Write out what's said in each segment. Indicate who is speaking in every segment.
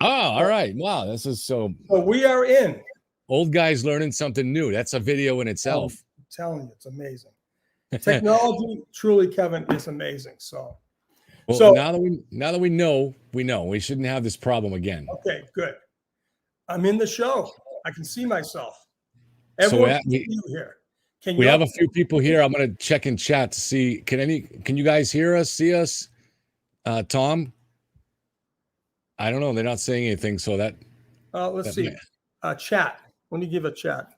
Speaker 1: Oh, all right. Wow, this is so
Speaker 2: So we are in.
Speaker 1: old guys learning something new. That's a video in itself.
Speaker 2: I'm telling you, it's amazing. Technology, truly, Kevin, is amazing. So,
Speaker 1: Well, now that we know, we shouldn't have this problem again.
Speaker 2: Okay, good. I'm in the show. I can see myself. Everyone can see you here.
Speaker 1: We have a few people here. I'm going to check in chat to see. Can you guys hear us, see us? Tom? I don't know. They're not saying anything. So
Speaker 2: let's see. Chat. When you give a chat.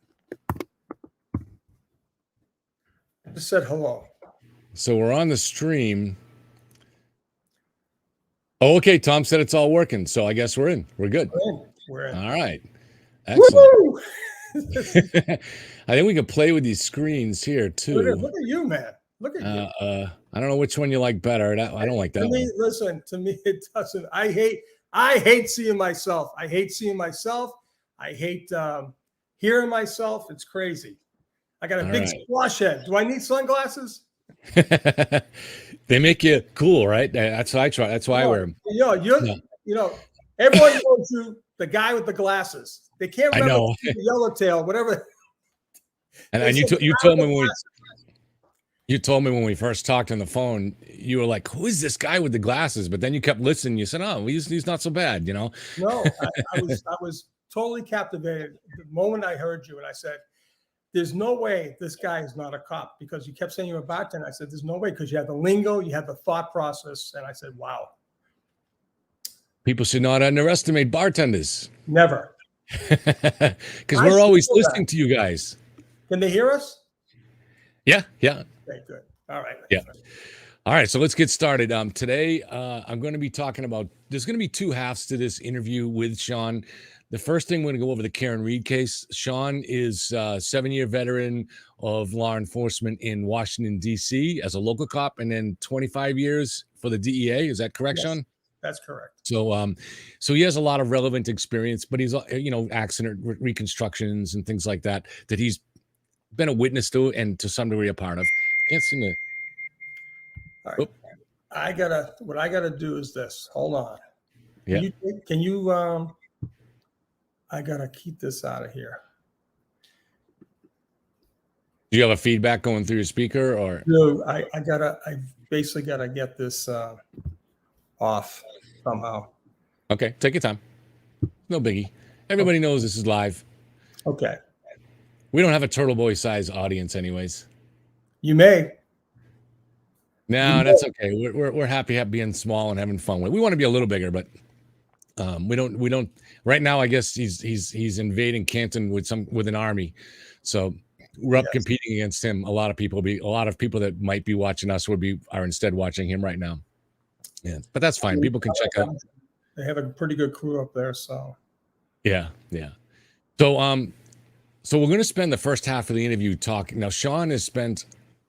Speaker 2: I just said hello.
Speaker 1: So we're on the stream. Oh, okay. Tom said it's all working. So I guess we're in. We're good.
Speaker 2: We're in.
Speaker 1: All right. Excellent. I think we can play with these screens here too.
Speaker 2: Look at you, man. Look at you.
Speaker 1: I don't know which one you like better. I don't like that one.
Speaker 2: Listen, to me, it doesn't. I hate seeing myself. I hate seeing myself. I hate hearing myself. It's crazy. I got a big squash head. Do I need sunglasses?
Speaker 1: They make you cool, right? That's what I try. That's why I wear them.
Speaker 2: You know, everyone knows you, the guy with the glasses. They can't remember the yellowtail, whatever.
Speaker 1: And you told me when we first talked on the phone, you were like, "Who is this guy with the glasses?" But then you kept listening. You said, "Oh, he's not so bad," you know.
Speaker 2: No, I was totally captivated the moment I heard you, and I said, "There's no way this guy is not a cop," because you kept saying you were a bartender. I said, "There's no way," because you had the lingo, you had the thought process, and I said, "Wow."
Speaker 1: People should not underestimate bartenders.
Speaker 2: Never.
Speaker 1: Because we're always listening to you guys.
Speaker 2: Can they hear us?
Speaker 1: Yeah.
Speaker 2: Okay, good. All right.
Speaker 1: Yeah. All right. So let's get started. Today, I'm going to be talking about, there's going to be two halves to this interview with Sean. The first thing, we're going to go over the Karen Read case. Sean is a 7-year veteran of law enforcement in Washington, D.C. as a local cop, and then 25 years for the DEA. Is that correct, Sean?
Speaker 2: That's correct.
Speaker 1: So, so he has a lot of relevant experience, but he's, accident reconstructions and things like that he's been a witness to and to some degree a part of. Can't seem to.
Speaker 2: All right. What I gotta do is this. Hold on.
Speaker 1: Yeah.
Speaker 2: Can you I gotta keep this out of here.
Speaker 1: Do you have a feedback going through your speaker or?
Speaker 2: No, I basically gotta get this off somehow.
Speaker 1: Okay, take your time. No biggie. Everybody knows this is live.
Speaker 2: Okay.
Speaker 1: We don't have a Turtle Boy size audience anyways.
Speaker 2: You may.
Speaker 1: No, that's okay. We're happy being small and having fun. We want to be a little bigger, but we don't right now. I guess he's invading Canton with an army. So we're up competing against him. A lot of people that might be watching us are instead watching him right now. Yeah, but that's fine. People can check out.
Speaker 2: They have a pretty good crew up there, so.
Speaker 1: Yeah. So we're going to spend the first half of the interview talking. Now, Sean has spent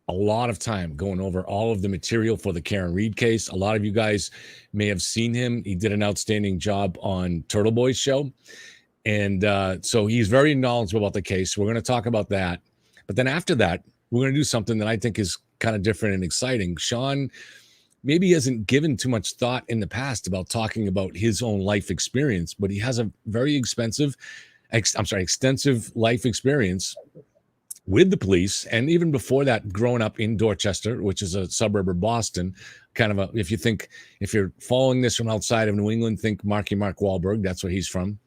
Speaker 1: a lot of time going over all of the material for the Karen Read case. A lot of you guys may have seen him. He did an outstanding job on Turtle Boy's show. And so he's very knowledgeable about the case. We're going to talk about that. But then after that, we're going to do something that I think is kind of different and exciting. Sean maybe hasn't given too much thought in the past about talking about his own life experience, but he has a very extensive life experience with the police. And even before that, growing up in Dorchester, which is a suburb of Boston, if you're following this from outside of New England, think Mark Wahlberg. That's where he's from.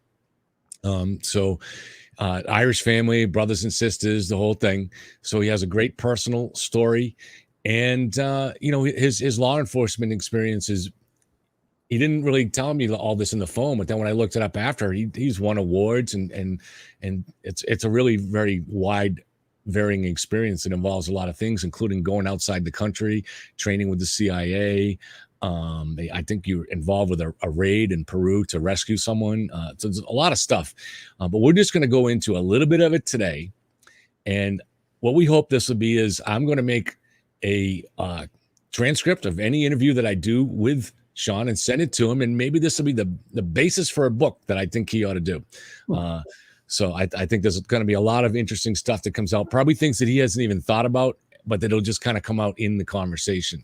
Speaker 1: Irish family, brothers and sisters, the whole thing. So he has a great personal story. And, his law enforcement experiences, he didn't really tell me all this in the phone, but then when I looked it up after, he's won awards and it's a really very wide varying experience that involves a lot of things, including going outside the country, training with the CIA. I think you're involved with a raid in Peru to rescue someone. So there's a lot of stuff, but we're just going to go into a little bit of it today. And what we hope this will be is I'm going to make a transcript of any interview that I do with Sean and send it to him. And maybe this will be the basis for a book that I think he ought to do. So I think there's going to be a lot of interesting stuff that comes out, probably things that he hasn't even thought about, but that'll just kind of come out in the conversation.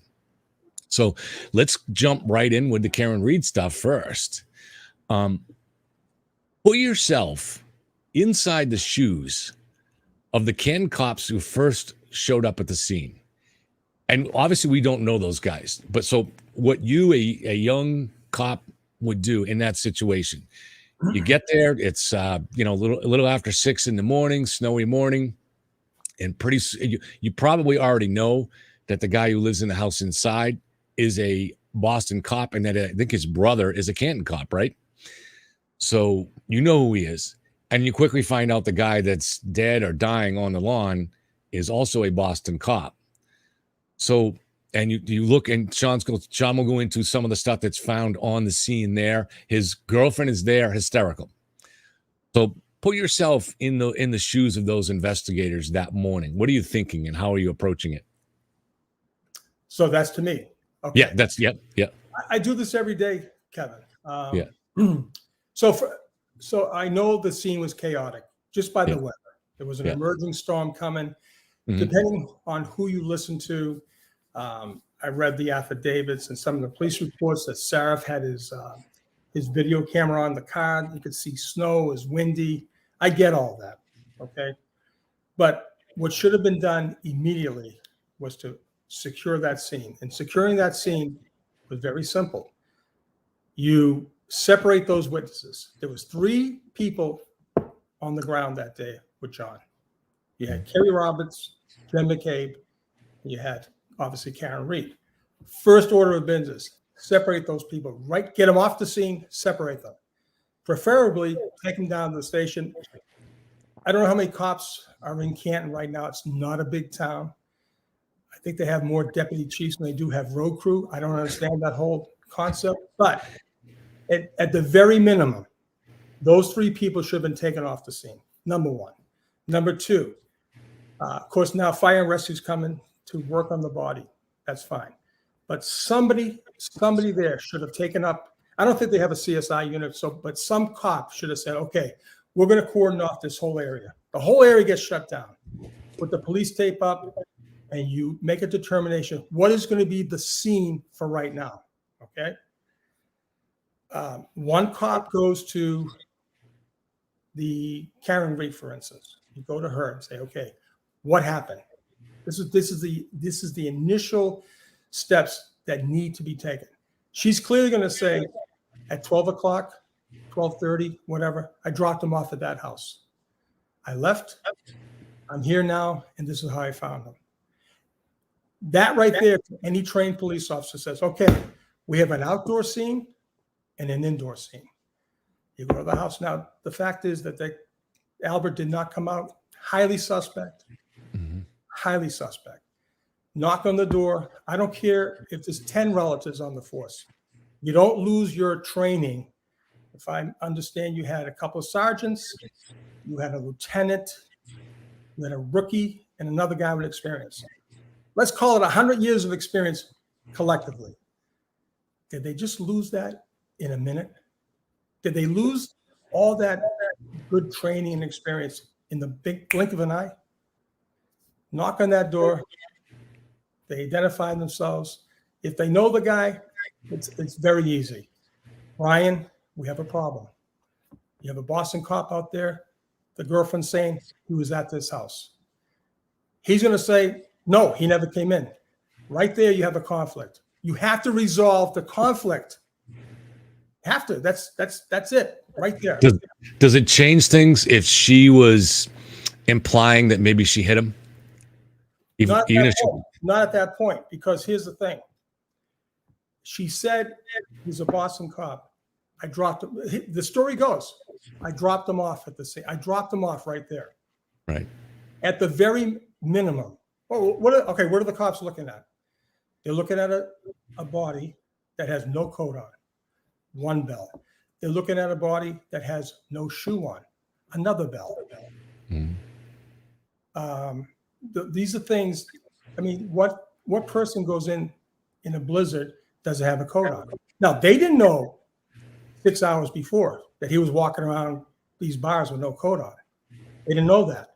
Speaker 1: So let's jump right in with the Karen Read stuff first. Put yourself inside the shoes of the Ken cops who first showed up at the scene. And obviously we don't know those guys, but so what you, a young cop, would do in that situation. You get there, it's a little after 6 a.m, snowy morning, and you probably already know that the guy who lives in the house inside is a Boston cop, and that I think his brother is a Canton cop, right? So you know who he is. And you quickly find out the guy that's dead or dying on the lawn is also a Boston cop. So, and you look, and Sean will go into some of the stuff that's found on the scene there. His girlfriend is there, hysterical. So put yourself in the shoes of those investigators that morning. What are you thinking, and how are you approaching it?
Speaker 2: So that's to me. Okay.
Speaker 1: Yeah, yeah.
Speaker 2: I do this every day, Kevin.
Speaker 1: Yeah.
Speaker 2: So I know the scene was chaotic just by the weather. There was an emerging storm coming. Mm-hmm. Depending on who you listen to, I read the affidavits and some of the police reports that Sarif had his video camera on the car. You could see snow, it was windy. I get all that, okay? But what should have been done immediately was to secure that scene. And securing that scene was very simple. You separate those witnesses. There was 3 people on the ground that day with John. You had Kerry Roberts, Jen McCabe, and you had obviously Karen Reed. First order of business, separate those people, right? Get them off the scene, separate them. Preferably take them down to the station. I don't know how many cops are in Canton right now. It's not a big town. I think they have more deputy chiefs than they do have road crew. I don't understand that whole concept, but at the very minimum, those 3 people should have been taken off the scene, number 1. Number 2, of course, now fire and rescue's coming to work on the body. That's fine. But somebody there should have taken up, I don't think they have a CSI unit, but some cop should have said, okay, we're going to cordon off this whole area. The whole area gets shut down. Put the police tape up, and you make a determination, what is going to be the scene for right now, okay? One cop goes to the Karen Reed, for instance. You go to her and say, okay, what happened? This is the initial steps that need to be taken. She's clearly going to say at 12 o'clock, 12:30, whatever, I dropped them off at that house. I left. I'm here now, and this is how I found them. That right there, any trained police officer says, okay, we have an outdoor scene and an indoor scene. You go to the house. Now, the fact is that Albert did not come out. Highly suspect. Mm-hmm. Highly suspect. Knock on the door. I don't care if there's 10 relatives on the force. You don't lose your training. If I understand, you had a couple of sergeants, you had a lieutenant, you had a rookie, and another guy with experience. Let's call it 100 years of experience collectively. Did they just lose that in a minute? Did they lose all that good training and experience in the big blink of an eye? Knock on that door. They identify themselves. If they know the guy, it's very easy. Brian, we have a problem. You have a Boston cop out there. The girlfriend's saying he was at this house. He's going to say, no, he never came in. Right there, you have a conflict. You have to resolve the conflict. Have to. That's it right there.
Speaker 1: Does it change things if she was implying that maybe she hit him?
Speaker 2: Not at that point, because here's the thing. She said he's a Boston cop. I dropped him. The story goes, I dropped him off at the scene. I dropped him off right there.
Speaker 1: Right.
Speaker 2: At the very minimum. Well, what are the cops looking at? They're looking at a body that has no coat on, one bell. They're looking at a body that has no shoe on, another bell. Mm-hmm. These are things. I mean, what person goes in a blizzard doesn't have a coat on? Now, they didn't know 6 hours before that he was walking around these bars with no coat on. They didn't know that.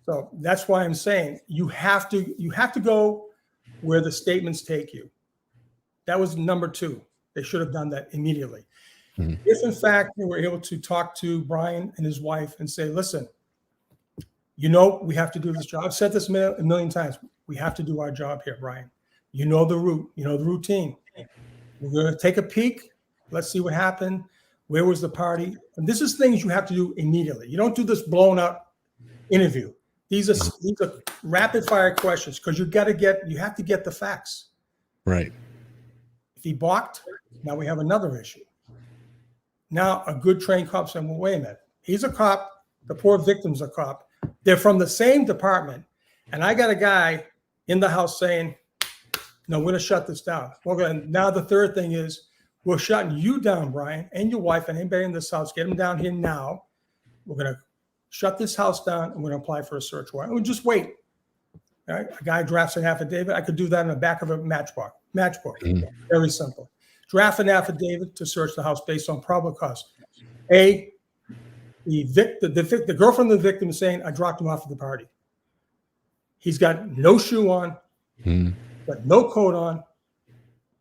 Speaker 2: So that's why I'm saying you have to go where the statements take you. That was number 2. They should have done that immediately.
Speaker 1: Mhm.
Speaker 2: If in fact they were able to talk to Brian and his wife and say, listen, we have to do this job. I've said this a million times. We have to do our job here, Brian. You know the route, you know the routine. We're going to take a peek. Let's see what happened. Where was the party? And this is things you have to do immediately. You don't do this blown up interview. These are rapid fire questions because you have to get the facts.
Speaker 1: Right.
Speaker 2: If he balked, now we have another issue. Now a good trained cop said, well, wait a minute. He's a cop. The poor victim's a cop. They're from the same department. And I got a guy in the house saying, no, we're going to shut this down. Now the third thing is we're shutting you down, Brian, and your wife and anybody in this house. Get them down here now. We're going to shut this house down and we're going to apply for a search warrant. We'll just wait. All right? A guy drafts an affidavit. I could do that in the back of a matchbook. Very simple. Draft an affidavit to search the house based on probable cause. The girlfriend of the victim is saying, I dropped him off at the party. He's got no shoe on, got no coat on,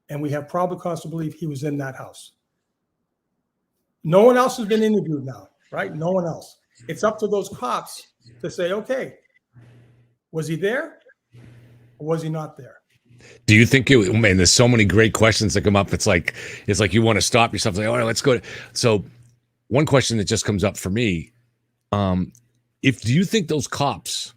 Speaker 2: and we have probable cause to believe he was in that house. No one else has been interviewed now, right? No one else. It's up to those cops to say, okay, was he there or was he not there?
Speaker 1: Do you think man, there's so many great questions that come up. It's like you want to stop yourself. Like, all right, let's go. So one question that just comes up for me, do you think those cops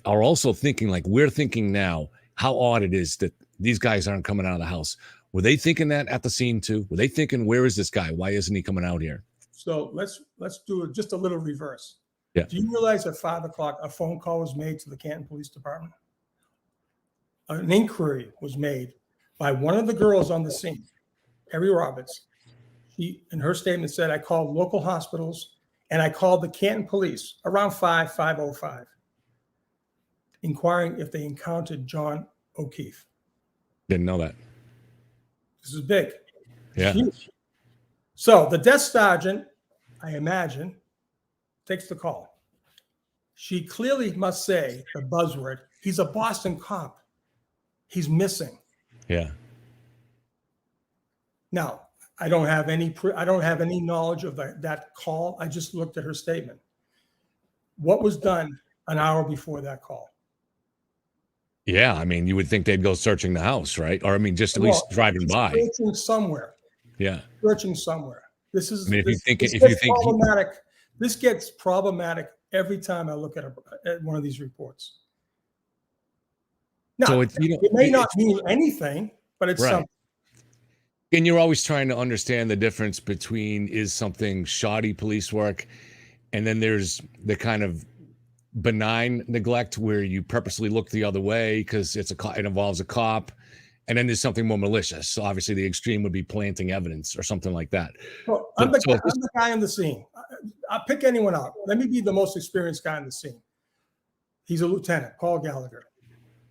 Speaker 1: are also thinking like we're thinking now, how odd it is that these guys aren't coming out of the house? Were they thinking that at the scene too? Were they thinking, where is this guy? Why isn't he coming out here?
Speaker 2: So let's do just a little reverse.
Speaker 1: Yeah.
Speaker 2: Do you realize at 5 o'clock a phone call was made to the Canton Police Department? An inquiry was made by one of the girls on the scene, Harry Roberts. She, in her statement, said, I called local hospitals and I called the Canton Police around 5:05, inquiring if they encountered John O'Keefe.
Speaker 1: Didn't know that.
Speaker 2: This is big.
Speaker 1: Yeah.
Speaker 2: Huge. So the desk sergeant, I imagine, takes the call. She clearly must say the buzzword, he's a Boston cop. He's missing.
Speaker 1: Yeah.
Speaker 2: Now, I don't have any knowledge of that call. I just looked at her statement. What was done an hour before that call?
Speaker 1: Yeah, I mean, you would think they'd go searching the house, right? Or I mean, just at least driving by.
Speaker 2: Searching somewhere.
Speaker 1: Yeah.
Speaker 2: Searching somewhere. This is.
Speaker 1: I mean,
Speaker 2: this gets problematic. This gets problematic every time I look at one of these reports. Now, so it may not mean anything, but it's something.
Speaker 1: And you're always trying to understand the difference between is something shoddy police work, and then there's the kind of benign neglect where you purposely look the other way because it involves a cop, and then there's something more malicious. So obviously the extreme would be planting evidence or something like that.
Speaker 2: Well, I'm the guy on the scene. I'll pick anyone out. Let me be the most experienced guy on the scene. He's a lieutenant, Paul Gallagher,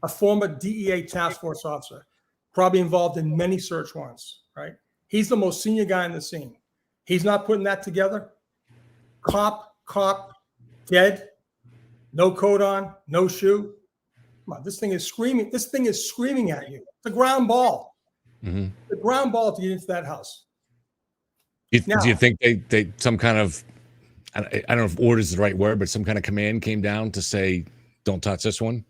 Speaker 2: a former DEA task force officer, probably involved in many search warrants, right? He's the most senior guy on the scene. He's not putting that together. Cop, dead, no coat on, no shoe. Come on, this thing is screaming. This thing is screaming at you. It's a ground ball. Mm-hmm. The ground ball to get into that house.
Speaker 1: Do you think they some kind of, I don't know if order is the right word, but some kind of command came down to say, don't touch this one?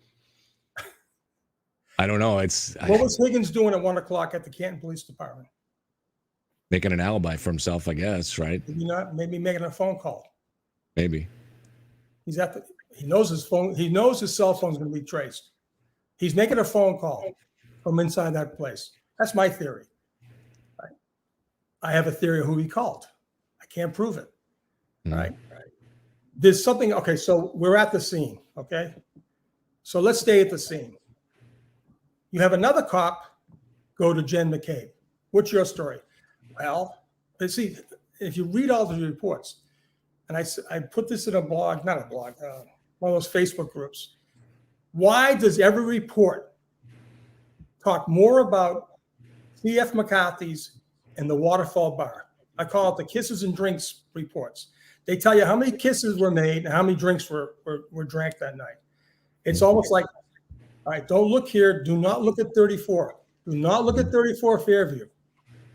Speaker 1: I don't know.
Speaker 2: What was Higgins doing at 1 o'clock at the Canton Police Department?
Speaker 1: Making an alibi for himself, I guess, right?
Speaker 2: Maybe making a phone call.
Speaker 1: Maybe.
Speaker 2: He knows his phone. He knows his cell phone's going to be traced. He's making a phone call from inside that place. That's my theory. Right? I have a theory of who he called. I can't prove it. Right? There's something. Okay, so we're at the scene. Okay, so let's stay at the scene. You have another cop go to Jen McCabe. What's your story? Well, see, if you read all the reports, and I put this in a blog, not a blog, one of those Facebook groups. Why does every report talk more about C.F. McCarthy's and the Waterfall Bar? I call it the kisses and drinks reports. They tell you how many kisses were made and how many drinks were drank that night. It's almost like, all right, don't look here. Do not look at 34. Do not look at 34 Fairview.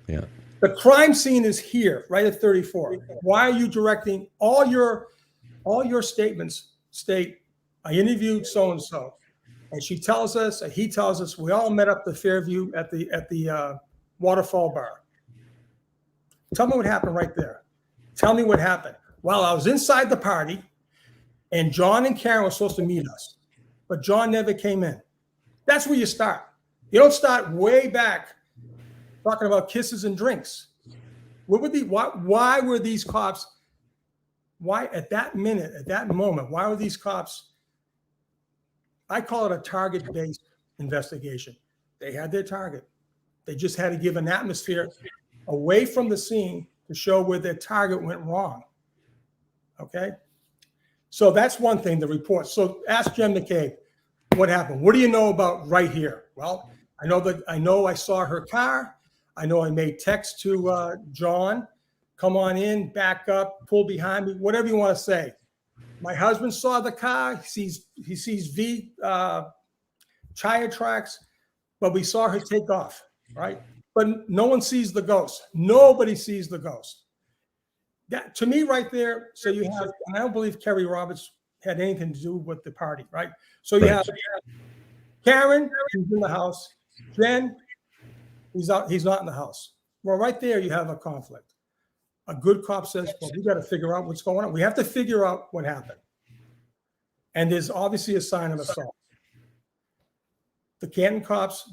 Speaker 1: Yeah.
Speaker 2: The crime scene is here, right at 34. Why are you directing all your statements? State, I interviewed so and so, and she tells us, and he tells us, we all met up to Fairview at the Waterfall Bar. Tell me what happened right there. Tell me what happened. Well, I was inside the party, and John and Karen were supposed to meet us, but John never came in. That's where you start. You don't start way back talking about kisses and drinks. Why were these cops? Why at that minute, at that moment, why were these cops? I call it a target-based investigation. They had their target. They just had to give an atmosphere away from the scene to show where their target went wrong. Okay? So that's one thing, the report. So ask Jen McCabe, what happened? What do you know about right here? Well, I know I saw her car. I know I made text to John, come on in, back up, pull behind me, whatever you want to say. My husband saw the car. He sees V tire tracks, but we saw her take off, right? But no one sees the ghost. Nobody sees the ghost. That, to me, right there. So you have, and I don't believe Kerry Roberts had anything to do with the party, right? So you have Karen, who's in the house. Jen, he's not in the house. Well, right there, you have a conflict. A good cop says, well, we got to figure out what's going on. We have to figure out what happened. And there's obviously a sign of assault. The Canton cops,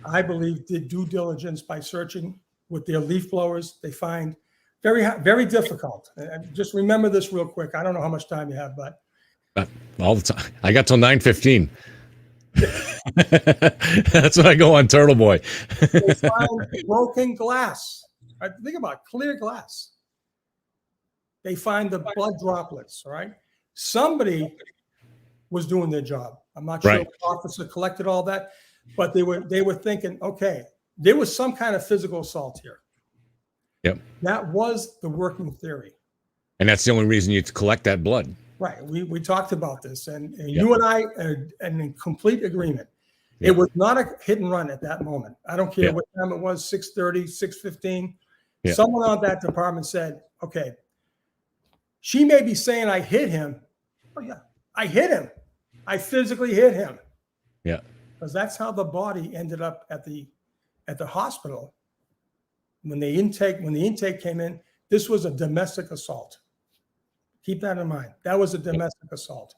Speaker 2: I believe, did due diligence by searching with their leaf blowers. They find very difficult. And just remember this real quick. I don't know how much time you have, but
Speaker 1: all the time. I got till 9:15. That's when I go on Turtle Boy.
Speaker 2: They find broken glass. Right? Think about it, clear glass. They find the blood droplets. Right? Somebody was doing their job. I'm not sure if the officer collected all that, but they were thinking, okay, there was some kind of physical assault here.
Speaker 1: Yep. That
Speaker 2: was the working theory.
Speaker 1: And that's the only reason you collect that blood.
Speaker 2: Right. We talked about this, and you and I are in complete agreement. It was not a hit and run at that moment. I don't care what time it was, 6:30, 6:15. Someone on that department said, okay, she may be saying I hit him. Oh, yeah, I hit him. I physically hit him.
Speaker 1: Yeah.
Speaker 2: Because that's how the body ended up at the hospital. When the intake came in, this was a domestic assault. Keep that in mind. That was a domestic assault.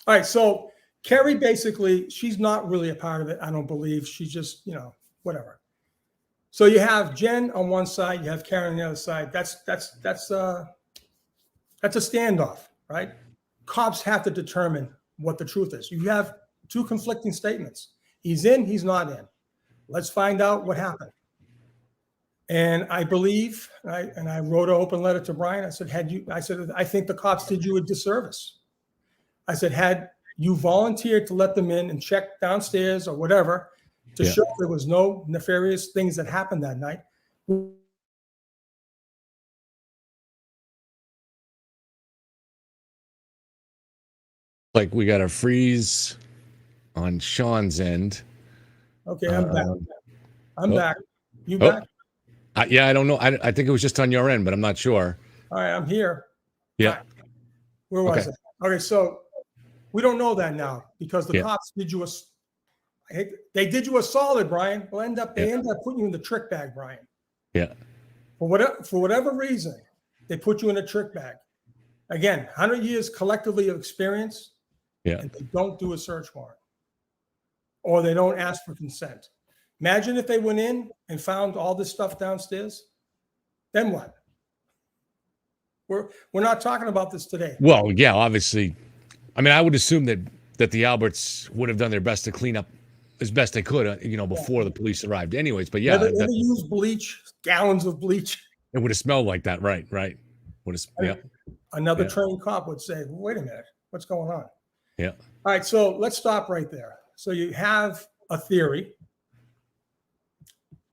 Speaker 2: All right, so Kerry basically, she's not really a part of it, I don't believe. She's just, whatever. So you have Jen on one side, you have Karen on the other side. That's a standoff, right? Cops have to determine what the truth is. You have two conflicting statements. He's in, he's not in. Let's find out what happened. And I believe, and I wrote an open letter to Brian. I said, I think the cops did you a disservice. I said, had you volunteered to let them in and check downstairs or whatever to show there was no nefarious things that happened that night.
Speaker 1: Like we got a freeze on Sean's end.
Speaker 2: Okay, I'm back. I'm back. You back?
Speaker 1: Yeah, I don't know. I think it was just on your end, but I'm not sure.
Speaker 2: All right, I'm here.
Speaker 1: Yeah.
Speaker 2: Right. Where was it? Okay, so we don't know that now because the cops did you they did you a solid, Brian. They end up putting you in the trick bag, Brian.
Speaker 1: Yeah.
Speaker 2: For whatever reason, they put you in a trick bag. Again, 100 years collectively of experience.
Speaker 1: Yeah.
Speaker 2: And they don't do a search warrant. Or they don't ask for consent. Imagine if they went in and found all this stuff downstairs. Then what? We're not talking about this today.
Speaker 1: Well, yeah, obviously. I mean, I would assume that the Alberts would have done their best to clean up as best they could, before the police arrived. Anyways, but yeah,
Speaker 2: they used bleach, gallons of bleach.
Speaker 1: It would have smelled like that, right?
Speaker 2: Another trained cop would say, "Wait a minute, what's going on?"
Speaker 1: Yeah.
Speaker 2: All right, so let's stop right there. So you have a theory.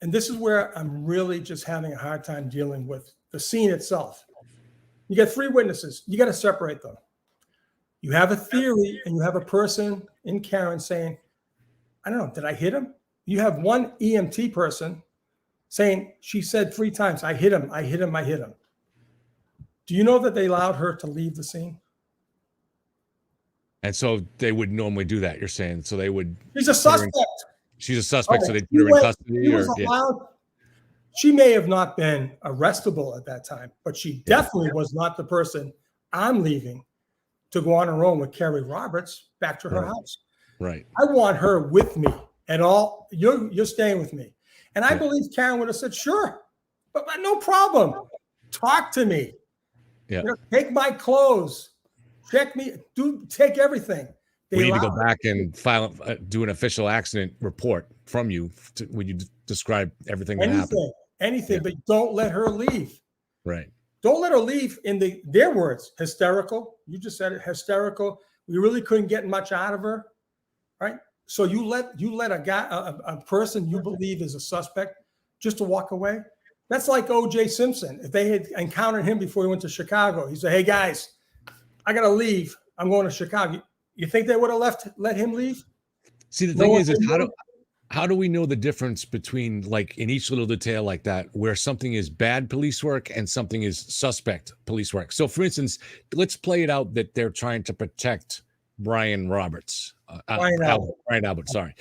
Speaker 2: And this is where I'm really just having a hard time dealing with the scene itself. You get three witnesses. You got to separate them. You have a theory and you have a person in Karen saying, I don't know, did I hit him? You have one EMT person saying, she said 3 times, I hit him, I hit him, I hit him. Do you know that they allowed her to leave the scene?
Speaker 1: And so they would normally do that, you're saying. So they would.
Speaker 2: She's a suspect.
Speaker 1: She's a suspect, so they put
Speaker 2: She
Speaker 1: her in
Speaker 2: went-
Speaker 1: custody.
Speaker 2: she was
Speaker 1: Or, yeah.
Speaker 2: allowed- She may have not been arrestable at that time, but she definitely was not the person I'm leaving to go on her own with Kerry Roberts back to her
Speaker 1: Right.
Speaker 2: house.
Speaker 1: Right.
Speaker 2: I want her with me at all. You're staying with me. And I
Speaker 1: Yeah.
Speaker 2: believe Karen would have said, sure, but no problem. Talk to me.
Speaker 1: Yeah.
Speaker 2: You know, take my clothes. Check me. Take everything. They
Speaker 1: We need to
Speaker 2: allow
Speaker 1: go back and file, do an official accident report from you. Would you describe everything that happened?
Speaker 2: anything,
Speaker 1: Yeah.
Speaker 2: but don't let her leave.
Speaker 1: Right.
Speaker 2: Don't let her leave in their words, hysterical. You just said it, hysterical. We really couldn't get much out of her, right? So you let a guy, a person you believe is a suspect, just to walk away. That's like O.J. Simpson. If they had encountered him before he went to Chicago, he said, "Hey guys, I gotta leave. I'm going to Chicago." You think they would have let him leave?
Speaker 1: See, the thing is how do we know the difference between, like, in each little detail like that, where something is bad police work and something is suspect police work? So, for instance, let's play it out that they're trying to protect Brian Roberts. Brian Albert, sorry.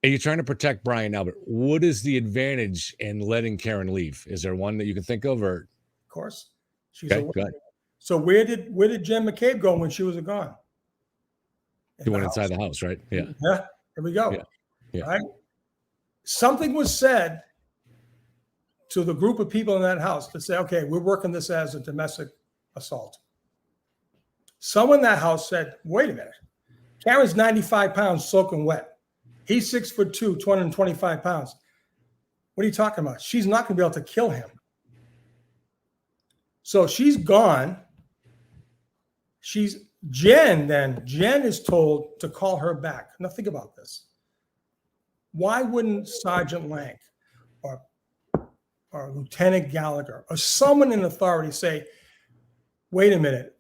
Speaker 1: And you're trying to protect Brian Albert. What is the advantage in letting Karen leave? Is there one that you can think of? Or
Speaker 2: of course, she's
Speaker 1: okay, good.
Speaker 2: So where did Jen McCabe go when she was gone?
Speaker 1: He went inside the house, right? Yeah.
Speaker 2: Yeah. Here we go.
Speaker 1: Yeah. Yeah.
Speaker 2: Right. Something was said to the group of people in that house to say, okay, we're working this as a domestic assault. Someone in that house said, wait a minute. Karen's 95 pounds soaking wet. He's 6'2", 225 pounds. What are you talking about? She's not going to be able to kill him. So she's gone. Jen is told to call her back. Now think about this. Why wouldn't Sergeant Lank or Lieutenant Gallagher or someone in authority say, wait a minute,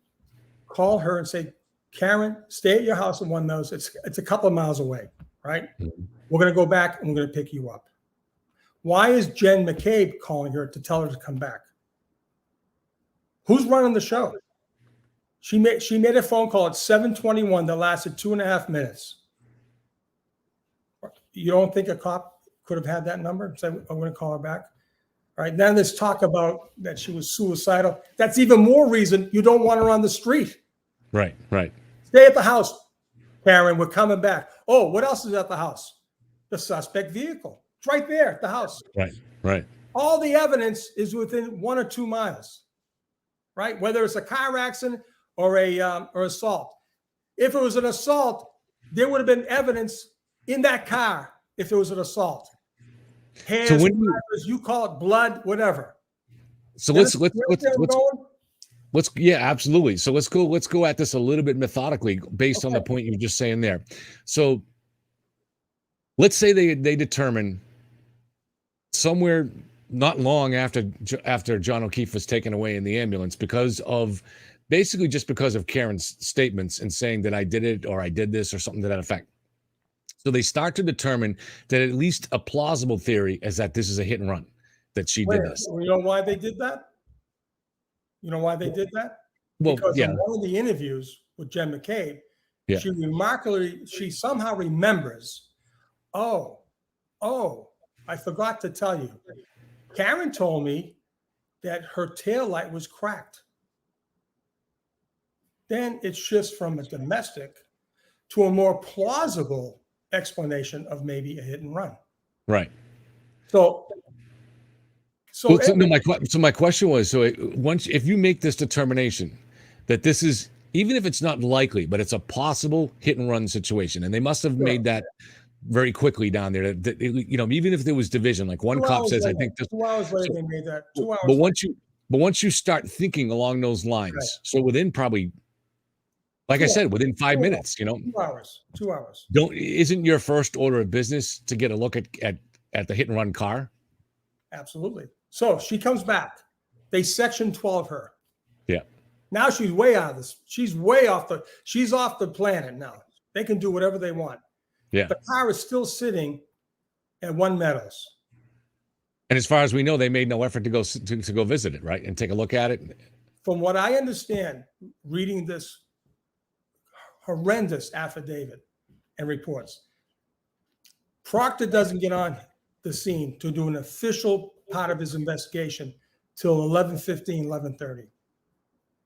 Speaker 2: call her and say, Karen, stay at your house in One Mills. It's a couple of miles away, right? Mm-hmm. We're going to go back and we're going to pick you up. Why is Jen McCabe calling her to tell her to come back? Who's running the show? She made a phone call at 7:21 that lasted 2.5 minutes. You don't think a cop could have had that number and said, I'm going to call her back? All right. Then there's talk about that she was suicidal. That's even more reason you don't want her on the street.
Speaker 1: Right, right.
Speaker 2: Stay at the house, Karen. We're coming back. Oh, what else is at the house? The suspect vehicle. It's right there at the house.
Speaker 1: Right, right.
Speaker 2: All the evidence is within 1 or 2 miles, right? Whether it's a car accident or assault. If it was an assault, there would have been evidence in that car if it was an assault. Hands,
Speaker 1: so
Speaker 2: you call it blood, whatever.
Speaker 1: So let's yeah, absolutely. So let's go at this a little bit methodically based on the point you were just saying there. So let's say they determine somewhere not long after John O'Keefe was taken away in the ambulance because of Karen's statements and saying that I did it or I did this or something to that effect. So they start to determine that at least a plausible theory is that this is a hit and run, that she did this.
Speaker 2: You know why they did that?
Speaker 1: Well,
Speaker 2: because
Speaker 1: yeah.
Speaker 2: in one of the interviews with Jen McCabe,
Speaker 1: yeah.
Speaker 2: she somehow remembers, oh, I forgot to tell you. Karen told me that her taillight was cracked. Then it shifts from a domestic to a more plausible explanation of maybe a hit and run.
Speaker 1: Right. My question was, if you make this determination that this is, even if it's not likely, but it's a possible hit and run situation, and they must have made that very quickly down there, that even if there was division, like one cop says, I think this,
Speaker 2: 2 hours later they made that. 2 hours.
Speaker 1: But once you start thinking along those lines, right. So within probably, like I said, within 5 minutes, 2
Speaker 2: hours. 2 hours.
Speaker 1: Isn't your first order of business to get a look at the hit and run car?
Speaker 2: Absolutely. So she comes back. They section 12 her.
Speaker 1: Yeah.
Speaker 2: Now she's way out of this. She's off the planet now. They can do whatever they want.
Speaker 1: Yeah.
Speaker 2: The car is still sitting at One Meadows.
Speaker 1: And as far as we know, they made no effort to go visit it, right, and take a look at it.
Speaker 2: From what I understand, reading this horrendous affidavit and reports, Proctor doesn't get on the scene to do an official part of his investigation till 11:15, 11:30.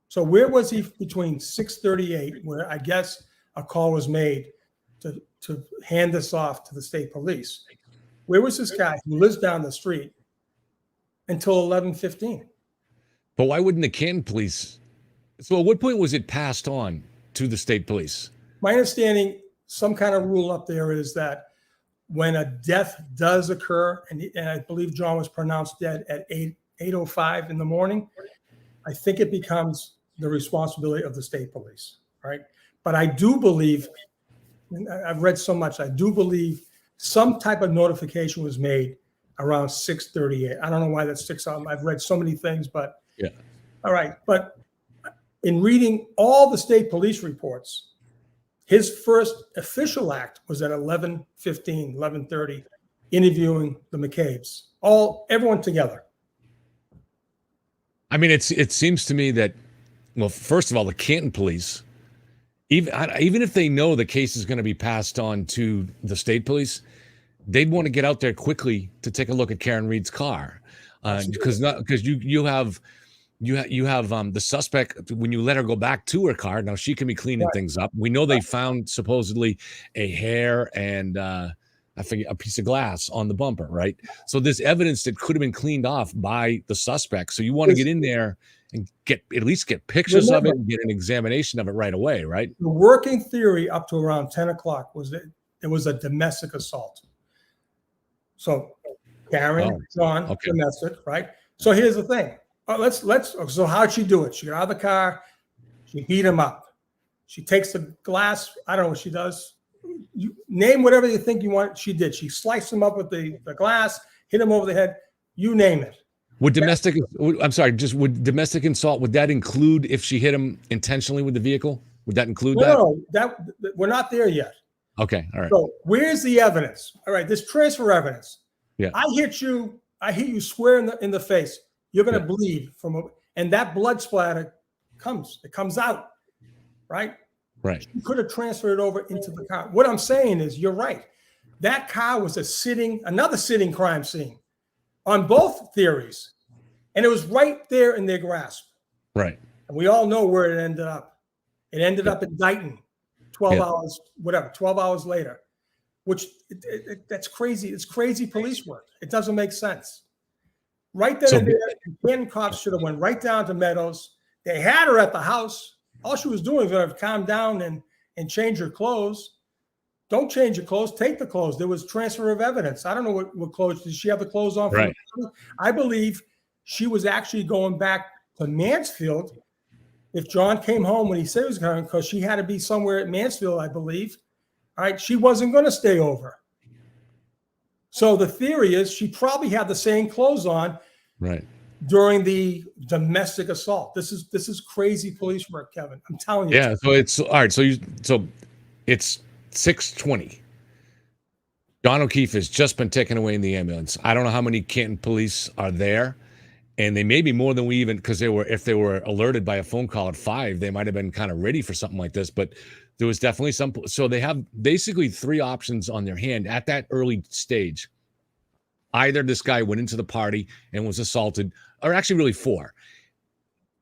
Speaker 2: So where was he between 6:38, where I guess a call was made to hand this off to the state police? Where was this guy who lives down the street until 11:15?
Speaker 1: But why wouldn't the Canton police? So at what point was it passed on to the state police?
Speaker 2: My understanding, some kind of rule up there is that when a death does occur, and I believe John was pronounced dead at 8:05 in the morning, I think it becomes the responsibility of the state police, right? But I do believe, I've read so much, I do believe some type of notification was made around 6:38. I don't know why that sticks out. I've read so many things, but
Speaker 1: yeah.
Speaker 2: All right. But in reading all the state police reports, his first official act was at 11:15, 11:30, interviewing the McCabe's, everyone together.
Speaker 1: I mean, it seems to me that, well, first of all, the Canton police, even if they know the case is going to be passed on to the state police, they'd want to get out there quickly to take a look at Karen Reed's car, because you have the suspect. When you let her go back to her car, now she can be cleaning things up. We know they found supposedly a hair and I forget, a piece of glass on the bumper, right? So there's evidence that could have been cleaned off by the suspect. So you want to get in there and at least get pictures of it and get an examination of it right away, right?
Speaker 2: The working theory up to around 10 o'clock was that it was a domestic assault. So Karen, John, domestic, right? So here's the thing. So how'd she do it? She got out of the car. She beat him up. She takes the glass. I don't know what she does. You name whatever you think you want. She did. She sliced him up with the glass, hit him over the head. You name it.
Speaker 1: Would domestic assault, would that include if she hit him intentionally with the vehicle? Would that include that?
Speaker 2: No, we're not there yet.
Speaker 1: Okay. All right.
Speaker 2: So where's the evidence? All right. This transfer evidence.
Speaker 1: Yeah.
Speaker 2: I hit you square in the face. You're going to bleed and that blood splatter comes out, right?
Speaker 1: Right.
Speaker 2: You could have transferred it over into the car. What I'm saying is, you're right. That car was another sitting crime scene on both theories. And it was right there in their grasp.
Speaker 1: Right.
Speaker 2: And we all know where it ended up. It ended up in Dighton, 12 hours later, which that's crazy. It's crazy police work. It doesn't make sense. Right then and there, the Canton cops should have went right down to Meadows. They had her at the house. All she was doing was calm down and change her clothes. Don't change your clothes. Take the clothes. There was transfer of evidence. I don't know what clothes. Did she have the clothes on?
Speaker 1: Right.
Speaker 2: I believe she was actually going back to Mansfield. If John came home when he said he was going, because she had to be somewhere at Mansfield, I believe. All right. She wasn't going to stay over. So the theory is she probably had the same clothes on.
Speaker 1: Right.
Speaker 2: During the domestic assault. This is crazy police work, Kevin. I'm telling you.
Speaker 1: Yeah. So it's all right. So it's 6:20. Don O'Keefe has just been taken away in the ambulance. I don't know how many Canton police are there, and they may be more than we even, because if they were alerted by a phone call at 5, they might have been kind of ready for something like this. But there was definitely some. So they have basically 3 options on their hand at that early stage. Either this guy went into the party and was assaulted, or actually really 4.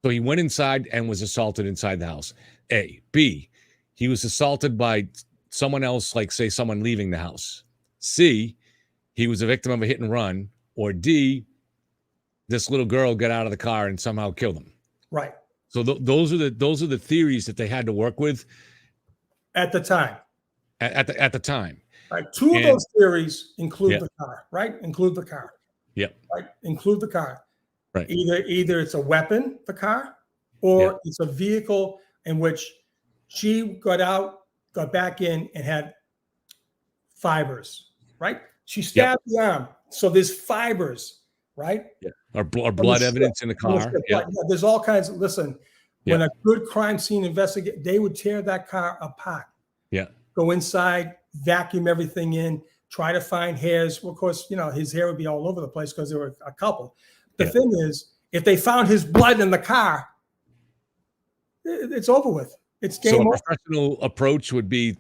Speaker 1: So he went inside and was assaulted inside the house. A. B. He was assaulted by someone else, like say someone leaving the house. C. He was a victim of a hit and run. Or D. This little girl got out of the car and somehow killed him.
Speaker 2: Right.
Speaker 1: So those are the theories that they had to work with
Speaker 2: at the time.
Speaker 1: At the time.
Speaker 2: Right. 2 of those theories include the car, right? Include the car.
Speaker 1: Yep.
Speaker 2: Right. Include the car.
Speaker 1: Right.
Speaker 2: Either it's a weapon, the car, or it's a vehicle in which she got out, got back in, and had fibers, right? She stabbed the arm. So there's fibers, right?
Speaker 1: Yeah. Or blood evidence in the car.
Speaker 2: Yeah. There's all kinds of, listen, when a good crime scene investigator, they would tear that car apart.
Speaker 1: Yeah.
Speaker 2: Go inside, vacuum everything in. try to find hairs. Well, of course, his hair would be all over the place because there were a couple. The thing is, if they found his blood in the car, it's over with. It's game
Speaker 1: So a
Speaker 2: over.
Speaker 1: professional approach would be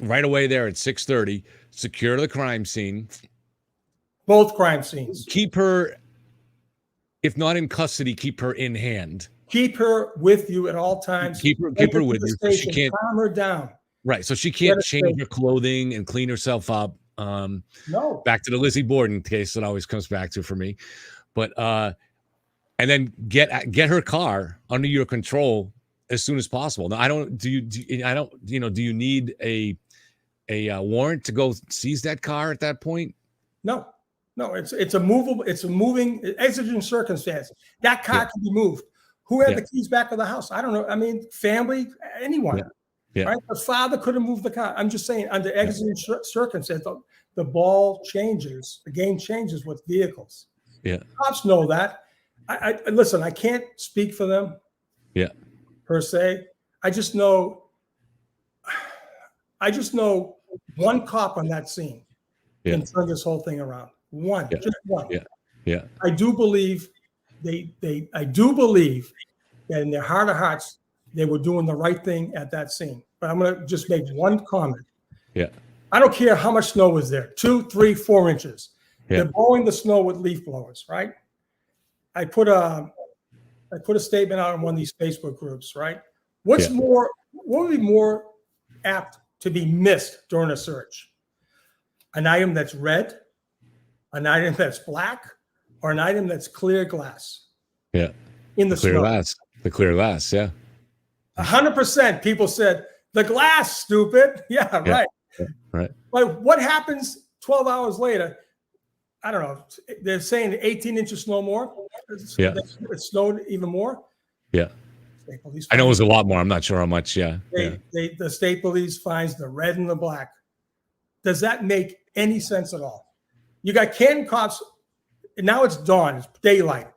Speaker 1: right away there at 6:30, secure the crime scene.
Speaker 2: Both crime scenes.
Speaker 1: Keep her, if not in custody, keep her in hand.
Speaker 2: Keep her with you at all times.
Speaker 1: Keep her with you. So she can't
Speaker 2: calm her down.
Speaker 1: Right. So she can't change her clothing and clean herself up.
Speaker 2: No.
Speaker 1: Back to the Lizzie Borden case that always comes back to for me. But and then get her car under your control as soon as possible. Now, do you need a warrant to go seize that car at that point?
Speaker 2: No, it's a moving exigent circumstance. That car can be moved. Who had the keys back of the house? I don't know. I mean, family, anyone. Right? The father couldn't move the car. I'm just saying, under exigent circumstance, the ball changes. The game changes with vehicles.
Speaker 1: Yeah,
Speaker 2: cops know that. I listen. I can't speak for them.
Speaker 1: Yeah,
Speaker 2: per se. I just know one cop on that scene can turn this whole thing around. One, just one.
Speaker 1: Yeah.
Speaker 2: I do believe I do believe that in their heart of hearts they were doing the right thing at that scene. But I'm going to just make one comment.
Speaker 1: Yeah.
Speaker 2: I don't care how much snow was there, 2, 3, 4 inches.
Speaker 1: Yeah.
Speaker 2: They're blowing the snow with leaf blowers, right? I put a statement out in one of these Facebook groups, right? What would be more apt to be missed during a search? An item that's red, an item that's black, or an item that's clear glass?
Speaker 1: Yeah.
Speaker 2: In the
Speaker 1: clear
Speaker 2: snow.
Speaker 1: glass. The clear glass, yeah.
Speaker 2: 100% people said, the glass, stupid. Yeah, right.
Speaker 1: Right.
Speaker 2: But what happens 12 hours later? I don't know. They're saying 18 inches snow more. It snowed even more.
Speaker 1: Yeah. I know it was a lot more. I'm not sure how much. Yeah.
Speaker 2: The state police finds the red and the black. Does that make any sense at all? You got Canton cops. And now it's dawn. It's daylight.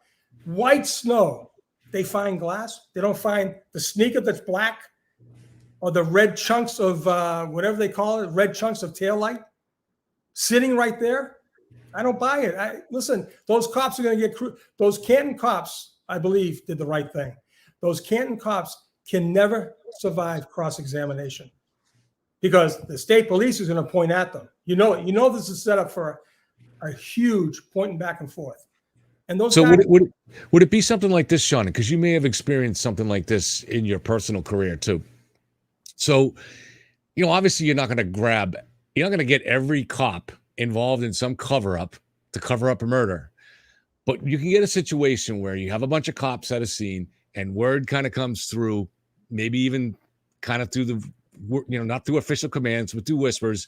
Speaker 2: White snow. They find glass. They don't find the sneaker that's black or the red chunks of whatever they call it, red chunks of taillight sitting right there. I don't buy it. Listen, those cops are going to get those Canton cops, I believe, did the right thing. Those Canton cops can never survive cross-examination because the state police is going to point at them. You know this is set up for a huge pointing back and forth. And those guys,
Speaker 1: would it be something like this, Sean? Because you may have experienced something like this in your personal career too. So, obviously you're not going to get every cop involved in some cover-up to cover up a murder. But you can get a situation where you have a bunch of cops at a scene and word kind of comes through, maybe even kind of through the, not through official commands, but through whispers,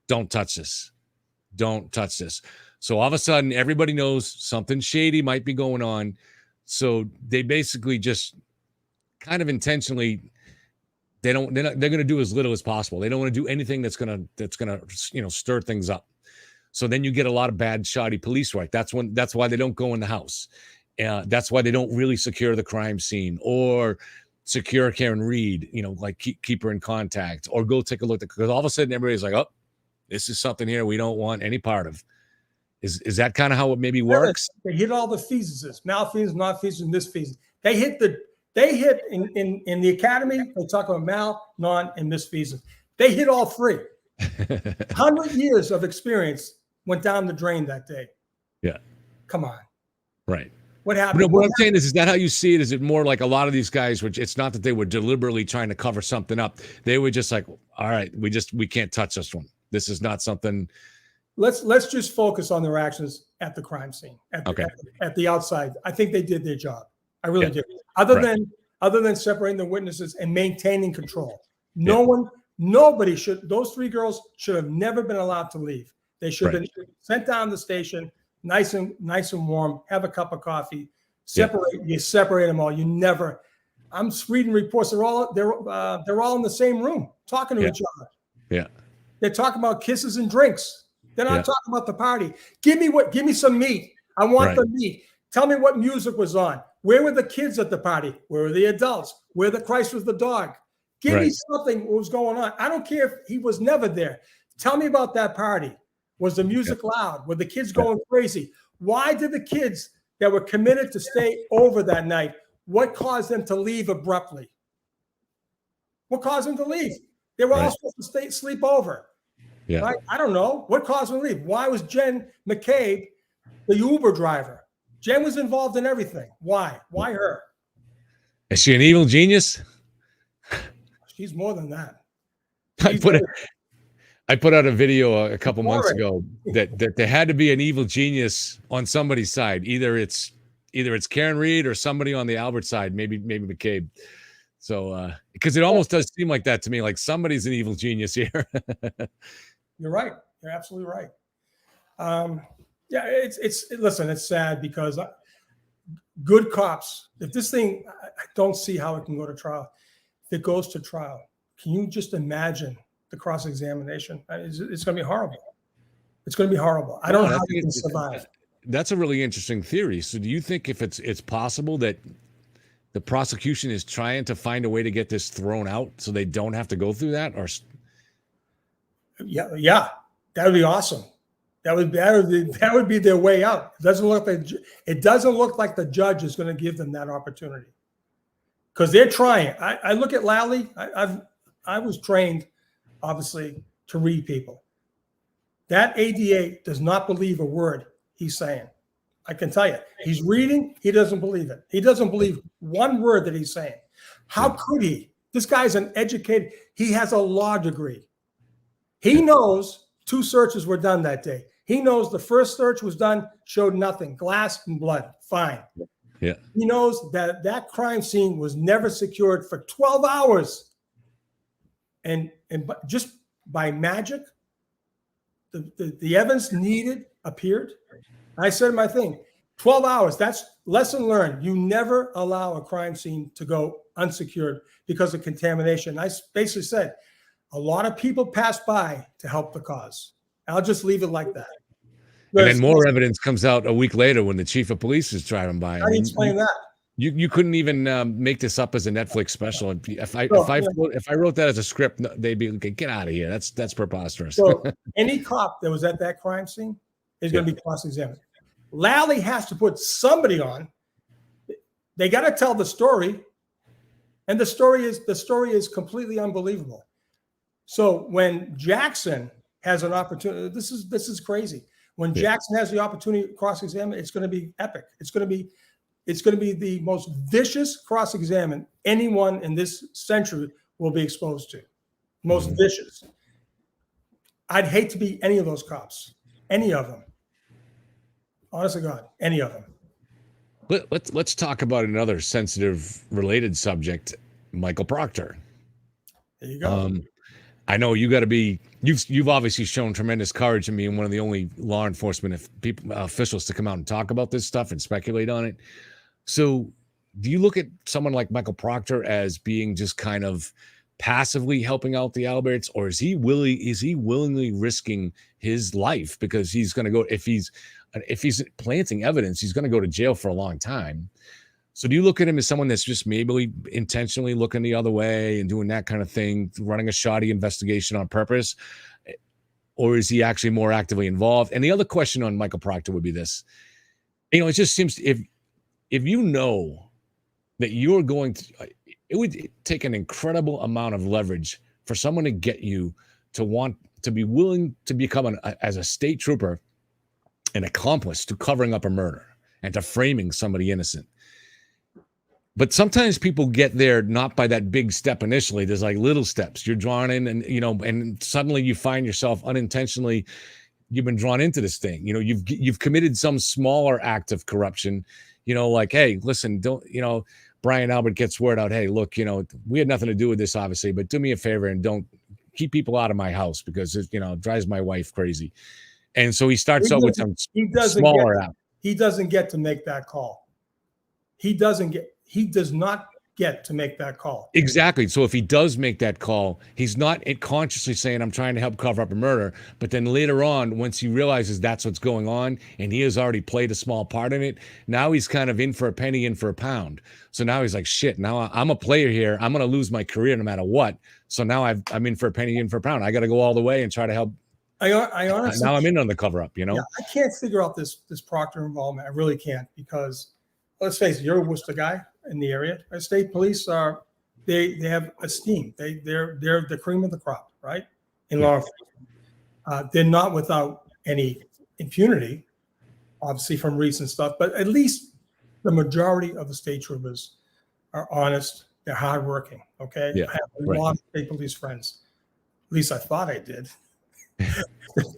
Speaker 1: don't touch this. Don't touch this. So all of a sudden, everybody knows something shady might be going on. So they basically just kind of intentionally, they're going to do as little as possible. They don't want to do anything that's going to stir things up. So then you get a lot of bad, shoddy police work. That's why they don't go in the house. That's why they don't really secure the crime scene or secure Karen Reed, like keep her in contact or go take a look. Because all of a sudden everybody's like, oh, this is something here we don't want any part of. Is that kind of how it maybe works?
Speaker 2: They hit all the fetuses, malfeasance, non-feasance, misfeasance. They hit in the academy, they talk about mal, non, and misfeasance. They hit all three. 100 years of experience went down the drain that day.
Speaker 1: Yeah.
Speaker 2: Come on.
Speaker 1: Right.
Speaker 2: What happened?
Speaker 1: What I'm saying is that how you see it? Is it more like a lot of these guys, which it's not that they were deliberately trying to cover something up. They were just like, all right, we can't touch this one. This is not something.
Speaker 2: Let's just focus on their actions at the crime scene, at the outside. I think they did their job. I really did. Other than separating the witnesses and maintaining control. Nobody should. Those three girls should have never been allowed to leave. They should have been sent down the station, nice and warm. Have a cup of coffee. You separate them all. You never. I'm reading reports. They're all in the same room talking to each other.
Speaker 1: Yeah.
Speaker 2: They're talking about kisses and drinks. They're not talking about the party. Give me some meat. I want the meat. Tell me what music was on. Where were the kids at the party? Where were the adults? Where the Christ was the dog? Give me something what was going on. I don't care if he was never there. Tell me about that party. Was the music loud? Were the kids going crazy? Why did the kids that were committed to stay over that night, what caused them to leave abruptly? What caused them to leave? They were all supposed to sleep over.
Speaker 1: Yeah.
Speaker 2: Right? I don't know. What caused them to leave? Why was Jen McCabe the Uber driver? Jen was involved in everything. Why? Why her?
Speaker 1: Is she an evil genius?
Speaker 2: She's more than that.
Speaker 1: I put out a video a couple months ago that there had to be an evil genius on somebody's side. Either it's Karen Reed or somebody on the Albert side, maybe McCabe. So because it almost does seem like that to me, like somebody's an evil genius here.
Speaker 2: You're right. You're absolutely right. Yeah, listen, it's sad because good cops, if this thing, I don't see how it can go to trial. If it goes to trial, can you just imagine the cross-examination? It's going to be horrible. It's going to be horrible. I don't know how you can survive.
Speaker 1: That's a really interesting theory. So do you think if it's possible that the prosecution is trying to find a way to get this thrown out so they don't have to go through that? Or
Speaker 2: yeah, that would be awesome. That would be their way out. It doesn't look like the judge is going to give them that opportunity because they're trying. I look at Lally. I was trained, obviously, to read people. That ADA does not believe a word he's saying. I can tell you, he's reading. He doesn't believe it. He doesn't believe one word that he's saying. How could he? This guy's an educated. He has a law degree. He knows 2 searches were done that day. He knows the first search was done, showed nothing, glass and blood. Fine.
Speaker 1: Yeah.
Speaker 2: He knows that crime scene was never secured for 12 hours. And just by magic, the evidence needed appeared. I said my thing, 12 hours, that's lesson learned. You never allow a crime scene to go unsecured because of contamination. I basically said, a lot of people pass by to help the cause. I'll just leave it like that.
Speaker 1: And then more evidence comes out a week later when the chief of police is driving by.
Speaker 2: How do you explain that?
Speaker 1: You couldn't even make this up as a Netflix special. If I wrote that as a script, they'd be like, "Get out of here. That's preposterous."
Speaker 2: So any cop that was at that crime scene is going to be cross-examined. Lally has to put somebody on. They got to tell the story, and the story is completely unbelievable. So when Jackson has an opportunity, this is crazy. When Jackson has the opportunity to cross-examine, it's going to be epic. It's going to be the most vicious cross-examine anyone in this century will be exposed to. Most vicious. I'd hate to be any of those cops, any of them. Honest to God, any of them.
Speaker 1: Let's talk about another sensitive, related subject, Michael Proctor.
Speaker 2: There you go.
Speaker 1: I know you got to be. You've obviously shown tremendous courage in being one of the only law enforcement officials to come out and talk about this stuff and speculate on it. So, do you look at someone like Michael Proctor as being just kind of passively helping out the Alberts, or is he willingly risking his life because he's going to go if he's planting evidence, he's going to go to jail for a long time. So do you look at him as someone that's just maybe intentionally looking the other way and doing that kind of thing, running a shoddy investigation on purpose? Or is he actually more actively involved? And the other question on Michael Proctor would be this. It just seems if you know that you're going to, it would take an incredible amount of leverage for someone to get you to want to be willing to become as a state trooper, an accomplice to covering up a murder and to framing somebody innocent. But sometimes people get there not by that big step initially. There's like little steps. You're drawn in and suddenly you find yourself unintentionally, you've been drawn into this thing. You've committed some smaller act of corruption, like, hey, listen, don't, Brian Albert gets word out. Hey, look, we had nothing to do with this, obviously, but do me a favor and don't keep people out of my house because it drives my wife crazy. And so he starts out with some smaller act.
Speaker 2: He doesn't get to make that call. He does not get to make that call.
Speaker 1: Exactly. So if he does make that call, he's not consciously saying, I'm trying to help cover up a murder. But then later on, once he realizes that's what's going on, and he has already played a small part in it, now he's kind of in for a penny, in for a pound. So now he's like, shit, now I'm a player here. I'm going to lose my career no matter what. So now I'm in for a penny, in for a pound. I got to go all the way and try to help
Speaker 2: I honestly
Speaker 1: Now I'm in on the cover up, you
Speaker 2: yeah,
Speaker 1: know?
Speaker 2: I can't figure out this Proctor involvement. I really can't, because let's face it, you're a Worcester guy in the area. State police are they have esteem. They're the cream of the crop, right? In law enforcement, they're not without any impunity, obviously from recent stuff, but at least the majority of the state troopers are honest. They're hardworking. Okay,
Speaker 1: Yeah,
Speaker 2: I have a
Speaker 1: right.
Speaker 2: lot of state police friends. At least I thought I did.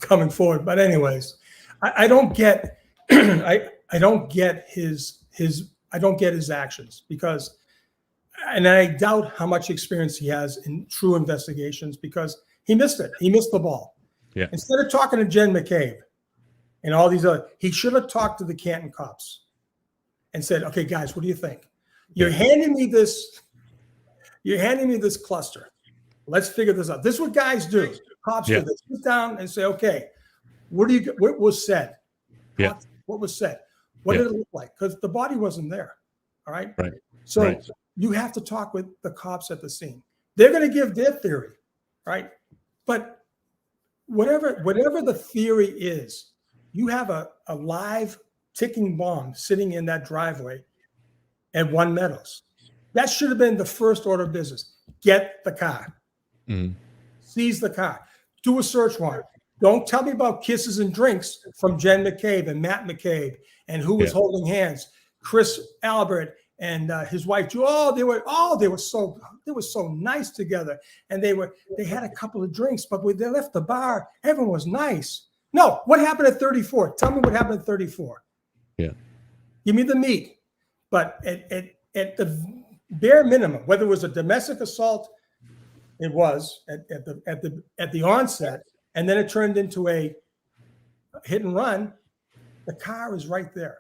Speaker 2: Coming forward, but anyways, I don't get I don't get his I don't get his actions, because, and I doubt how much experience he has in true investigations, because he missed it. He missed the ball.
Speaker 1: Yeah.
Speaker 2: Instead of talking to Jen McCabe and all these other, he should have talked to the Canton cops and said, "Okay, guys, what do you think? You're handing me this. You're handing me this cluster. Let's figure this out. This is what guys do. Cops do. They sit down and say, okay, what was said?
Speaker 1: Yeah.
Speaker 2: What was said? What did it look like? Because the body wasn't there. All right.
Speaker 1: Right.
Speaker 2: So you have to talk with the cops at the scene. They're going to give their theory, right? But whatever the theory is, you have a live ticking bomb sitting in that driveway at One Meadows. That should have been the first order of business. Get the car. Seize the car. Do a search warrant. Don't tell me about kisses and drinks from Jen McCabe and Matt McCabe and who was holding hands. Chris Albert and his wife. They were so nice together, and they had a couple of drinks, but when they left the bar, everyone was nice. No, what happened at 34? Tell me what happened at 34.
Speaker 1: Yeah,
Speaker 2: give me the meat. But at the bare minimum, whether it was a domestic assault, it was at the onset, and then it turned into a hit and run. The car is right there.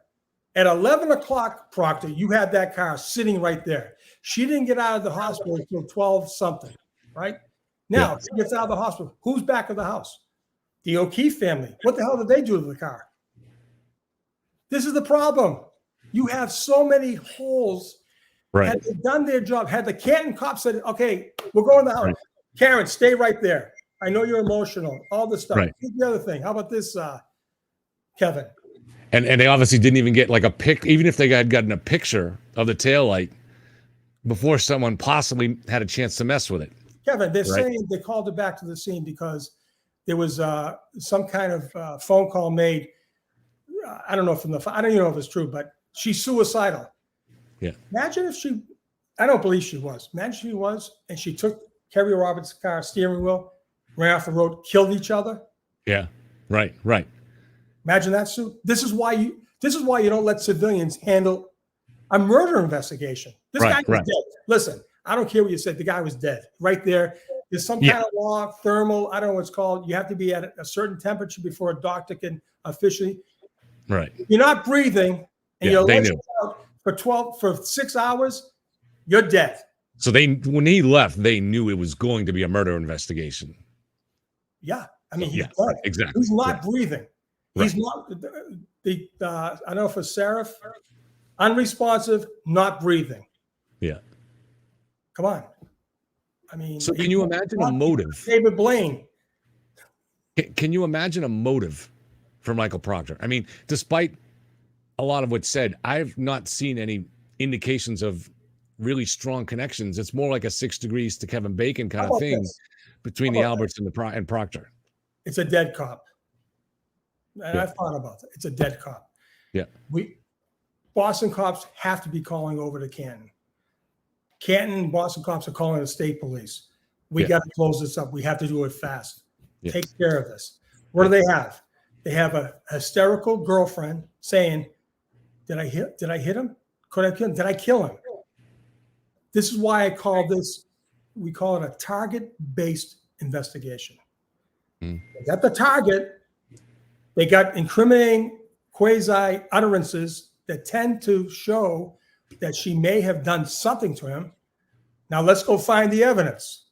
Speaker 2: At 11 o'clock, Proctor, you had that car sitting right there. She didn't get out of the hospital until 12 something, right? Now, she gets out of the hospital. Who's back at the house? The O'Keefe family. What the hell did they do to the car? This is the problem. You have so many holes.
Speaker 1: Right.
Speaker 2: Had they done their job, had the Canton cops said, okay, we're going to the house. Right. Karen, stay right there. I know you're emotional, all this stuff.
Speaker 1: Right.
Speaker 2: The other thing, how about this, Kevin?
Speaker 1: And they obviously didn't even get like a pic, even if they had gotten a picture of the taillight before someone possibly had a chance to mess with it.
Speaker 2: Kevin, they're saying they called it back to the scene because there was some kind of phone call made. I don't know I don't even know if it's true, but she's suicidal.
Speaker 1: Yeah.
Speaker 2: Imagine if I don't believe she was. Imagine she was, and she took Kerry Roberts' car steering wheel, ran off the road, killed each other.
Speaker 1: Yeah. Right.
Speaker 2: Imagine that, Sue. This is why you don't let civilians handle a murder investigation. This guy was dead. Listen, I don't care what you said. The guy was dead right there. There's some kind of law, thermal, I don't know what it's called. You have to be at a certain temperature before a doctor can officially.
Speaker 1: Right.
Speaker 2: You're not breathing, and you're out for 6 hours. You're dead.
Speaker 1: So when he left, they knew it was going to be a murder investigation.
Speaker 2: Yeah, I mean, he's
Speaker 1: dead. Exactly.
Speaker 2: He's not breathing. He's not I don't know if it's Seraph, unresponsive, not breathing.
Speaker 1: Yeah.
Speaker 2: Come on. I mean,
Speaker 1: so can you imagine a motive?
Speaker 2: David Blaine.
Speaker 1: Can you imagine a motive for Michael Proctor? I mean, despite a lot of what's said, I've not seen any indications of really strong connections. It's more like a 6 degrees to Kevin Bacon kind of thing between the Alberts and Proctor.
Speaker 2: It's a dead cop. And I've thought about that. It's a dead cop.
Speaker 1: Yeah.
Speaker 2: Boston cops have to be calling over to Canton. Canton and Boston cops are calling the state police. We got to close this up. We have to do it fast. Take care of this. What do they have? They have a hysterical girlfriend saying, Did I hit him? Could I kill him? Did I kill him? This is why we call it a target-based investigation. They got the target. They got incriminating quasi utterances that tend to show that she may have done something to him. Now let's go find the evidence.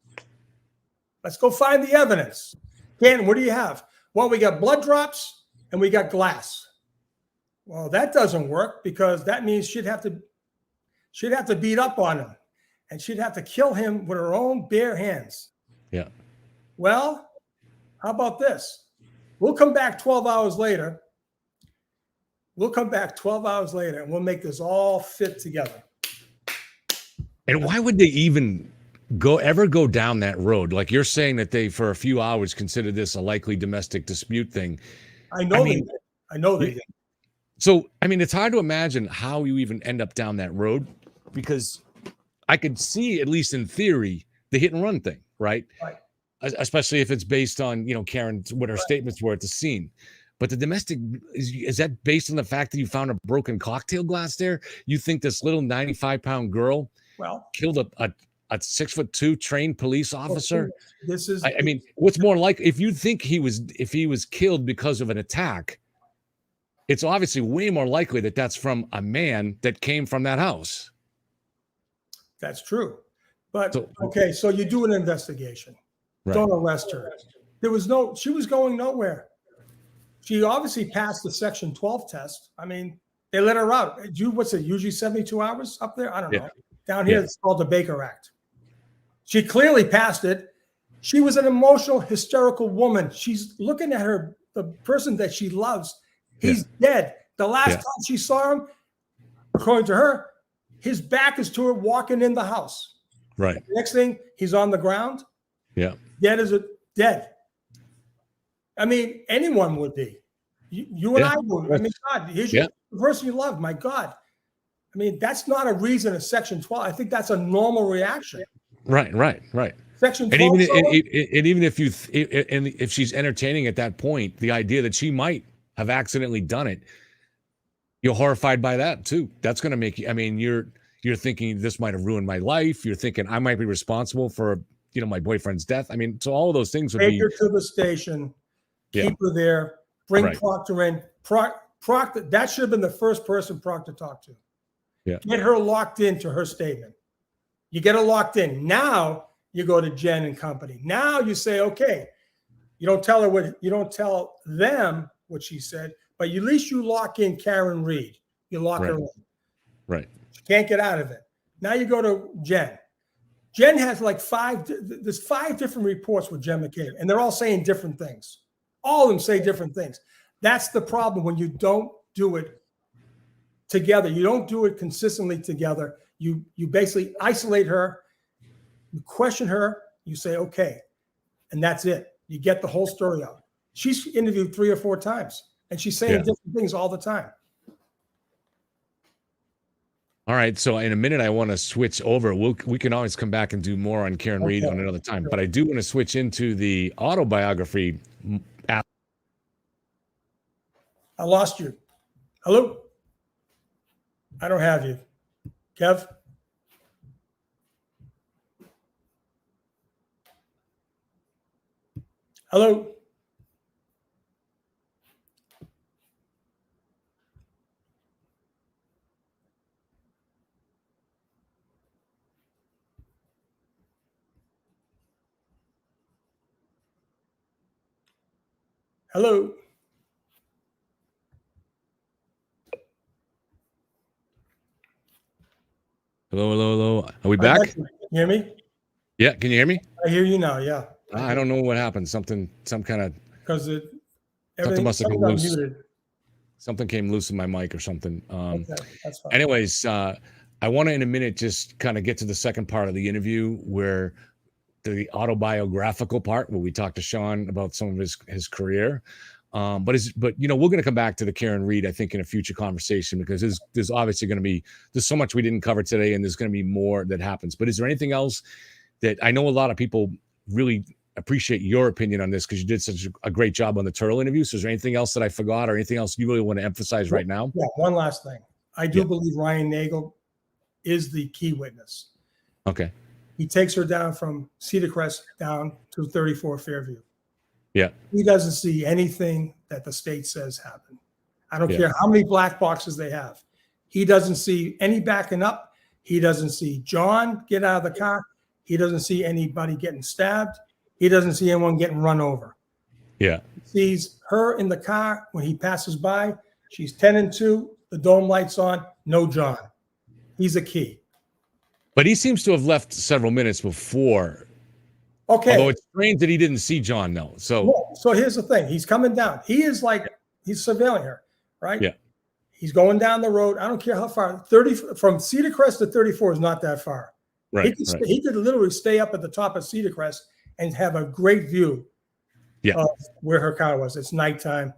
Speaker 2: Canton, what do you have? Well, we got blood drops and we got glass. Well, that doesn't work because that means she'd have to beat up on him and she'd have to kill him with her own bare hands.
Speaker 1: Yeah.
Speaker 2: Well, how about this? We'll come back 12 hours later. We'll come back 12 hours later, and we'll make this all fit together.
Speaker 1: And why would they even ever go down that road? Like you're saying that they, for a few hours, considered this a likely domestic dispute thing.
Speaker 2: I know they did. I know they did.
Speaker 1: So, I mean, it's hard to imagine how you even end up down that road, because I could see, at least in theory, the hit and run thing, right?
Speaker 2: Right.
Speaker 1: Especially if it's based on, Karen, what her statements were at the scene. But the domestic, is that based on the fact that you found a broken cocktail glass there? You think this little 95-pound girl killed a 6'2" trained police officer?
Speaker 2: This is.
Speaker 1: I mean, what's more like, if you think if he was killed because of an attack, it's obviously way more likely that that's from a man that came from that house.
Speaker 2: That's true. But okay, so you do an investigation. Right. Don't arrest her. She was going nowhere. She obviously passed the Section 12 test. I mean, they let her out. What's it, usually 72 hours up there? I don't know. Down here, it's called the Baker Act. She clearly passed it. She was an emotional, hysterical woman. She's looking at the person that she loves. He's dead. The last time she saw him, according to her, his back is to her walking in the house.
Speaker 1: Right.
Speaker 2: The next thing, he's on the ground.
Speaker 1: Yeah.
Speaker 2: Dead. I mean, anyone would be. You and I would. I mean, God, here's the person you love. My God. I mean, that's not a reason of Section 12. I think that's a normal reaction.
Speaker 1: Right.
Speaker 2: Section 12.
Speaker 1: And even if she's entertaining at that point, the idea that she might have accidentally done it, you're horrified by that too. That's going to make you, I mean, you're thinking this might have ruined my life. You're thinking I might be responsible for, my boyfriend's death. I mean, so all of those things would
Speaker 2: take her to the station, keep her there, bring Proctor in. Proctor, that should have been the first person Proctor talked to. Yeah. Get her locked into her statement. You get her locked in. Now you go to Jen and company. Now you say, okay, you don't tell them what she said, but at least you lock in Karen Reed. You lock her in.
Speaker 1: Right.
Speaker 2: She can't get out of it. Now you go to Jen. Jen has like there's 5 different reports with Jen McCabe, and they're all saying different things. All of them say different things. That's the problem when you don't do it together. You don't do it consistently together. You basically isolate her, you question her, you say, okay, and that's it. You get the whole story out. She's interviewed 3 or 4 times, and she's saying different things all the time.
Speaker 1: All right, so in a minute, I want to switch over. We can always come back and do more on Karen Reed on another time, but I do want to switch into the autobiography. I
Speaker 2: lost you. Hello? I don't have you. Kev? Hello? Hello?
Speaker 1: Hello. Are we back?
Speaker 2: Can you hear me?
Speaker 1: Yeah, can you hear me?
Speaker 2: I hear you now, yeah.
Speaker 1: I don't know what happened. Some kind of...
Speaker 2: Because
Speaker 1: something must have come loose. Something came loose in my mic or something.
Speaker 2: Okay, that's fine.
Speaker 1: Anyways, I want to, in a minute, just kind of get to the second part of the interview, where the autobiographical part, where we talked to Sean about some of his career. But we're going to come back to the Karen Reed, I think, in a future conversation, because there's obviously going to be, there's so much we didn't cover today, and there's going to be more that happens. But is there anything else that, I know a lot of people really appreciate your opinion on this, because you did such a great job on the Turtle interview. So is there anything else that I forgot, or anything else you really want to emphasize right now?
Speaker 2: Yeah, one last thing. I do believe Ryan Nagel is the key witness.
Speaker 1: Okay.
Speaker 2: He takes her down from Cedar Crest down to 34 Fairview.
Speaker 1: Yeah.
Speaker 2: He doesn't see anything that the state says happened. I don't care how many black boxes they have. He doesn't see any backing up. He doesn't see John get out of the car. He doesn't see anybody getting stabbed. He doesn't see anyone getting run over.
Speaker 1: Yeah.
Speaker 2: He sees her in the car when he passes by. She's 10-2. The dome lights on. No John. He's a key.
Speaker 1: But he seems to have left several minutes before
Speaker 2: Okay.
Speaker 1: Although it's strange that he didn't see John, though.
Speaker 2: So here's the thing. He's coming down. He is like, he's surveilling her, right?
Speaker 1: Yeah.
Speaker 2: He's going down the road. I don't care how far. 30 from Cedar Crest to 34 is not that far.
Speaker 1: Right.
Speaker 2: He could literally stay up at the top of Cedar Crest and have a great view of where her car was. It's nighttime.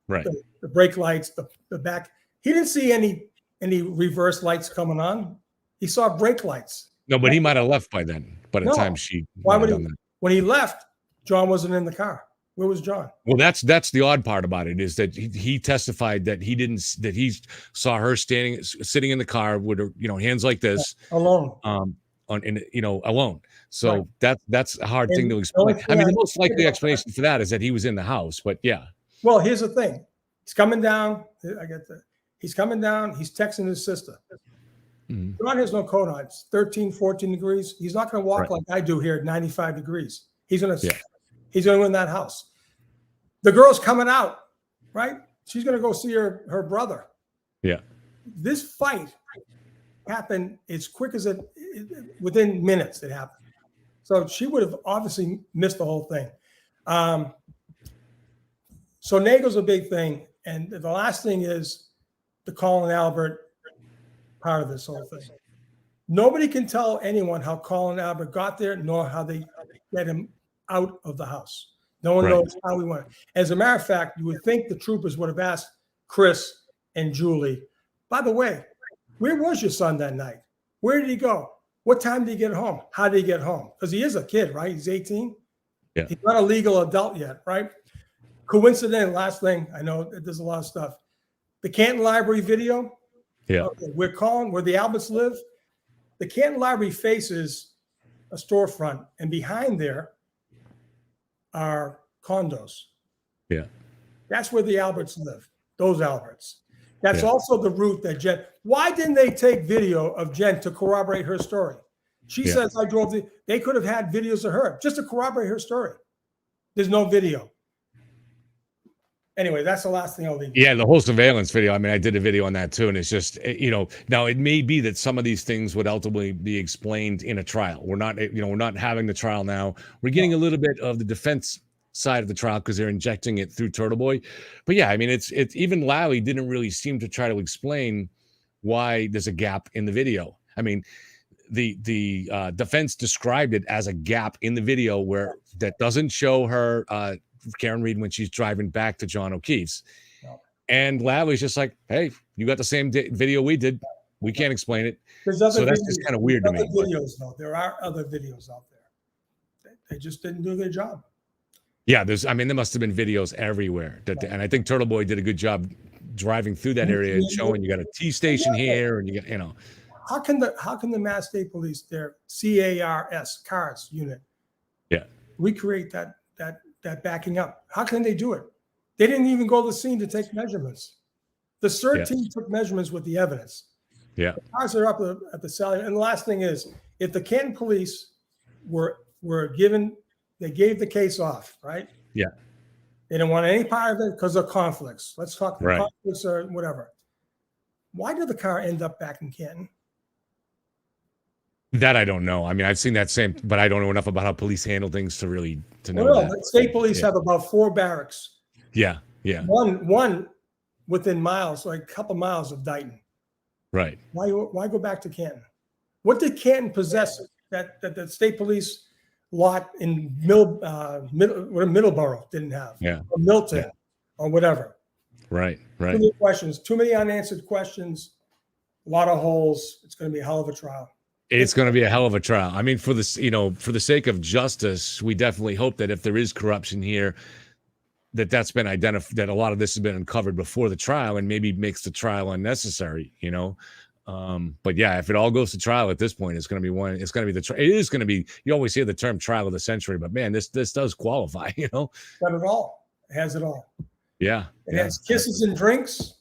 Speaker 1: Right.
Speaker 2: The brake lights, the back. He didn't see any reverse lights coming on. He saw brake lights.
Speaker 1: No, but he might have left by then. By the time she
Speaker 2: when he left, John wasn't in the car. Where was John?
Speaker 1: Well, that's the odd part about it, is that he testified that he saw her sitting in the car with her, hands like this,
Speaker 2: alone.
Speaker 1: Alone. So that's a hard thing to explain. I mean, the most likely explanation for that is that he was in the house, but yeah.
Speaker 2: Well, here's the thing. He's coming down. He's coming down. He's texting his sister. Mm-hmm. John has no coat on. It's 13, 14 degrees. He's not going to walk like I do here at 95 degrees. He's going to go in that house. The girl's coming out, right? She's going to go see her brother. Yeah. This fight happened as quick as within minutes it happened. So she would have obviously missed the whole thing. So Nagel's a big thing. And the last thing is the Colin Albert part of this whole thing. Nobody can tell anyone how Colin Albert got there, nor how they get him out of the house. No one knows how he went. As a matter of fact, you would think the troopers would have asked Chris and Julie, by the way, where was your son that night? Where did he go? What time did he get home? How did he get home? Because he is a kid, right? He's 18. Yeah. He's not a legal adult yet, right? Coincidentally, last thing, I know there's a lot of stuff. The Canton Library video. Yeah. Okay, we're calling where the Alberts live. The Canton Library faces a storefront, and behind there are condos. Yeah. That's where the Alberts live, those Alberts. That's also the route that Jen. Why didn't they take video of Jen to corroborate her story? She says, I drove they could have had videos of her just to corroborate her story. There's no video. Anyway, that's the last thing I'll leave.
Speaker 1: Yeah, the whole surveillance video. I mean, I did a video on that too, and it's just, now it may be that some of these things would ultimately be explained in a trial. We're not having the trial now. We're getting a little bit of the defense side of the trial because they're injecting it through Turtle Boy. But yeah, I mean, it's even Lally didn't really seem to try to explain why there's a gap in the video. I mean, the defense described it as a gap in the video where that doesn't show her Karen Reed when she's driving back to John O'Keefe's. And Lally's just like, hey, you got the same video we did. We can't explain it. So that's just kind of weird to me.
Speaker 2: Though. There are other videos out there. They just didn't do their job.
Speaker 1: Yeah, there must have been videos everywhere. And I think Turtle Boy did a good job driving through that area and showing you got a T station here and you got,
Speaker 2: How can the Mass State Police, their CARS unit, recreate that backing up? How can they do it? They didn't even go to the scene to take measurements. The CERT team took measurements with the evidence. Yeah. The cars are up at the cellular. And the last thing is, if the Canton police were given, they gave the case off, right? Yeah. They didn't want any part of it because of conflicts. Let's talk conflicts or whatever. Why did the car end up back in Canton?
Speaker 1: That I don't know. I mean, I've seen that same, but I don't know enough about how police handle things to know that.
Speaker 2: The state police have about 4 barracks.
Speaker 1: Yeah, yeah.
Speaker 2: One within miles, like a couple miles of Dighton.
Speaker 1: Right.
Speaker 2: Why go back to Canton? What did Canton possess that the state police lot in Middleborough didn't have? Yeah. Or Milton or whatever.
Speaker 1: Right, right.
Speaker 2: Too many questions, too many unanswered questions, a lot of holes. It's going to be a hell of a trial.
Speaker 1: It's going to be a hell of a trial. I mean, for the sake of justice, we definitely hope that if there is corruption here, that's been identified, that a lot of this has been uncovered before the trial and maybe makes the trial unnecessary, But yeah, if it all goes to trial at this point, it's going to be it is going to be, you always hear the term trial of the century, but man, this does qualify,
Speaker 2: Got it all. It has it all.
Speaker 1: Yeah.
Speaker 2: It has kisses and drinks.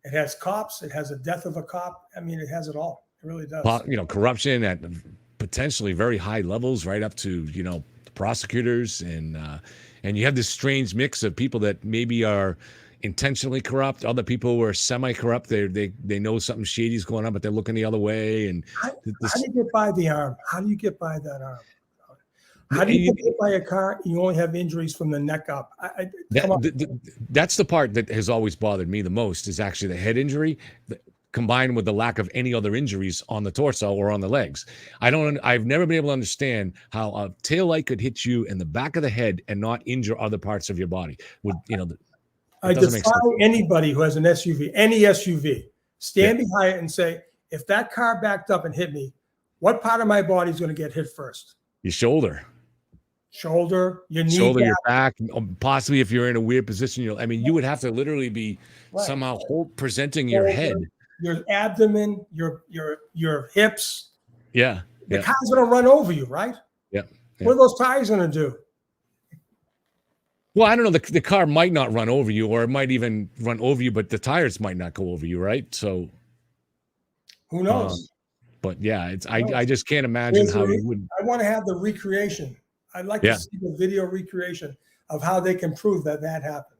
Speaker 2: It has cops. It has a death of a cop. I mean, it has it all. It really does.
Speaker 1: Corruption at potentially very high levels, right up to, the prosecutors. And you have this strange mix of people that maybe are intentionally corrupt. Other people who are semi-corrupt. They know something shady is going on, but they're looking the other way. And
Speaker 2: how do you get by the arm? How do you get by that arm? How do you get hit by a car and you only have injuries from the neck up? Come on.
Speaker 1: That's the part that has always bothered me the most, is actually the head injury combined with the lack of any other injuries on the torso or on the legs. I've never been able to understand how a taillight could hit you in the back of the head and not injure other parts of your body.
Speaker 2: I defy anybody who has an SUV, any SUV, stand behind it and say, if that car backed up and hit me, what part of my body is going to get hit first?
Speaker 1: Your shoulder,
Speaker 2: your knee,
Speaker 1: your back, possibly if you're in a weird position. You would have to literally be somehow presenting your head,
Speaker 2: your abdomen, your hips.
Speaker 1: Yeah.
Speaker 2: The car's going to run over you, right?
Speaker 1: Yeah.
Speaker 2: What are those tires going to do?
Speaker 1: Well, I don't know. The car might not run over you, or it might even run over you, but the tires might not go over you, right? So
Speaker 2: who knows?
Speaker 1: But yeah, I just can't imagine how you would.
Speaker 2: I want to have the recreation. I'd like to see the video recreation of how they can prove that happened.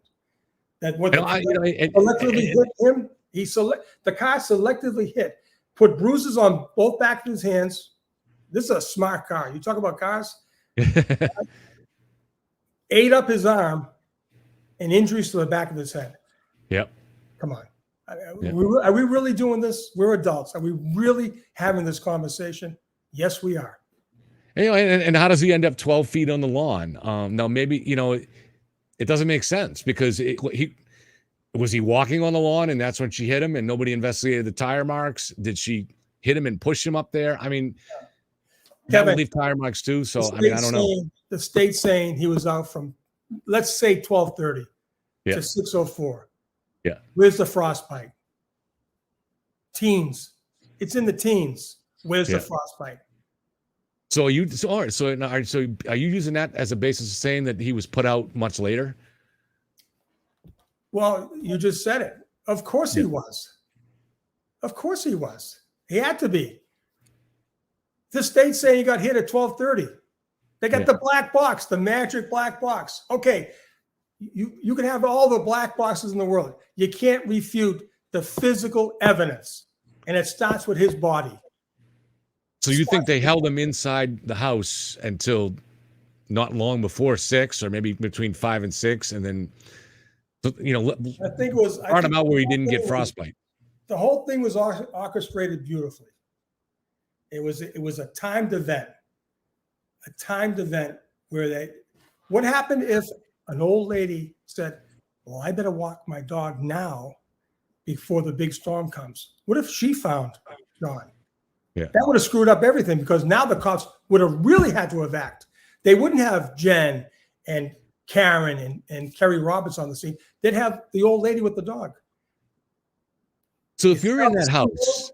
Speaker 2: That what selectively hit him. The car selectively hit, put bruises on both back of his hands. This is a smart car. You talk about cars. Ate up his arm and injuries to the back of his head.
Speaker 1: Yep.
Speaker 2: Come on. Are we really doing this? We're adults. Are we really having this conversation? Yes, we are.
Speaker 1: And how does he end up 12 feet on the lawn? Now, maybe, it doesn't make sense, because was he walking on the lawn and that's when she hit him and nobody investigated the tire marks? Did she hit him and push him up there? I mean, that would leave tire marks too. So, I don't know.
Speaker 2: The state's saying he was out from, let's say 12:30 to 6:04.
Speaker 1: Yeah.
Speaker 2: Where's the frostbite? Teens. It's in the teens. Where's the frostbite?
Speaker 1: So are you using that as a basis of saying that he was put out much later?
Speaker 2: Well, you just said it. Of course he was. Of course he was. He had to be. The state's saying he got hit at 12:30. They got the black box, the magic black box. Okay, you can have all the black boxes in the world. You can't refute the physical evidence, and it starts with his body.
Speaker 1: So you think they held him inside the house until not long before 6, or maybe between 5 and 6, and then I think it was part about where he didn't get frostbite.
Speaker 2: The whole thing was orchestrated beautifully. It was a timed event. A timed event where what happened if an old lady said, well, I better walk my dog now before the big storm comes? What if she found John?
Speaker 1: Yeah.
Speaker 2: That would have screwed up everything, because now the cops would have really had to have acted. They wouldn't have Jen and Karen and Kerry Roberts on the scene. They'd have the old lady with the dog.
Speaker 1: So if you're in that house,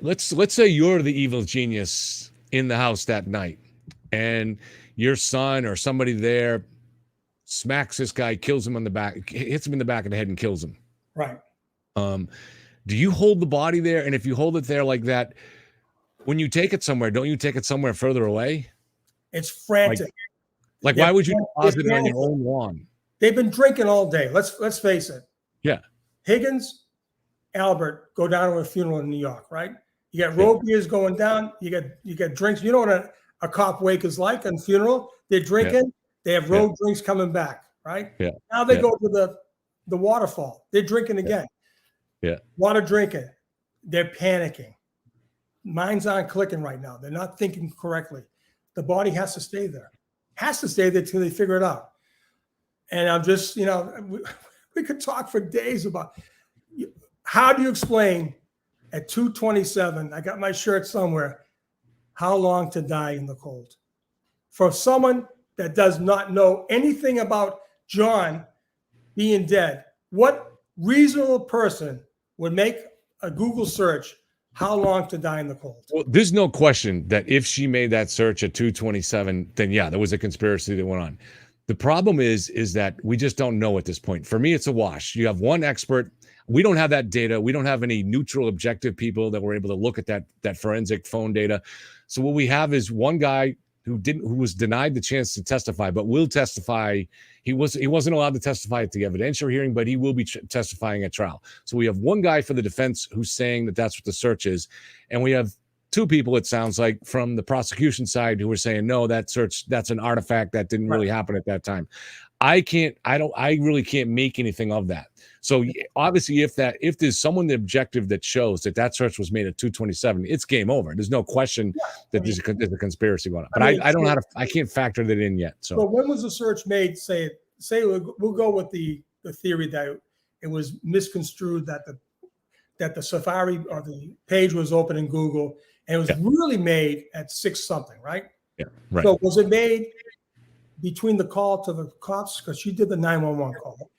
Speaker 1: let's say you're the evil genius in the house that night, and your son or somebody there smacks this guy, kills him on the back, hits him in the back of the head and kills him.
Speaker 2: Right.
Speaker 1: Do you hold the body there? And if you hold it there like that, when you take it somewhere, don't you take it somewhere further away?
Speaker 2: It's frantic.
Speaker 1: Like why would you deposit it on your own lawn?
Speaker 2: They've been drinking all day. Let's face it.
Speaker 1: Yeah.
Speaker 2: Higgins, Albert go down to a funeral in New York, right? You got road beers going down. You got drinks. You know what a cop wake is like on funeral? They're drinking. They have road drinks coming back, right?
Speaker 1: Yeah.
Speaker 2: Now they go to the waterfall. They're drinking again.
Speaker 1: Yeah.
Speaker 2: Water drinking. They're panicking. Minds aren't clicking right now. They're not thinking correctly. The body has to stay there. Has to stay there till they figure it out. And I'm just, we could talk for days about how do you explain at 2:27, I got my shirt somewhere, how long to die in the cold? For someone that does not know anything about John being dead, what reasonable person would make a Google search, how long to die in the cold?
Speaker 1: Well, there's no question that if she made that search at 2:27, then yeah, there was a conspiracy that went on. The problem is that we just don't know at this point. For me, it's a wash. You have one expert. We don't have that data. We don't have any neutral, objective people that were able to look at that forensic phone data. So what we have is one guy who was denied the chance to testify, but will testify. He wasn't allowed to testify at the evidentiary hearing, but he will be testifying at trial. So we have one guy for the defense who's saying that that's what the search is, and we have two people, it sounds like, from the prosecution side who were saying, no, that's an artifact that didn't really happen at that time. I really can't make anything of that. So obviously, if there's someone objective that shows that search was made at 227, it's game over. There's no question that there's a conspiracy going on. But I don't know how to, I can't factor that in yet. So
Speaker 2: when was the search made? Say we'll go with the theory that it was misconstrued, that the Safari or the page was open in Google, and it was really made at 6 something, right?
Speaker 1: Yeah, right.
Speaker 2: So was it made between the call to the cops, because she did the 911 call?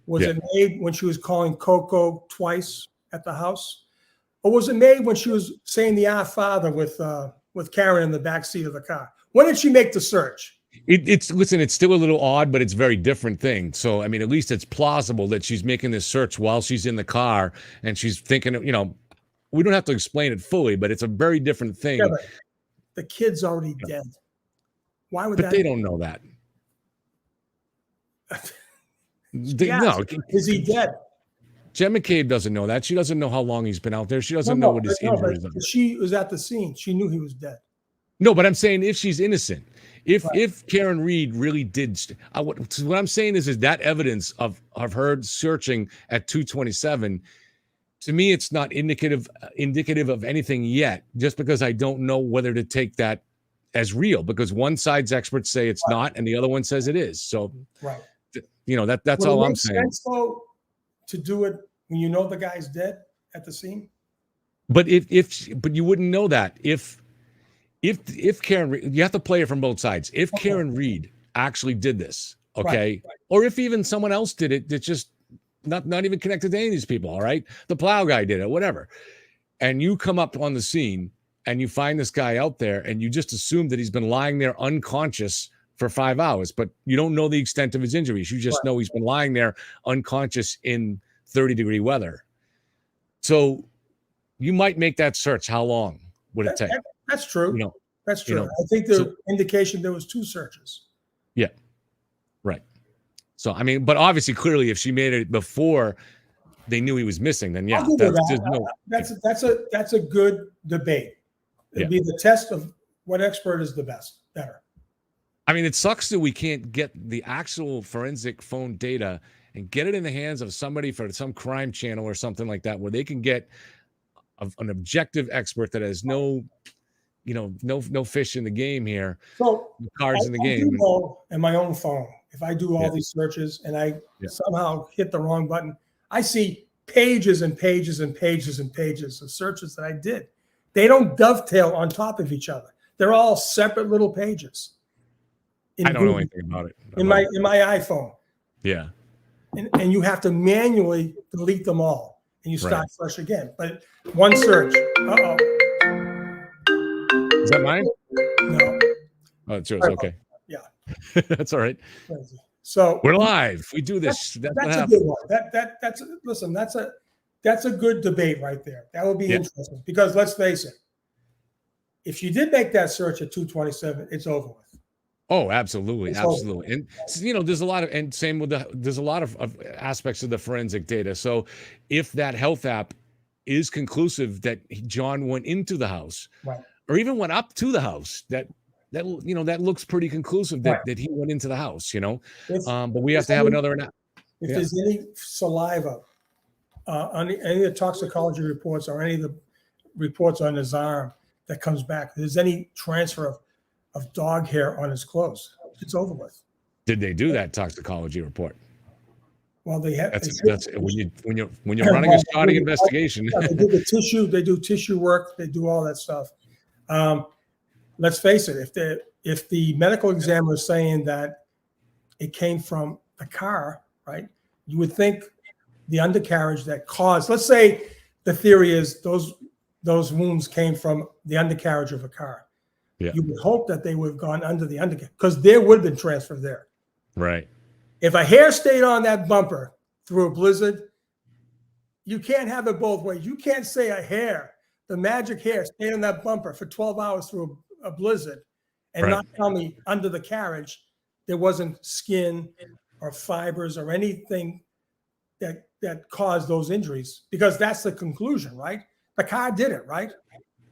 Speaker 2: Was it made when she was calling Coco twice at the house? Or was it made when she was saying the Our Father with Karen in the back seat of the car? When did she make the search?
Speaker 1: Listen, it's still a little odd, but it's a very different thing. So, I mean, at least it's plausible that she's making this search while she's in the car and she's thinking, we don't have to explain it fully, but it's a very different thing.
Speaker 2: Yeah, but the kid's already dead. Why would that?
Speaker 1: But they don't know that.
Speaker 2: No. Is he dead?
Speaker 1: Jen McCabe doesn't know that. She doesn't know how long he's been out there. She doesn't know what his injuries are.
Speaker 2: She was at the scene. She knew he was dead.
Speaker 1: No, but I'm saying if she's innocent, if Karen Reed really did, what I'm saying is that evidence of her searching at 227, to me, it's not indicative of anything yet, just because I don't know whether to take that as real, because one side's experts say it's not, and the other one says it is. So, that's all I'm saying.
Speaker 2: Sense, though, to do it when you know the guy's dead at the scene.
Speaker 1: But but you wouldn't know that if Karen Reed, you have to play it from both sides. If Karen Reed actually did this, okay, or if even someone else did it, that's just not even connected to any of these people. All right, the plow guy did it, whatever, and you come up on the scene and you find this guy out there, and you just assume that he's been lying there unconscious for 5 hours, but you don't know the extent of his injuries. You just know he's been lying there unconscious in 30-degree weather. So you might make that search. How long would it take?
Speaker 2: That's true. That's true. I think the indication there was 2 searches.
Speaker 1: Yeah. Right. So, I mean, but obviously, clearly, if she made it before they knew he was missing, then
Speaker 2: that's a good debate. It'd be the test of what expert is better.
Speaker 1: I mean, it sucks that we can't get the actual forensic phone data and get it in the hands of somebody for some crime channel or something like that, where they can get an objective expert that has no fish in the game here.
Speaker 2: So
Speaker 1: cards in the game.
Speaker 2: And my own phone, if I do all these searches and I somehow hit the wrong button, I see pages and pages and pages and pages of searches that I did. They don't dovetail on top of each other. They're all separate little pages.
Speaker 1: I don't know anything about it.
Speaker 2: In my iPhone.
Speaker 1: Yeah.
Speaker 2: And you have to manually delete them all, and you start fresh again. But one search. Uh-oh.
Speaker 1: Is that mine?
Speaker 2: No.
Speaker 1: Oh, it's yours. Okay.
Speaker 2: Yeah.
Speaker 1: That's all right.
Speaker 2: Crazy. So
Speaker 1: we're live. We do this.
Speaker 2: That's a good one. That's a good debate right there. That would be interesting, because let's face it, if you did make that search at 227, it's over with.
Speaker 1: Oh, absolutely. Absolutely. And, there's a lot of, and same with there's a lot of aspects of the forensic data. So if that health app is conclusive that John went into the house, or even went up to the house, that looks pretty conclusive that he went into the house, but we have to have another.
Speaker 2: If there's any saliva on any of the toxicology reports or any of the reports on his arm that comes back, if there's any transfer of dog hair on his clothes, it's over with.
Speaker 1: Did they do that toxicology report?
Speaker 2: Well, they have.
Speaker 1: That's when you're running a starting investigation.
Speaker 2: They do the tissue. They do tissue work. They do all that stuff. Let's face it. If the medical examiner is saying that it came from the car, right? You would think the undercarriage that caused. Let's say the theory is those wounds came from the undercarriage of a car. Yeah. You would hope that they would have gone under the undercarriage, because there would have been transfer there.
Speaker 1: Right.
Speaker 2: If a hair stayed on that bumper through a blizzard, you can't have it both ways. You can't say a hair, the magic hair, stayed on that bumper for 12 hours through a blizzard and not tell me under the carriage there wasn't skin or fibers or anything that caused those injuries, because that's the conclusion, right? The car did it, right?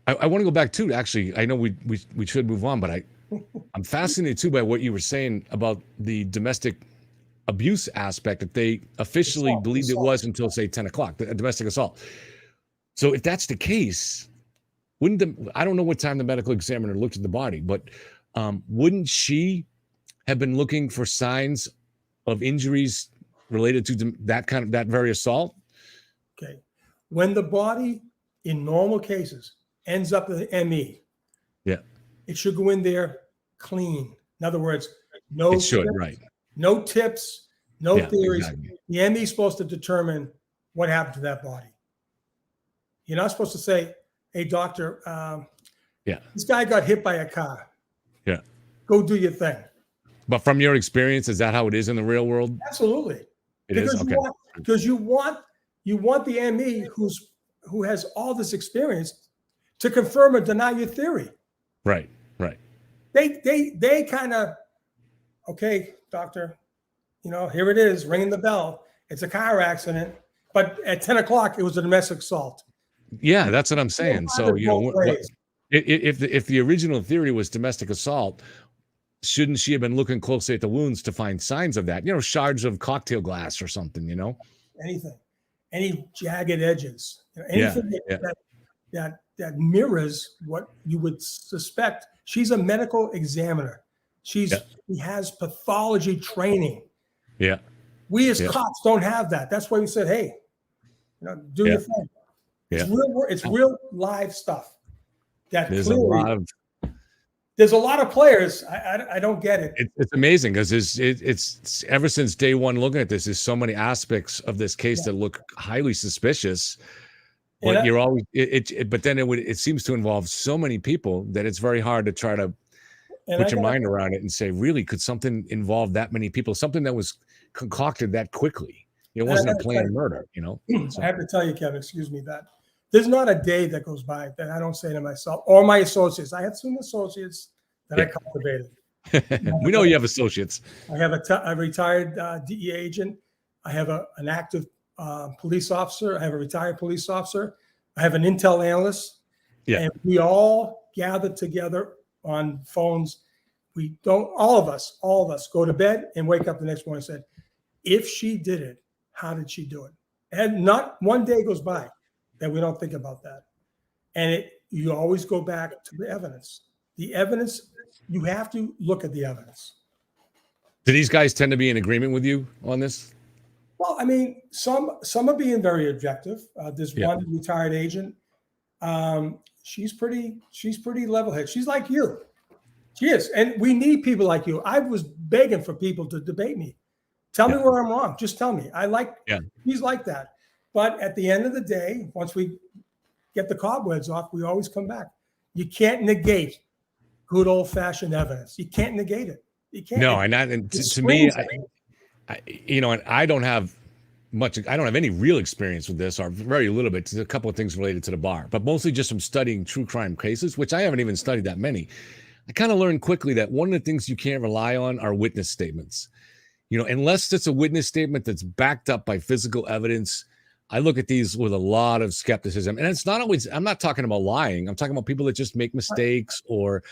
Speaker 1: I want to go back too. Actually, I know we should move on, but I'm fascinated too by what you were saying about the domestic abuse aspect that they officially believed it was until say 10 o'clock, the domestic assault. So if that's the case, I don't know what time the medical examiner looked at the body, but wouldn't she have been looking for signs of injuries related to that very assault?
Speaker 2: Okay. When the body in normal cases ends up in the ME,
Speaker 1: yeah,
Speaker 2: it should go in there clean. In other words, no
Speaker 1: it should,
Speaker 2: tips,
Speaker 1: right?
Speaker 2: no tips, no theories.
Speaker 1: Exactly.
Speaker 2: The ME is supposed to determine what happened to that body. You're not supposed to say, "Hey, doctor, this guy got hit by a car.
Speaker 1: Yeah,
Speaker 2: go do your thing."
Speaker 1: But from your experience, is that how it is in the real world?
Speaker 2: Absolutely.
Speaker 1: It is okay.
Speaker 2: Because you want the ME who has all this experience to confirm or deny your theory.
Speaker 1: Right.
Speaker 2: They kind of, okay, doctor, here it is, ringing the bell. It's a car accident, but at 10 o'clock it was a domestic assault.
Speaker 1: Yeah, that's what I'm saying. So if the original theory was domestic assault, shouldn't she have been looking closely at the wounds to find signs of that? Shards of cocktail glass or something.
Speaker 2: Anything, any jagged edges, anything that mirrors what you would suspect. She's a medical examiner. She has pathology training.
Speaker 1: Yeah.
Speaker 2: We as cops don't have that. That's why we said, hey, do your thing. It's real live stuff. There's a lot of players. I don't get it.
Speaker 1: It's amazing because it's ever since day one looking at this, there's so many aspects of this case that look highly suspicious. But you're always but then it seems to involve so many people that it's very hard to try to put your mind around it and say, really, could something involve that many people? Something that was concocted that quickly. It wasn't a planned murder, So.
Speaker 2: I have to tell you, Kevin, excuse me, that there's not a day that goes by that I don't say to myself or my associates. I have some associates that I cultivated.
Speaker 1: We know you have associates.
Speaker 2: I have a retired DEA agent. I have an active police officer. I have a retired police officer. I have an intel analyst. Yeah. And we all gather together on phones. All of us go to bed and wake up the next morning and said, if she did it, how did she do it? And not one day goes by that we don't think about that. And you always go back to the evidence. The evidence, you have to look at the evidence.
Speaker 1: Do these guys tend to be in agreement with you on this?
Speaker 2: Well, I mean, some are being very objective. There's one retired agent. She's pretty level-headed. She's like you. She is. And we need people like you. I was begging for people to debate me. Tell me where I'm wrong. Just tell me. He's like that. But at the end of the day, once we get the cobwebs off, we always come back. You can't negate good old-fashioned evidence. You can't negate it. You can't.
Speaker 1: No, and to me, and I don't have much. I don't have any real experience with this, or very little bit. There's a couple of things related to the bar, but mostly just from studying true crime cases, which I haven't even studied that many. I kind of learned quickly that one of the things you can't rely on are witness statements. Unless it's a witness statement that's backed up by physical evidence, I look at these with a lot of skepticism. And it's not always, I'm not talking about lying. I'm talking about people that just make mistakes or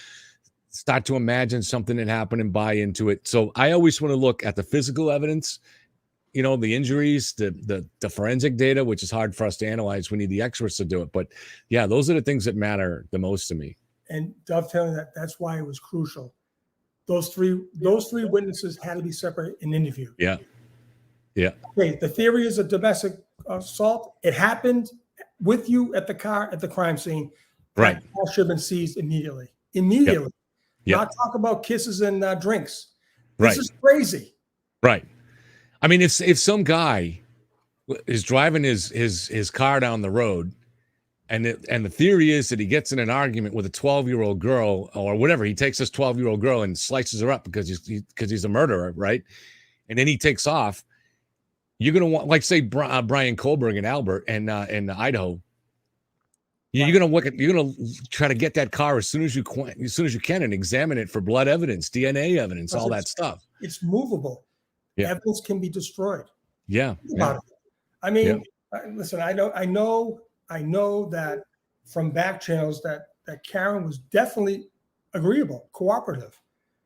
Speaker 1: start to imagine something that happened and buy into it. So I always want to look at the physical evidence, the injuries, the forensic data, which is hard for us to analyze. We need the experts to do it. But yeah, those are the things that matter the most to me.
Speaker 2: And dovetailing that's why it was crucial. Those three witnesses had to be separated and interviewed.
Speaker 1: Yeah. Yeah.
Speaker 2: Okay, the theory is a domestic assault. It happened with you at the crime scene.
Speaker 1: Right.
Speaker 2: That car should have been seized immediately. Yep. Not talk about kisses and drinks. This is crazy.
Speaker 1: Right. I mean, if some guy is driving his car down the road, and the theory is that he gets in an argument with a 12-year-old girl or whatever, he takes this 12-year-old girl and slices her up because he's a murderer, right? And then he takes off. You're gonna want, like, say, Brian Kohlberg in Albert and in Idaho. You're gonna try to get that car as soon as you can and examine it for blood evidence, DNA evidence, all that stuff.
Speaker 2: It's movable. Yeah. Evidence can be destroyed.
Speaker 1: Yeah.
Speaker 2: I mean, listen. I know that from back channels that Karen was definitely agreeable, cooperative.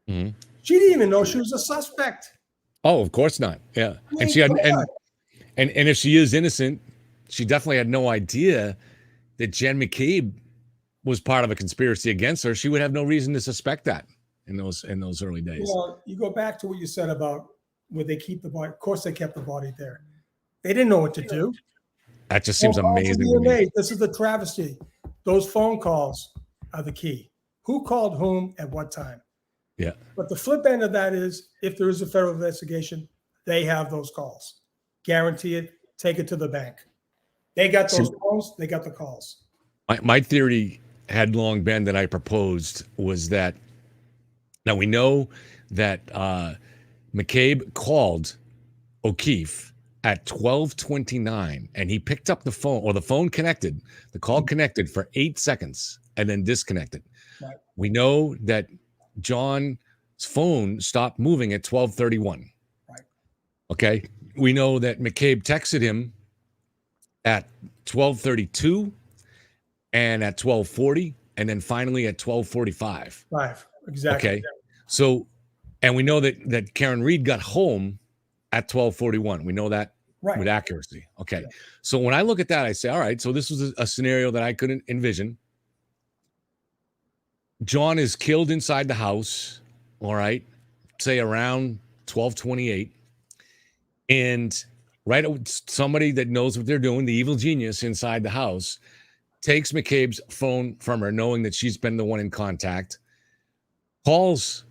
Speaker 1: Mm-hmm.
Speaker 2: She didn't even know she was a suspect.
Speaker 1: Oh, of course not. Yeah. And she had, and if she is innocent, she definitely had no idea that Jen McCabe was part of a conspiracy against her. She would have no reason to suspect that in those early days.
Speaker 2: Well, you go back to what you said about where they keep the body. Of course, they kept the body there. They didn't know what to do.
Speaker 1: That just seems amazing to me.
Speaker 2: This is the travesty. Those phone calls are the key. Who called whom at what time?
Speaker 1: Yeah.
Speaker 2: But the flip end of that is, if there is a federal investigation, they have those calls. Guarantee it. Take it to the bank. They got those calls. They got the calls.
Speaker 1: My theory had long been that I proposed was that now we know that McCabe called O'Keefe at 12:29 and he picked up the phone, or the phone connected. The call connected for 8 seconds and then disconnected.
Speaker 2: Right.
Speaker 1: We know that John's phone stopped moving at 12:31.
Speaker 2: Right.
Speaker 1: Okay. We know that McCabe texted him at 12:32 and at 12:40 and then finally at 12:45.
Speaker 2: Right. Exactly.
Speaker 1: Okay. So, and we know that Karen Reed got home at 12:41. We know that with accuracy. Okay. Yeah. So when I look at that, I say, all right, so this was a scenario that I couldn't envision. John is killed inside the house, all right, say around 12:28. And somebody that knows what they're doing, the evil genius inside the house, takes McCabe's phone from her, knowing that she's been the one in contact, calls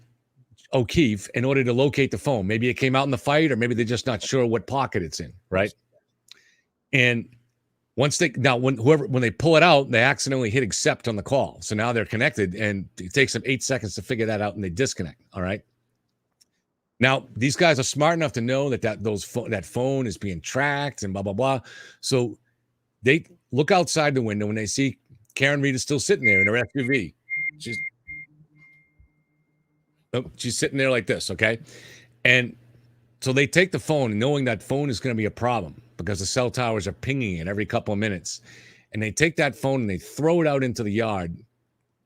Speaker 1: O'Keefe in order to locate the phone. Maybe it came out in the fight, or maybe they're just not sure what pocket it's in, right? And when they pull it out, they accidentally hit accept on the call. So now they're connected, and it takes them 8 seconds to figure that out, and they disconnect. All right. Now these guys are smart enough to know that phone is being tracked and blah blah blah. So they look outside the window and they see Karen Reed is still sitting there in her SUV. She's sitting there like this, okay? And so they take the phone, knowing that phone is going to be a problem because the cell towers are pinging it every couple of minutes. And they take that phone and they throw it out into the yard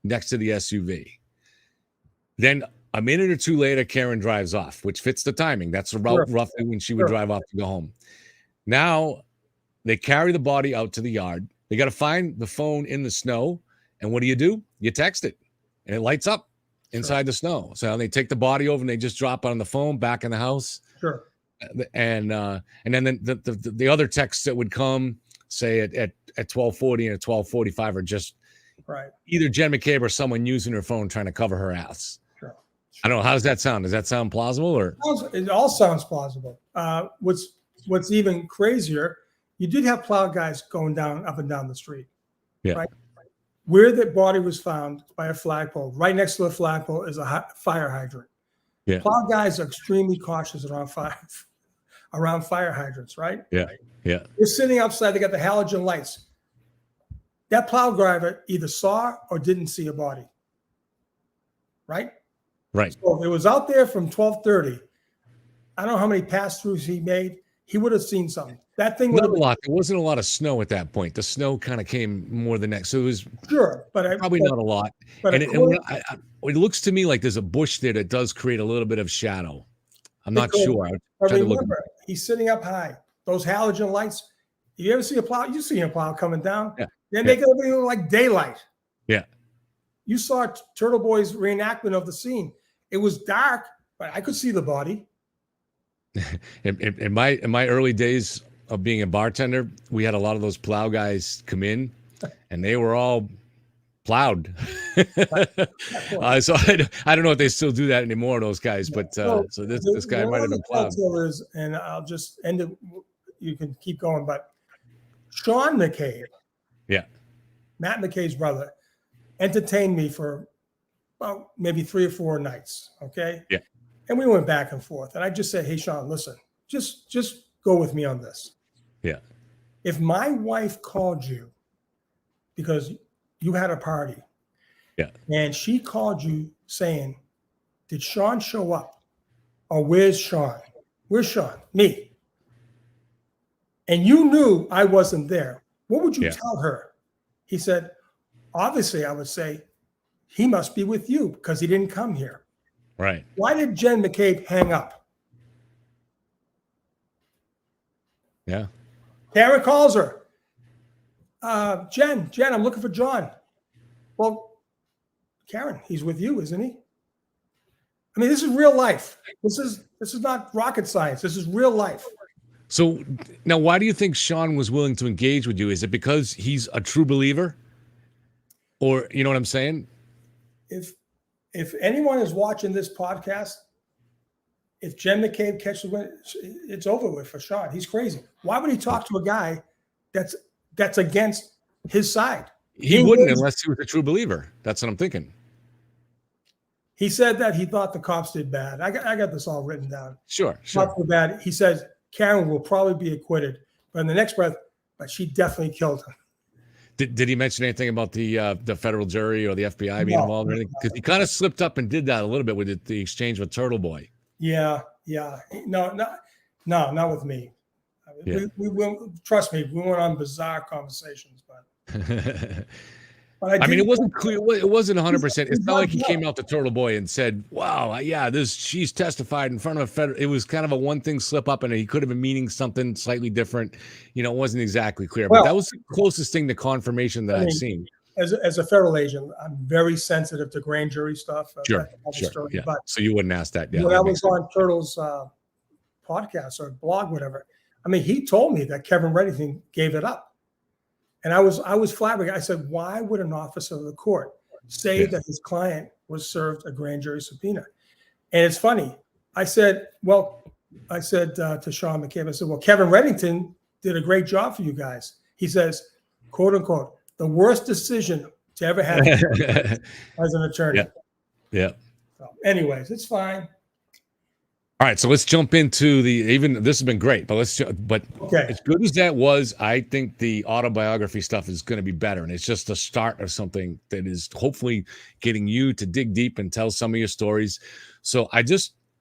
Speaker 1: next to the SUV. Then a minute or two later, Karen drives off, which fits the timing. That's about roughly when she would drive off to go home. Now they carry the body out to the yard. They got to find the phone in the snow. And what do? You text it and it lights up inside the snow. So they take the body over and they just drop it on the phone back in the house.
Speaker 2: Sure.
Speaker 1: And then the other texts that would come, say at 12:40 and at 12:45, are just either Jen McCabe or someone using her phone trying to cover her ass.
Speaker 2: Sure.
Speaker 1: I don't know. How does that sound? Does that sound plausible? Or
Speaker 2: it all sounds plausible. What's even crazier, you did have plow guys going up and down the street.
Speaker 1: Yeah.
Speaker 2: Right? Where the body was found by a flagpole, right next to the flagpole is a fire hydrant.
Speaker 1: Yeah.
Speaker 2: Plow guys are extremely cautious around fire hydrants, right?
Speaker 1: Yeah. Yeah.
Speaker 2: They're sitting outside. They got the halogen lights. That plow driver either saw or didn't see a body. Right?
Speaker 1: Right.
Speaker 2: So it was out there from 12:30. I don't know how many pass-throughs he made. He would have seen something. That thing
Speaker 1: not a lot. There wasn't a lot of snow at that point. The snow kind of came more the next. So it was probably not a lot. But it looks to me like there's a bush there that does create a little bit of shadow. I'm not sure.
Speaker 2: But remember, he's sitting up high. Those halogen lights. You ever see a plow? You see a plow coming down.
Speaker 1: Yeah.
Speaker 2: They make everything look like daylight.
Speaker 1: Yeah.
Speaker 2: You saw Turtle Boy's reenactment of the scene. It was dark, but I could see the body.
Speaker 1: In my early days of being a bartender, we had a lot of those plow guys come in, and they were all plowed. So I don't know if they still do that anymore, those guys. But so this guy might have been plowed.
Speaker 2: And I'll just end it. You can keep going, but Sean McCabe, Matt McCabe's brother, entertained me for maybe 3 or 4 nights. Okay.
Speaker 1: Yeah.
Speaker 2: And we went back and forth. And I just said, hey, Sean, listen, just go with me on this.
Speaker 1: Yeah.
Speaker 2: If my wife called you because you had a party, and she called you saying, did Sean show up? Or where's Sean? Where's Sean? Me. And you knew I wasn't there. What would you tell her? He said, obviously I would say he must be with you because he didn't come here.
Speaker 1: Right.
Speaker 2: Why did Jen McCabe hang up?
Speaker 1: Yeah.
Speaker 2: Karen calls her. Jen, I'm looking for John. Well, Karen, he's with you, isn't he? I mean, this is real life. This is not rocket science. This is real life.
Speaker 1: So now, why do you think Sean was willing to engage with you? Is it because he's a true believer, or you know what I'm saying?
Speaker 2: If anyone is watching this podcast, if Jen McCabe catches the win, it's over with for Sean. He's crazy. Why would he talk to a guy that's against his side?
Speaker 1: He wouldn't unless he was a true believer. That's what I'm thinking.
Speaker 2: He said that he thought the cops did bad. I got this all written down.
Speaker 1: Sure.
Speaker 2: Cops were bad. He says Karen will probably be acquitted, but in the next breath, but she definitely killed him.
Speaker 1: Did he mention anything about the federal jury or the FBI being involved or anything? Because he kind of slipped up and did that a little bit with the exchange with Turtle Boy.
Speaker 2: Yeah. No, not with me. We will, trust me, we went on bizarre conversations, but
Speaker 1: I mean, it wasn't clear. It wasn't 100%. It's not like he came out to Turtle Boy and said, "Wow, yeah, she's testified in front of a federal." It was kind of a one thing slip up, and he could have been meaning something slightly different. You know, it wasn't exactly clear. But that was the closest thing to confirmation that I've seen.
Speaker 2: As a federal agent, I'm very sensitive to grand jury stuff.
Speaker 1: Sure. Yeah. But so you wouldn't ask that. Yeah.
Speaker 2: When I was on Turtle's podcast or blog, whatever, I mean, he told me that Kevin Reddington gave it up. And I was flabbergasted. I said, why would an officer of the court say that his client was served a grand jury subpoena? And it's funny. I said to Sean McCabe, I said, well, Kevin Reddington did a great job for you guys. He says, quote unquote, the worst decision to ever have as an attorney.
Speaker 1: Yeah.
Speaker 2: So anyways, it's fine.
Speaker 1: All right, so let's jump into this has been great, but as good as that was, I think the autobiography stuff is going to be better, and it's just the start of something that is hopefully getting you to dig deep and tell some of your stories. So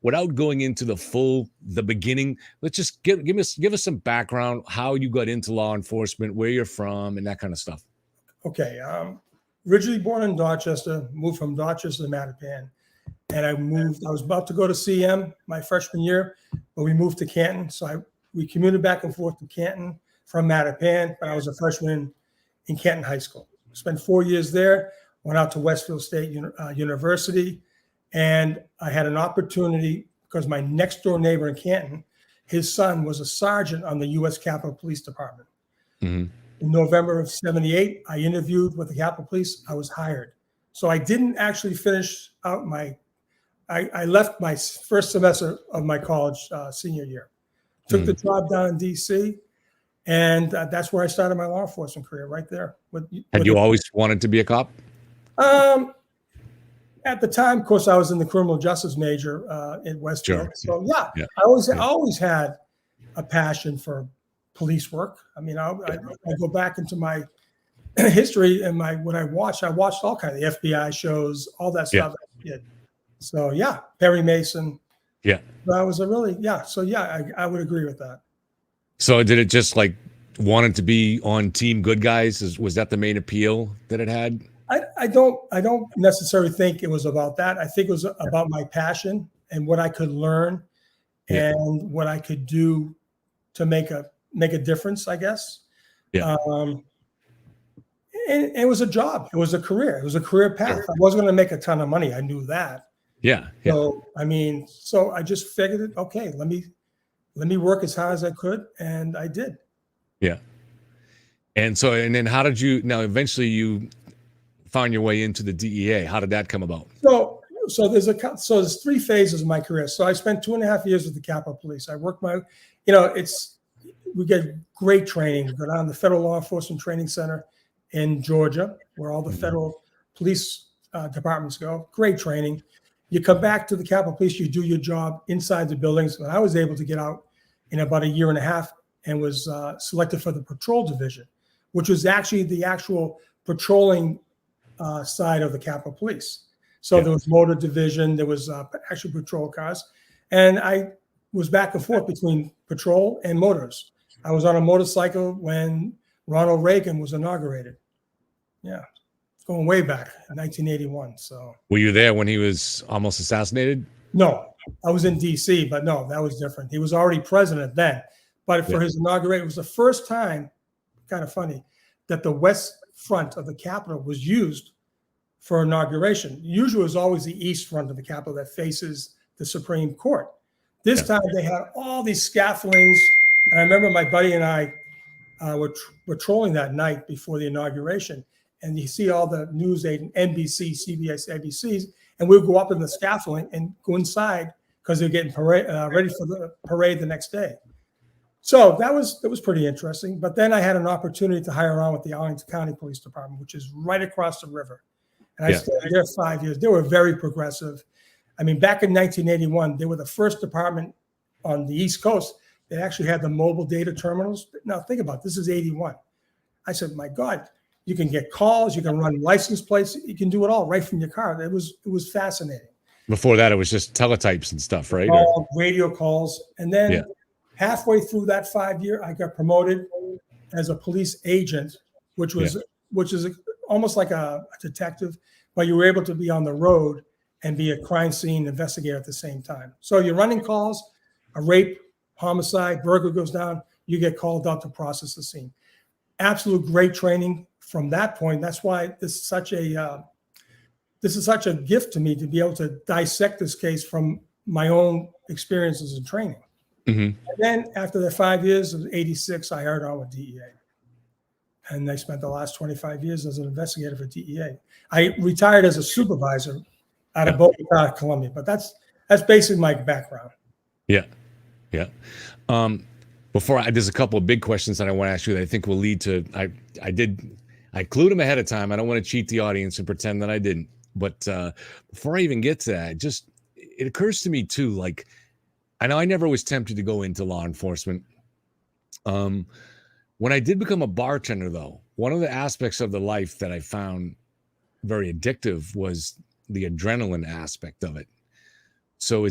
Speaker 1: without going into the beginning, let's just give us some background, how you got into law enforcement, where you're from, and that kind of stuff.
Speaker 2: Okay, originally born in Dorchester, moved from Dorchester to Mattapan. And I was about to go to CM my freshman year, but we moved to Canton. So we commuted back and forth to Canton from Mattapan, but I was a freshman in Canton High School. Spent 4 years there, went out to Westfield State University, and I had an opportunity because my next door neighbor in Canton, his son was a sergeant on the U.S. Capitol Police Department. Mm-hmm. In November of '78, I interviewed with the Capitol Police. I was hired. So I didn't actually finish out I left my first semester of my college senior year, took the job down in D.C., and that's where I started my law enforcement career, right there.
Speaker 1: Had you always wanted to be a cop?
Speaker 2: At the time, of course, I was in the criminal justice major in Westfield. Sure. So, I always had a passion for police work. I mean, I go back into my history and what I watched all kinds of FBI shows, all that stuff I did. So Perry Mason. Yeah. That was I would agree with that.
Speaker 1: So did it just like wanted to be on team good guys? Was that the main appeal that it had?
Speaker 2: I don't necessarily think it was about that. I think it was about my passion and what I could learn and what I could do to make a difference, I guess. Yeah. And it was a job. It was a career. It was a career path. I wasn't going to make a ton of money. I knew that.
Speaker 1: Yeah.
Speaker 2: So, so I just figured, okay, let me work as hard as I could. And I did. Yeah.
Speaker 1: And then how did eventually you found your way into the DEA? How did that come about?
Speaker 2: So there's 3 phases of my career. So I spent 2.5 years with the Capitol Police. I worked we get great training. We go down to the Federal Law Enforcement Training Center in Georgia, where all the federal police departments go. Great training. You come back to the Capitol Police, you do your job inside the buildings. And I was able to get out in about 1.5 years and was selected for the patrol division, which was actually the actual patrolling side of the Capitol Police. So there was motor division, there was actual patrol cars. And I was back and forth between patrol and motors. I was on a motorcycle when Ronald Reagan was inaugurated. Yeah. going way back in 1981. So
Speaker 1: Were you there when he was almost assassinated?
Speaker 2: no, I was in D.C., but no, that was different. He was already president then. But for
Speaker 1: Yeah.
Speaker 2: his inauguration, it was the first time, kind of funny, that the west front of the Capitol was used for inauguration. Usually it was always the east front of the Capitol that faces the Supreme Court. This time they had all these scaffoldings. And I remember my buddy and I were patrolling that night before the inauguration. And you see all the news agents, NBC, CBS, ABCs, and we would go up in the scaffolding and go inside because they're getting ready for the parade the next day. So that was pretty interesting. But then I had an opportunity to hire on with the Arlington County Police Department, which is right across the river. And I stayed there 5 years. They were very progressive. I mean, back in 1981, they were the first department on the East Coast that actually had the mobile data terminals. Now think about it, this is 81. I said, my God, you can get calls, you can run license plates, you can do it all right from your car. It was fascinating.
Speaker 1: Before that, it was just teletypes and stuff, right?
Speaker 2: Radio calls. And then halfway through that 5 year, I got promoted as a police agent, which is almost like a detective, but you were able to be on the road and be a crime scene investigator at the same time. So you're running calls, a rape, homicide, burglary goes down, you get called out to process the scene. Absolute great training from that point. That's why this is such a gift to me to be able to dissect this case from my own experiences and training. Mm-hmm. And then after the 5 years of 86, I hired on with DEA. And I spent the last 25 years as an investigator for DEA. I retired as a supervisor out of Bogota, Colombia, but that's basically my background.
Speaker 1: Yeah. Yeah. There's a couple of big questions that I want to ask you that I think will lead to, I clued them ahead of time. I don't want to cheat the audience and pretend that I didn't, but before I even get to that, it occurs to me too, like, I know I never was tempted to go into law enforcement. When I did become a bartender though, one of the aspects of the life that I found very addictive was the adrenaline aspect of it. So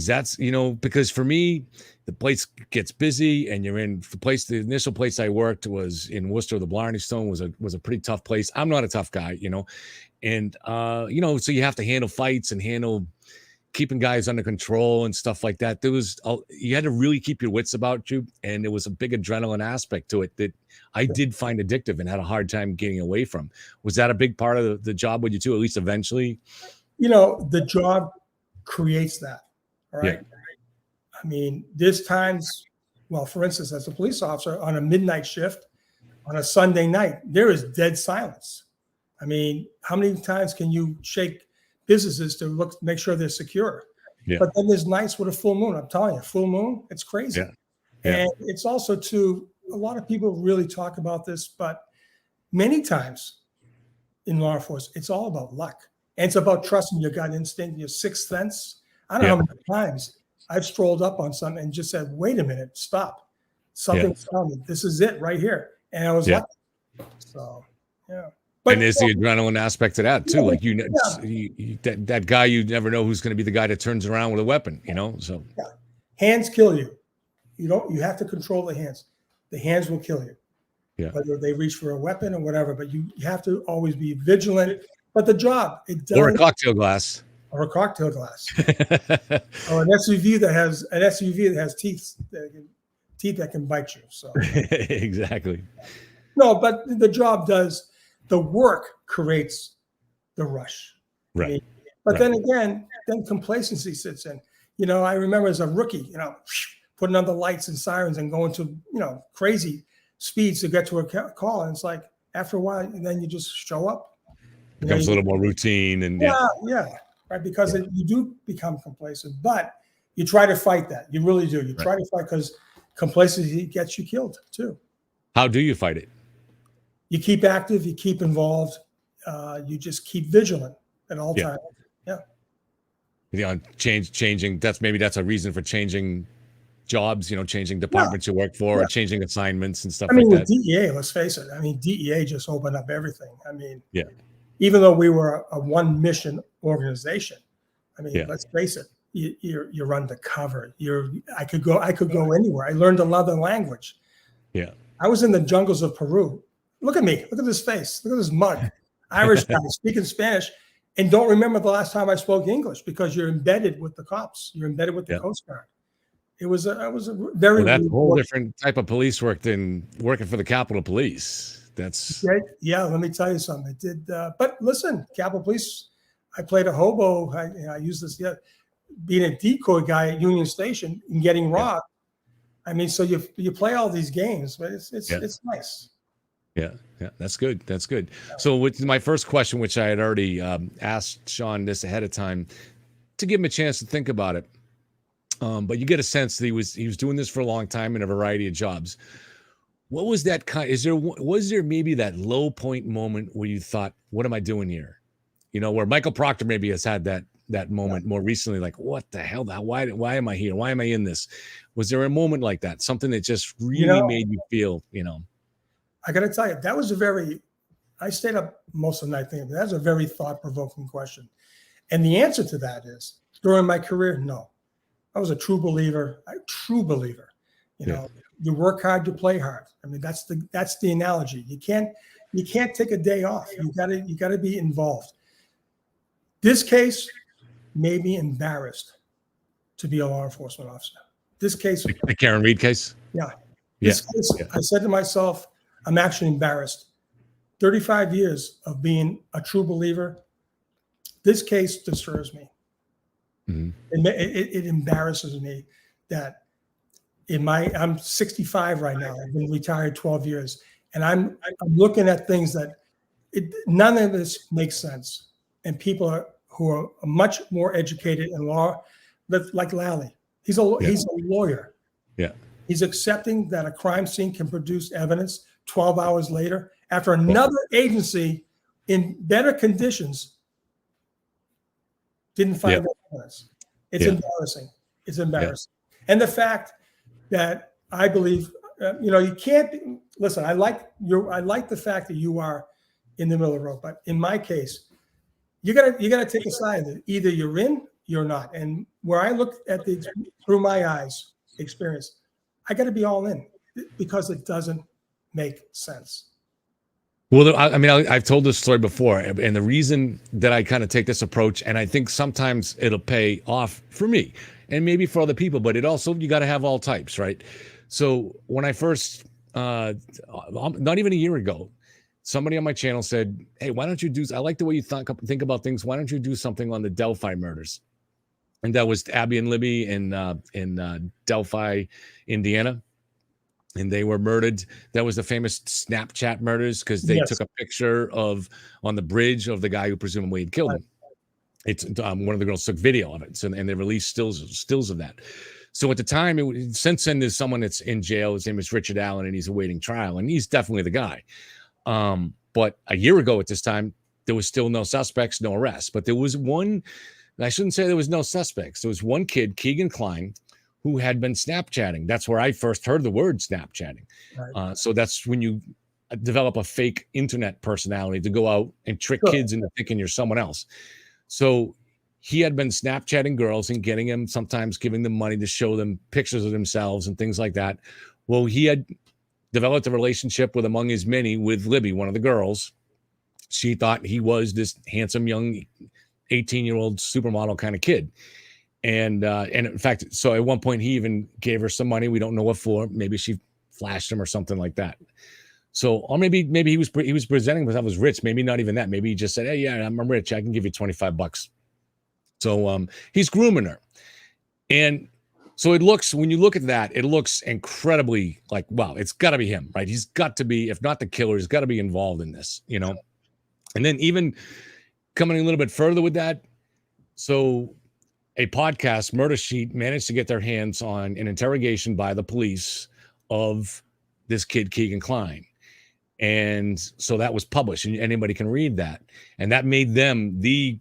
Speaker 1: because for me, the place gets busy and you're in the initial place I worked was in Worcester. The Blarney Stone was a pretty tough place. I'm not a tough guy, and, so you have to handle fights and handle keeping guys under control and stuff like that. You had to really keep your wits about you. And there was a big adrenaline aspect to it that I did find addictive and had a hard time getting away from. Was that a big part of the job with you too, at least eventually? The job creates that. All right. Yeah. I mean, there's times, for instance, as a police officer on a midnight shift on a Sunday night, there is dead silence. I mean, how many times can you shake businesses to make sure they're secure? Yeah. But then there's nights with a full moon. I'm telling you, full moon, it's crazy. Yeah. Yeah. And it's also a lot of people really talk about this, but many times in law enforcement, it's all about luck. And it's about trusting your gut instinct, your sixth sense. I don't know how many times I've strolled up on something and just said, wait a minute, stop. Something's telling me this is it right here. And I was lucky. So, But, and there's the adrenaline aspect to that too. Like that guy, you never know who's going to be the guy that turns around with a weapon, so.
Speaker 2: Yeah. Hands kill you. You have to control the hands. The hands will kill you. Yeah. Whether they reach for a weapon or whatever, but you have to always be vigilant. But the job, it does.
Speaker 1: Or a cocktail glass.
Speaker 2: Or a cocktail glass. Or an SUV that has teeth that can bite you. So
Speaker 1: exactly.
Speaker 2: No, but the job does. The work creates the rush.
Speaker 1: Right.
Speaker 2: But then again, complacency sits in. I remember as a rookie, putting on the lights and sirens and going to, crazy speeds to get to a call. And it's like, after a while, then you just show up.
Speaker 1: Becomes a little more routine. And
Speaker 2: right. Because you do become complacent, but you try to fight that. You really do. You try to fight because complacency gets you killed too.
Speaker 1: How do you fight it?
Speaker 2: You keep active, you keep involved, you just keep vigilant at all times. Yeah.
Speaker 1: Changing. That's a reason for changing jobs, changing departments you work for, or changing assignments and stuff like that.
Speaker 2: With DEA, let's face it. DEA just opened up everything. Even though we were a one mission organization, let's face it, you're undercover. I could go anywhere. I learned another language.
Speaker 1: Yeah.
Speaker 2: I was in the jungles of Peru. Look at me. Look at this face. Look at this mud. Irish guy speaking Spanish, and don't remember the last time I spoke English because you're embedded with the cops. You're embedded with the
Speaker 1: Yeah.
Speaker 2: Coast Guard. It was a very
Speaker 1: Well, that's a whole different type of police work than working for the Capitol Police. That's
Speaker 2: yeah. Let me tell you something. It did, but listen, Capitol Police. I played a hobo. I used this. Yeah, being a decoy guy at Union Station and getting robbed. I mean, so you play all these games, but it's nice.
Speaker 1: Yeah, that's good. That's good. So with my first question, which I had already asked Sean this ahead of time to give him a chance to think about it, but you get a sense that he was doing this for a long time in a variety of jobs. What was that kind? Was there maybe that low point moment where you thought, "What am I doing here?" You know, where Michael Proctor maybe has had that moment more recently, like, "What the hell? Why am I here? Why am I in this?" Was there a moment like that? Something that just really made you feel,
Speaker 2: I got to tell you, that was I stayed up most of the night thinking, that was a very thought-provoking question. And the answer to that is, during my career, no. I was a true believer. You know, you work hard, you play hard. I mean, that's the analogy. You can't take a day off. You gotta be involved. This case made me embarrassed to be a law enforcement officer. This case,
Speaker 1: the Karen Reed case.
Speaker 2: Yeah. This case, I said to myself, I'm actually embarrassed. 35 years of being a true believer. This case disturbs me. Mm-hmm. It embarrasses me that I'm 65 right now. I've been retired 12 years, and I'm looking at things that none of this makes sense. And people who are much more educated in law, like Lally, he's a lawyer.
Speaker 1: Yeah.
Speaker 2: He's accepting that a crime scene can produce evidence 12 hours later after another agency in better conditions didn't find that evidence. It's embarrassing. It's embarrassing. And the fact that I believe, you can't listen. I like the fact that you are in the middle of the road, but in my case, you gotta take a side. Either you're in, you're not. And where I look at through my eyes experience, I got to be all in because it doesn't make sense.
Speaker 1: Well, I've told this story before, and the reason that I kind of take this approach, and I think sometimes it'll pay off for me and maybe for other people, but you got to have all types, right? So when I first, not even a year ago, somebody on my channel said, "Hey, why don't you I like the way you think about things. Why don't you do something on the Delphi murders?" And that was Abby and Libby in Delphi, Indiana. And they were murdered. That was the famous Snapchat murders because they took a picture on the bridge of the guy who presumably had killed him. It's one of the girls took video of it, and they released stills of that. So at the time, since then, there's someone that's in jail. His name is Richard Allen, and he's awaiting trial, and he's definitely the guy. But a year ago at this time, there was still no suspects, no arrests. But there was one. I shouldn't say there was no suspects. There was one kid, Keegan Klein, who had been Snapchatting. That's where I first heard the word Snapchatting. Right. So that's when you develop a fake internet personality to go out and trick kids into thinking you're someone else. So he had been Snapchatting girls and sometimes giving them money to show them pictures of themselves and things like that. Well, he had developed a relationship with, among his many, with Libby, one of the girls. She thought he was this handsome young 18-year-old supermodel kind of kid. And in fact, so at one point he even gave her some money. We don't know what for. Maybe she flashed him or something like that. So, or maybe he was presenting himself as rich. Maybe not even that. Maybe he just said, "Hey, yeah, I'm rich. I can give you $25." So he's grooming her. And so when you look at that, it looks incredibly like, wow, it's got to be him, right? He's got to be, if not the killer, he's got to be involved in this, And then even coming a little bit further with that, so a podcast, Murder Sheet, managed to get their hands on an interrogation by the police of this kid, Keegan Klein. And so that was published, and anybody can read that. And that made them the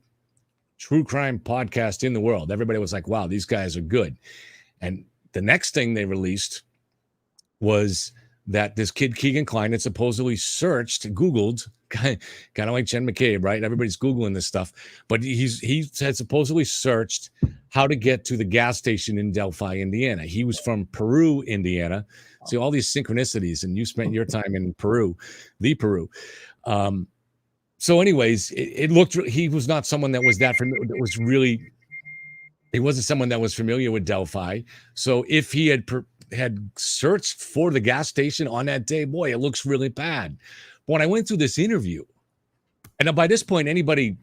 Speaker 1: true crime podcast in the world. Everybody was like, wow, these guys are good. And the next thing they released was that this kid, Keegan Klein, had supposedly Googled, kind of like Jen McCabe, right? Everybody's Googling this stuff. But he had supposedly searched how to get to the gas station in Delphi, Indiana. He was from Peru, Indiana. See, all these synchronicities, and you spent your time in Peru. So anyways, it looked, he was not someone that was that was really, he wasn't someone that was familiar with Delphi. So if he had searched for the gas station on that day, boy, it looks really bad. But when I went through this interview, and by this point, anybody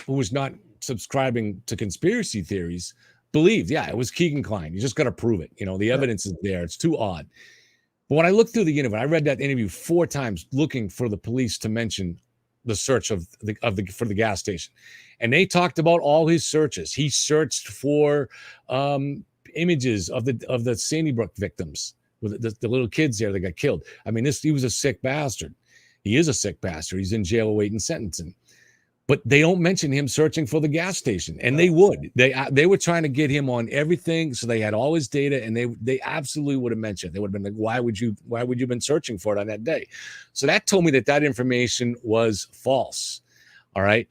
Speaker 1: who was not subscribing to conspiracy theories believed, yeah, it was Keegan Kline. You just got to prove it. The evidence is there. It's too odd. But when I looked through the interview, I read that interview 4 times looking for the police to mention the search for the gas station. And they talked about all his searches. He searched for images of the Sandy Brook victims, with the little kids there that got killed. I mean, he was a sick bastard. He is a sick bastard. He's in jail awaiting sentencing. But they don't mention him searching for the gas station, and they would. They were trying to get him on everything, so they had all his data, and they absolutely would have mentioned. They would have been like, "Why would you been searching for it on that day?" So that told me that information was false. All right.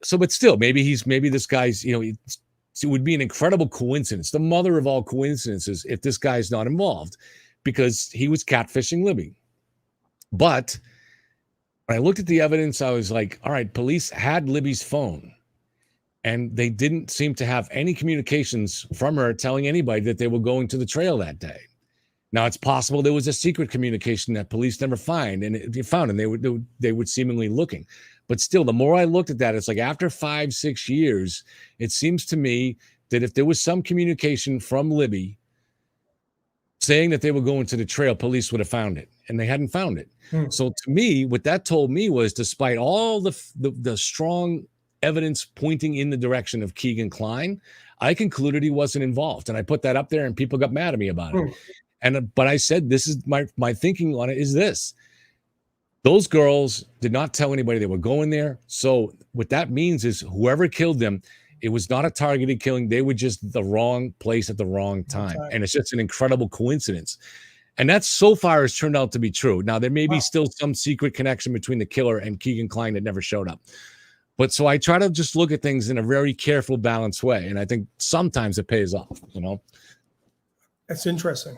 Speaker 1: So, but still, maybe this guy's. It would be an incredible coincidence, the mother of all coincidences, if this guy's not involved, because he was catfishing Libby. But when I looked at the evidence, I was like, all right, police had Libby's phone, and they didn't seem to have any communications from her telling anybody that they were going to the trail that day. Now, it's possible there was a secret communication that police never found, and they were seemingly looking. But still, the more I looked at that, it's like after 5-6 years, it seems to me that if there was some communication from Libby saying that they were going to the trail, police would have found it, and they hadn't found it. So to me, what that told me was, despite all the strong evidence pointing in the direction of Keegan Kline, I concluded he wasn't involved. And I put that up there, and people got mad at me about it. But I said, this is my thinking on it is this. Those girls did not tell anybody they were going there. So what that means is whoever killed them, it was not a targeted killing. They were just the wrong place at the wrong time. And it's just an incredible coincidence. And that so far has turned out to be true. Now, there may be still some secret connection between the killer and Keegan Kline that never showed up. But so I try to just look at things in a very careful, balanced way. And I think sometimes it pays off,
Speaker 2: That's interesting.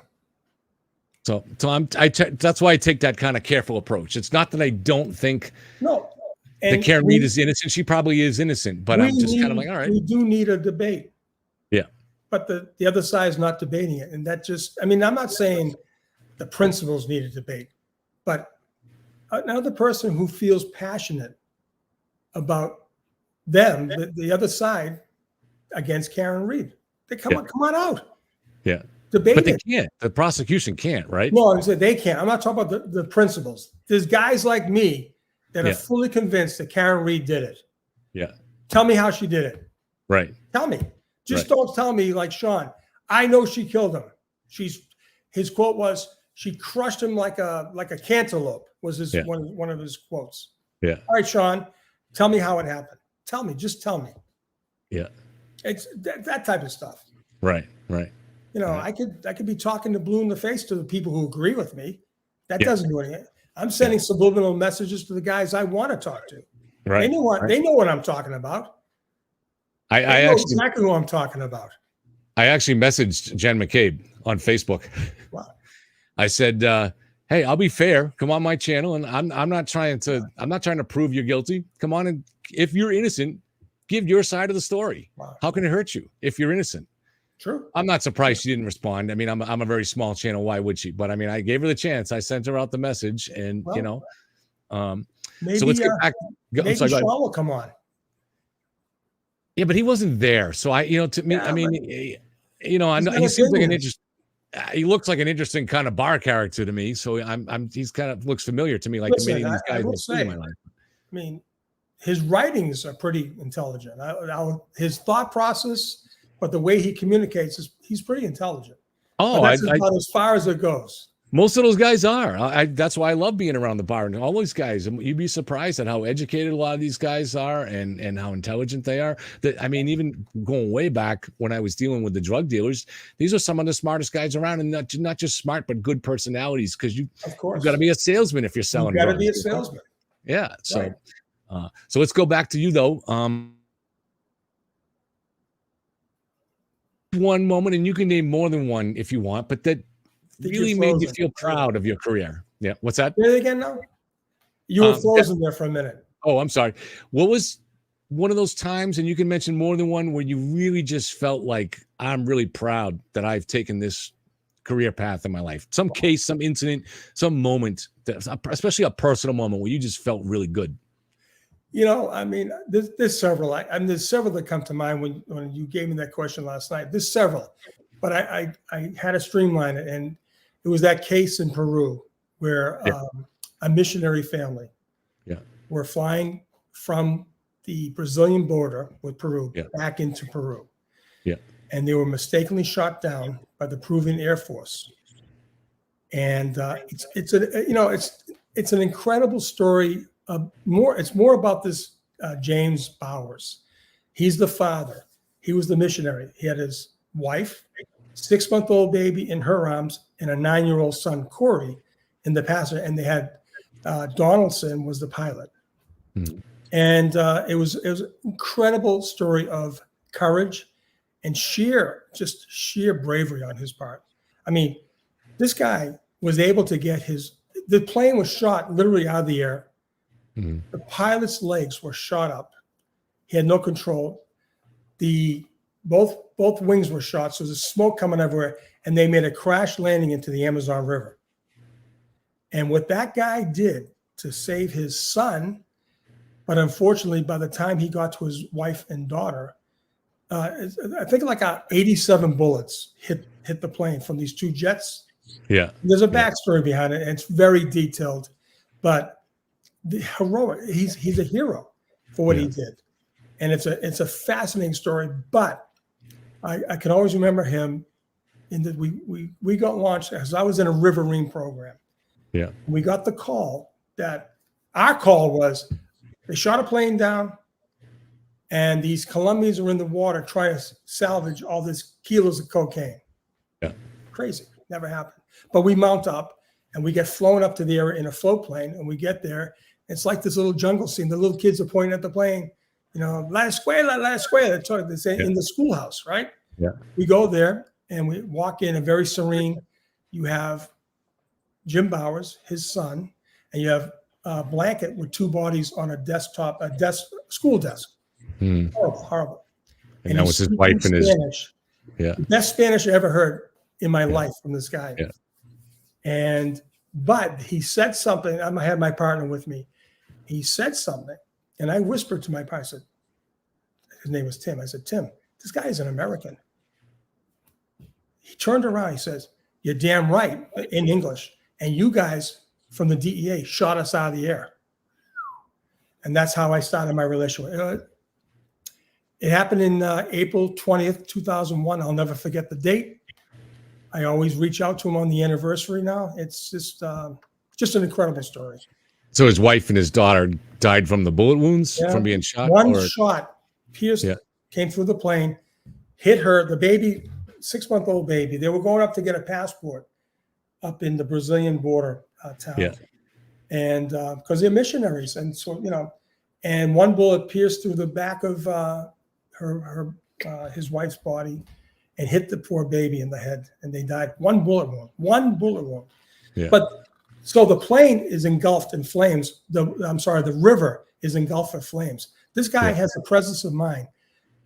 Speaker 1: So that's why I take that kind of careful approach. It's not that I don't think that Karen Reed is innocent. She probably is innocent, but I'm just kind of like, all right.
Speaker 2: We do need a debate.
Speaker 1: Yeah.
Speaker 2: But the other side is not debating it. And that just, I'm not saying the principals need a debate, but another person who feels passionate about them, the other side against Karen Reed, they come on out.
Speaker 1: Yeah.
Speaker 2: Debate
Speaker 1: but they can't. The prosecution can't, right?
Speaker 2: No, I said they can't. I'm not talking about the principals. There's guys like me that are fully convinced that Karen Reed did it.
Speaker 1: Yeah.
Speaker 2: Tell me how she did it.
Speaker 1: Right.
Speaker 2: Tell me. Just don't tell me like Sean. I know she killed him. His quote was, she crushed him like a cantaloupe, was his one of his quotes.
Speaker 1: Yeah.
Speaker 2: All right, Sean, tell me how it happened. Tell me, just tell me.
Speaker 1: Yeah.
Speaker 2: It's that type of stuff.
Speaker 1: Right.
Speaker 2: I could be talking to blue in the face to the people who agree with me. That doesn't do anything. I'm sending subliminal messages to the guys I want to talk to.
Speaker 1: Right.
Speaker 2: They know what I'm talking about. I know exactly who I'm talking about.
Speaker 1: I actually messaged Jen McCabe on Facebook.
Speaker 2: Wow.
Speaker 1: I said, hey, I'll be fair. Come on my channel, and I'm not trying to prove you're guilty. Come on, and if you're innocent, give your side of the story. Wow. How can it hurt you if you're innocent?
Speaker 2: True.
Speaker 1: I'm not surprised she didn't respond. I mean, I'm a very small channel. Why would she? But I mean, I gave her the chance. I sent her out the message, and
Speaker 2: maybe,
Speaker 1: so let's get back.
Speaker 2: Maybe Sean will come on.
Speaker 1: Yeah, but he wasn't there. So to me, I mean, I know he seems like he looks like an interesting kind of bar character to me. So he's kind of looks familiar to me, like many of these guys I've seen in my life.
Speaker 2: I mean, his writings are pretty intelligent. His thought process, but the way he communicates he's pretty intelligent. Oh, that's about as far as it goes.
Speaker 1: Most of those guys are. That's why I love being around the bar. And all those guys, you'd be surprised at how educated a lot of these guys are and how intelligent they are. I mean, even going way back when I was dealing with the drug dealers, these are some of the smartest guys around, and not just smart, but good personalities. Because you've got to be a salesman if you're selling.
Speaker 2: You've got to be a salesman.
Speaker 1: Yeah. So, so let's go back to you though. One moment, and you can name more than one if you want, but that really made you feel proud of your career. Yeah. What's that?
Speaker 2: Say it again now. You were frozen there for a minute.
Speaker 1: Oh, I'm sorry. What was one of those times, and you can mention more than one, where you really just felt like, I'm really proud that I've taken this career path in my life? Some case, some incident, some moment, especially a personal moment where you just felt really good.
Speaker 2: I mean, there's several. There's several that come to mind when you gave me that question last night. There's several, but I had to streamline it, and it was that case in Peru where a missionary family were flying from the Brazilian border with Peru back into Peru, and they were mistakenly shot down by the Peruvian Air Force. And it's an incredible story. It's more about this James Bowers. He's the father. He was the missionary. He had his wife, 6-month-old baby in her arms, and a 9-year-old son, Corey, in the passenger. And they had Donaldson was the pilot. And it was an incredible story of courage and sheer bravery on his part. I mean, this guy was able to get the plane was shot literally out of the air. The pilot's legs were shot up. He had no control. Both wings were shot, so there's smoke coming everywhere, and they made a crash landing into the Amazon River. And what that guy did to save his son, but unfortunately, by the time he got to his wife and daughter, I think like 87 bullets hit the plane from these two jets.
Speaker 1: Yeah.
Speaker 2: There's a backstory behind it, and it's very detailed, but the heroic, he's a hero for what he did. And it's a fascinating story, but I can always remember him in that we got launched as I was in a riverine program.
Speaker 1: Yeah.
Speaker 2: We got the call that our call was they shot a plane down and these Colombians are in the water trying to salvage all this kilos of cocaine.
Speaker 1: Yeah.
Speaker 2: Crazy. Never happened. But we mount up and we get flown up to the area in a float plane, and we get there. It's like this little jungle scene. The little kids are pointing at the plane, La escuela, la escuela. They say in the schoolhouse, right?
Speaker 1: Yeah. We
Speaker 2: go there and we walk in, a very serene. You have Jim Bowers, his son, and you have a blanket with two bodies on a school desk. Horrible.
Speaker 1: And that was his wife and his
Speaker 2: Spanish. The best Spanish I ever heard in my life from this guy. Yeah. But he said something. I had my partner with me. He said something, and I whispered to my partner. I said, his name was Tim. I said, Tim, this guy is an American. He turned around. He says, you're damn right, in English. And you guys from the DEA shot us out of the air. And that's how I started my relationship. It happened in April 20th, 2001. I'll never forget the date. I always reach out to him on the anniversary now. It's just an incredible story.
Speaker 1: So his wife and his daughter died from the bullet wounds from being shot?
Speaker 2: One shot pierced, came through the plane, hit her, the baby, 6-month-old baby. They were going up to get a passport up in the Brazilian border town. Yeah. And because they're missionaries. And so, and one bullet pierced through the back of his wife's body and hit the poor baby in the head, and they died. One bullet wound. Yeah. But so the plane is engulfed in flames. The river is engulfed in flames. This guy has the presence of mind.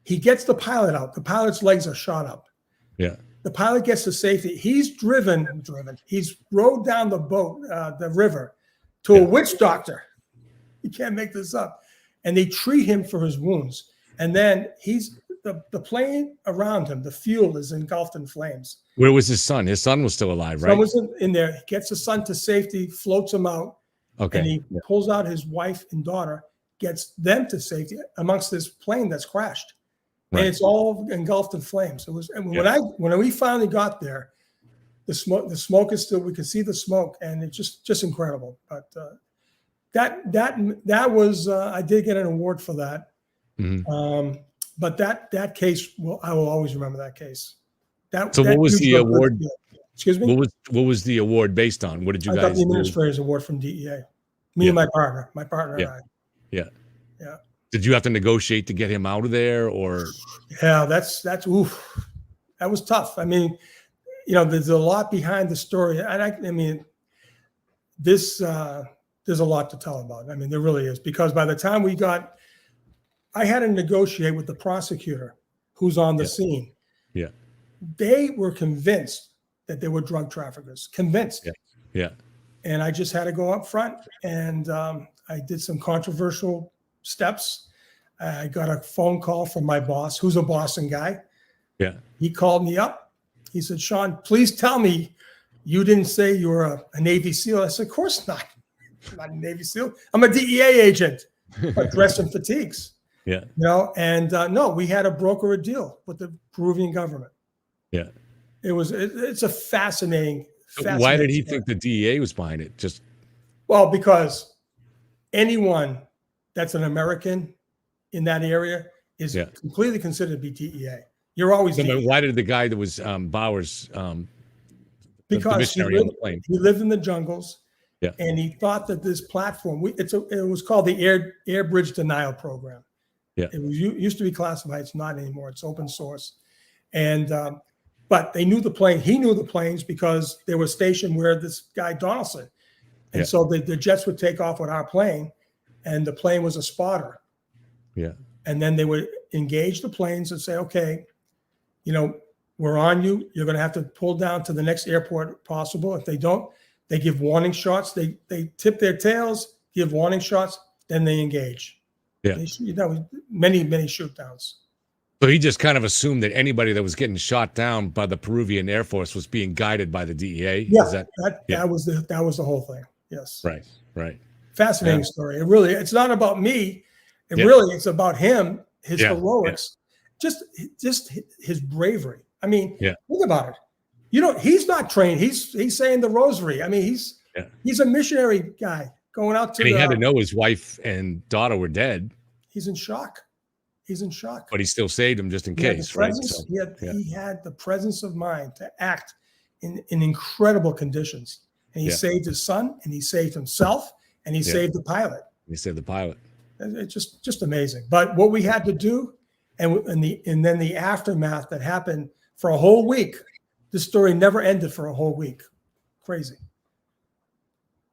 Speaker 2: He gets the pilot out. The pilot's legs are shot up. Yeah. The pilot gets to safety. He's driven. He's rowed down the boat, the river, to a witch doctor. You can't make this up. And they treat him for his wounds. And then the plane around him, the fuel is engulfed in flames.
Speaker 1: Where was his son? His son was still alive, right?
Speaker 2: Son was in there. He gets the son to safety, floats him out. Okay. And he pulls out his wife and daughter, gets them to safety amongst this plane that's crashed. Right. And it's all engulfed in flames. It was, and when we finally got there, the smoke is still, we could see the smoke, and it's just incredible. But that was I did get an award for that. Mm-hmm. But that case, I will always remember that case.
Speaker 1: What was the award?
Speaker 2: Excuse me?
Speaker 1: What was the award based on? What did you guys do? I got
Speaker 2: the Administrator's Award from DEA. Me and my partner and I.
Speaker 1: Yeah. Yeah. Did you have to negotiate to get him out of there, or?
Speaker 2: Yeah, that's oof. That was tough. I mean, there's a lot behind the story. And I mean, this there's a lot to tell about. I mean, there really is, because by the time I had to negotiate with the prosecutor who's on the scene.
Speaker 1: Yeah.
Speaker 2: They were convinced that they were drug traffickers, convinced.
Speaker 1: Yeah.
Speaker 2: And I just had to go up front, and I did some controversial steps. I got a phone call from my boss, who's a Boston guy.
Speaker 1: Yeah.
Speaker 2: He called me up. He said, Sean, please tell me you didn't say you were a Navy SEAL. I said, of course not. I'm not a Navy SEAL. I'm a DEA agent, but dressed in fatigues.
Speaker 1: Yeah.
Speaker 2: You know, and no, we had to broker a deal with the Peruvian government.
Speaker 1: Yeah.
Speaker 2: It's a fascinating
Speaker 1: Why did he
Speaker 2: story.
Speaker 1: think the DEA was behind it? Just
Speaker 2: Well, because anyone that's an American in that area is completely considered to be DEA. You're always DEA.
Speaker 1: Why did the guy that was Bowers,
Speaker 2: because
Speaker 1: the missionary on the plane,
Speaker 2: he lived in the jungles, and he thought that this platform, it was called the Air Bridge Denial Program.
Speaker 1: Yeah.
Speaker 2: It used to be classified. It's not anymore. It's open source. And but they knew the plane. He knew the planes because they were stationed where this guy Donaldson. And so the jets would take off with our plane, and the plane was a spotter.
Speaker 1: Yeah.
Speaker 2: And then they would engage the planes and say, okay, you know, we're on you. You're going to have to pull down to the next airport possible. If they don't, they give warning shots. They tip their tails, give warning shots, then they engage.
Speaker 1: Yeah.
Speaker 2: Many shoot downs.
Speaker 1: So he just kind of assumed that anybody that was getting shot down by the Peruvian Air Force was being guided by the DEA.
Speaker 2: Yeah, that was the whole thing. Yes.
Speaker 1: Right.
Speaker 2: Fascinating story. It's not about me. It's about him, his heroics, just his bravery. I mean, think about it. You know, he's not trained. He's saying the rosary. I mean, he's a missionary guy going out to.
Speaker 1: And he had to know his wife and daughter were dead.
Speaker 2: He's in shock.
Speaker 1: But he still saved him just in case, right? So,
Speaker 2: he had the presence of mind to act in incredible conditions. And he saved his son, and he saved himself, and he saved the pilot. It's just amazing. But what we had to do, and then the aftermath that happened for a whole week. This story never ended for a whole week. Crazy.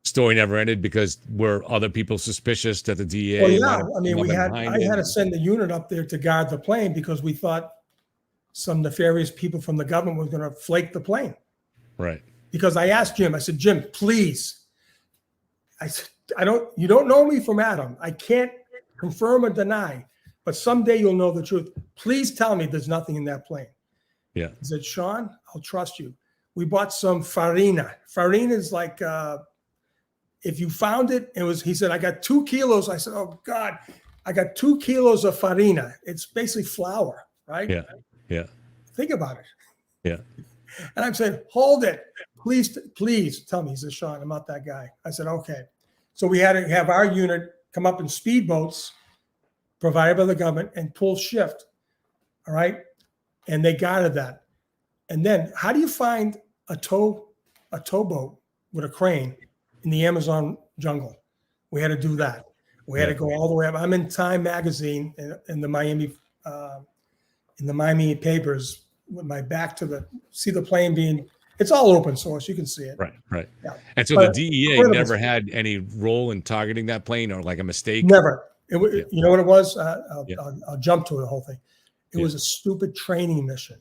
Speaker 1: Story never ended because were other people suspicious that the DEA?
Speaker 2: Well, yeah. I mean, I had to send a unit up there to guard the plane because we thought some nefarious people from the government were going to flake the plane.
Speaker 1: Right.
Speaker 2: Because I asked Jim, I said, Jim, please. I said, you don't know me from Adam. I can't confirm or deny, but someday you'll know the truth. Please tell me there's nothing in that plane.
Speaker 1: Yeah.
Speaker 2: He said, Sean, I'll trust you. We bought some farina. Farina is like, if you found it, he said, I got 2 kilos. I said, oh God, I got 2 kilos of farina. It's basically flour, right?
Speaker 1: Yeah.
Speaker 2: Think about it.
Speaker 1: Yeah.
Speaker 2: And I'm saying, hold it. Please tell me. He said, Sean, I'm not that guy. I said, okay. So we had to have our unit come up in speedboats provided by the government and pull shift. All right. And they guarded that. And then how do you find a towboat with a crane in the Amazon jungle? We had to do that. We had to go all the way up. I'm in Time magazine in the Miami papers with my back to see the plane it's all open source. You can see it.
Speaker 1: Right.
Speaker 2: Yeah.
Speaker 1: And so the DEA never had any role in targeting that plane or like a mistake?
Speaker 2: Never. You know what it was? I'll jump to the whole thing. It was a stupid training mission.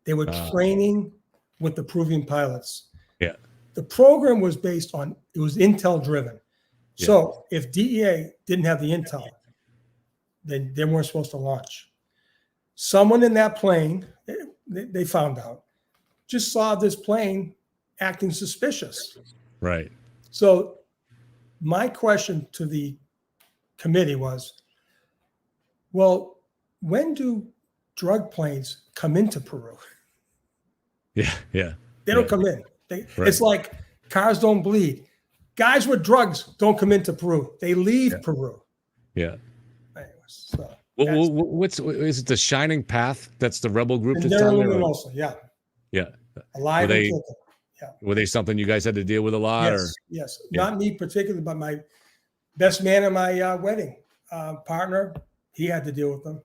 Speaker 2: They were training with the Peruvian pilots.
Speaker 1: Yeah.
Speaker 2: The program was based on, it was intel driven. So if DEA didn't have the intel, then they weren't supposed to launch. Someone in that plane, they found out, just saw this plane acting suspicious.
Speaker 1: Right.
Speaker 2: So my question to the committee was, well, when do drug planes come into Peru?
Speaker 1: Yeah.
Speaker 2: They don't come in. It's like cars don't bleed. Guys with drugs don't come into Peru. They leave Peru.
Speaker 1: Yeah.
Speaker 2: Anyways, so
Speaker 1: is it the Shining Path? That's the rebel group that's
Speaker 2: down
Speaker 1: there?
Speaker 2: Also, yeah. Alive
Speaker 1: were
Speaker 2: and
Speaker 1: they,
Speaker 2: kicking. Yeah.
Speaker 1: Were they something you guys had to deal with a lot?
Speaker 2: Yes. Not me particularly, but my best man at my wedding partner, he had to deal with them.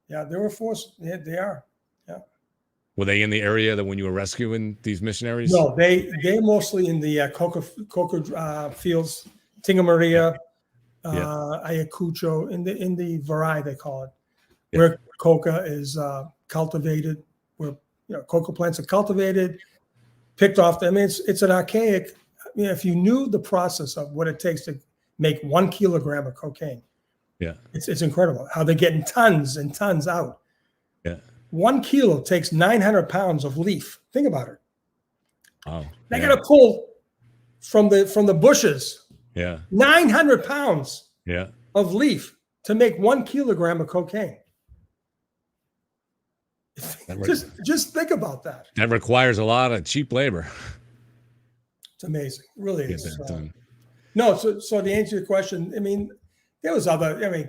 Speaker 2: Yeah, they were forced. They are. Yeah.
Speaker 1: Were they in the area that when you were rescuing these missionaries?
Speaker 2: No, they're mostly in the coca fields Tinga Maria,
Speaker 1: Yeah.
Speaker 2: Ayacucho, in the Varai, they call it,
Speaker 1: Yeah.
Speaker 2: where coca is cultivated, where coca plants are cultivated, picked off. I mean, it's an archaic. If you knew the process of what it takes to make 1 kilogram of cocaine,
Speaker 1: Yeah.
Speaker 2: it's incredible how they're getting tons and tons out.
Speaker 1: Yeah.
Speaker 2: 1 kilo takes 900 pounds of leaf. Think about it.
Speaker 1: Oh,
Speaker 2: They
Speaker 1: yeah.
Speaker 2: got to pull from the bushes
Speaker 1: Yeah.
Speaker 2: 900 pounds
Speaker 1: Yeah.
Speaker 2: of leaf to make 1 kilogram of cocaine. Just think about that.
Speaker 1: That requires a lot of cheap labor.
Speaker 2: It's amazing. It really
Speaker 1: Get
Speaker 2: is.
Speaker 1: that done.
Speaker 2: No, so to answer your question, I mean, there was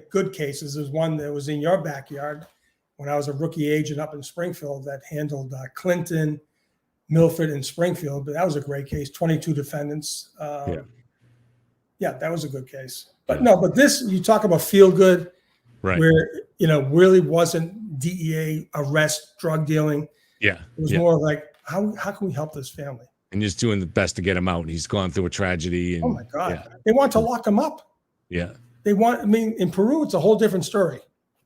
Speaker 2: good cases. There's one that was in your backyard when I was a rookie agent up in Springfield that handled Clinton, Milford, and Springfield. But that was a great case. 22 defendants. Yeah, that was a good case. But no, but this, you talk about feel good,
Speaker 1: right?
Speaker 2: Where really wasn't DEA arrest, drug dealing.
Speaker 1: Yeah,
Speaker 2: it was more like how can we help this family?
Speaker 1: And just doing the best to get him out. He's gone through a tragedy. And,
Speaker 2: oh my God, they want to lock him up.
Speaker 1: Yeah,
Speaker 2: they want. I mean, in Peru, it's a whole different story.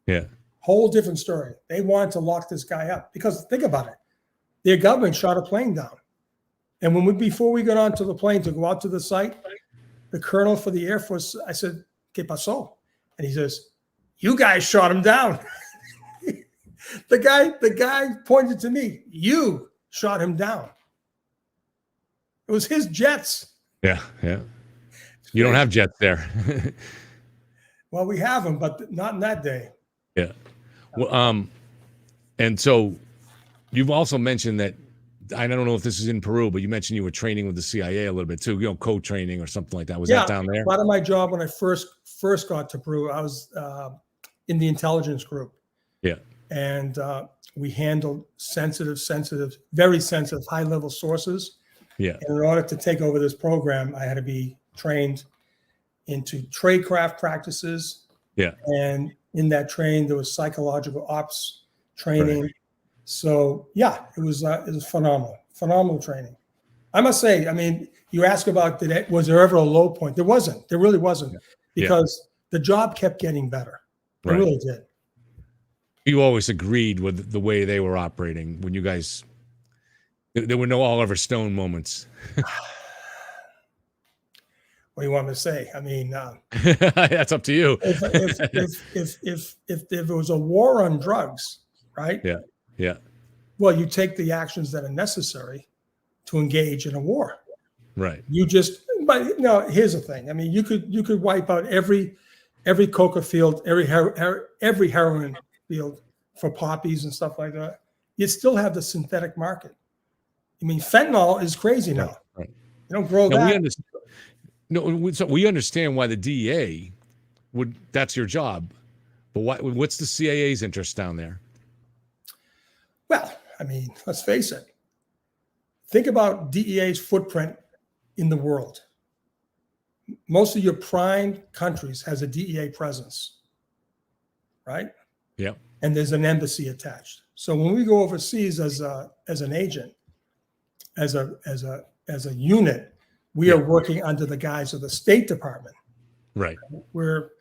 Speaker 1: Yeah,
Speaker 2: whole different story. They wanted to lock this guy up because think about it, their government shot a plane down, and before we got onto the plane to go out to the site, the colonel for the Air Force, I said, "¿Qué pasó?" And he says, "You guys shot him down." The guy pointed to me. You shot him down. It was his jets.
Speaker 1: Yeah. You don't have jets there.
Speaker 2: Well, we have them, but not in that day.
Speaker 1: Yeah. Well, and so you've also mentioned that, I don't know if this is in Peru, but you mentioned you were training with the CIA a little bit too, co-training or something like that. Was that down there?
Speaker 2: Part of my job when I first got to Peru, I was in the intelligence group.
Speaker 1: Yeah.
Speaker 2: And we handled very sensitive, high-level sources.
Speaker 1: Yeah.
Speaker 2: And in order to take over this program, I had to be trained into tradecraft practices.
Speaker 1: Yeah.
Speaker 2: And in that training, there was psychological ops training. Right. So yeah, it was phenomenal training. I must say, I mean, you ask about was there ever a low point? There wasn't. There really wasn't, because the job kept getting better. It really did.
Speaker 1: You always agreed with the way they were operating when you guys. There were no Oliver Stone moments.
Speaker 2: What do you want me to say? I mean,
Speaker 1: that's up to you.
Speaker 2: If there was a war on drugs, right?
Speaker 1: Yeah.
Speaker 2: Well, you take the actions that are necessary to engage in a war.
Speaker 1: Right.
Speaker 2: But here's the thing. I mean, you could wipe out every coca field, every heroin field for poppies and stuff like that. You'd still have the synthetic market. I mean, fentanyl is crazy now.
Speaker 1: Right.
Speaker 2: You don't grow that.
Speaker 1: We understand why the DEA would. That's your job, but what's the CIA's interest down there?
Speaker 2: Well, I mean, let's face it. Think about DEA's footprint in the world. Most of your prime countries has a DEA presence, right?
Speaker 1: Yeah.
Speaker 2: And there's an embassy attached. So when we go overseas as an agent, as a unit, we are working under the guise of the State Department.
Speaker 1: Right.
Speaker 2: Where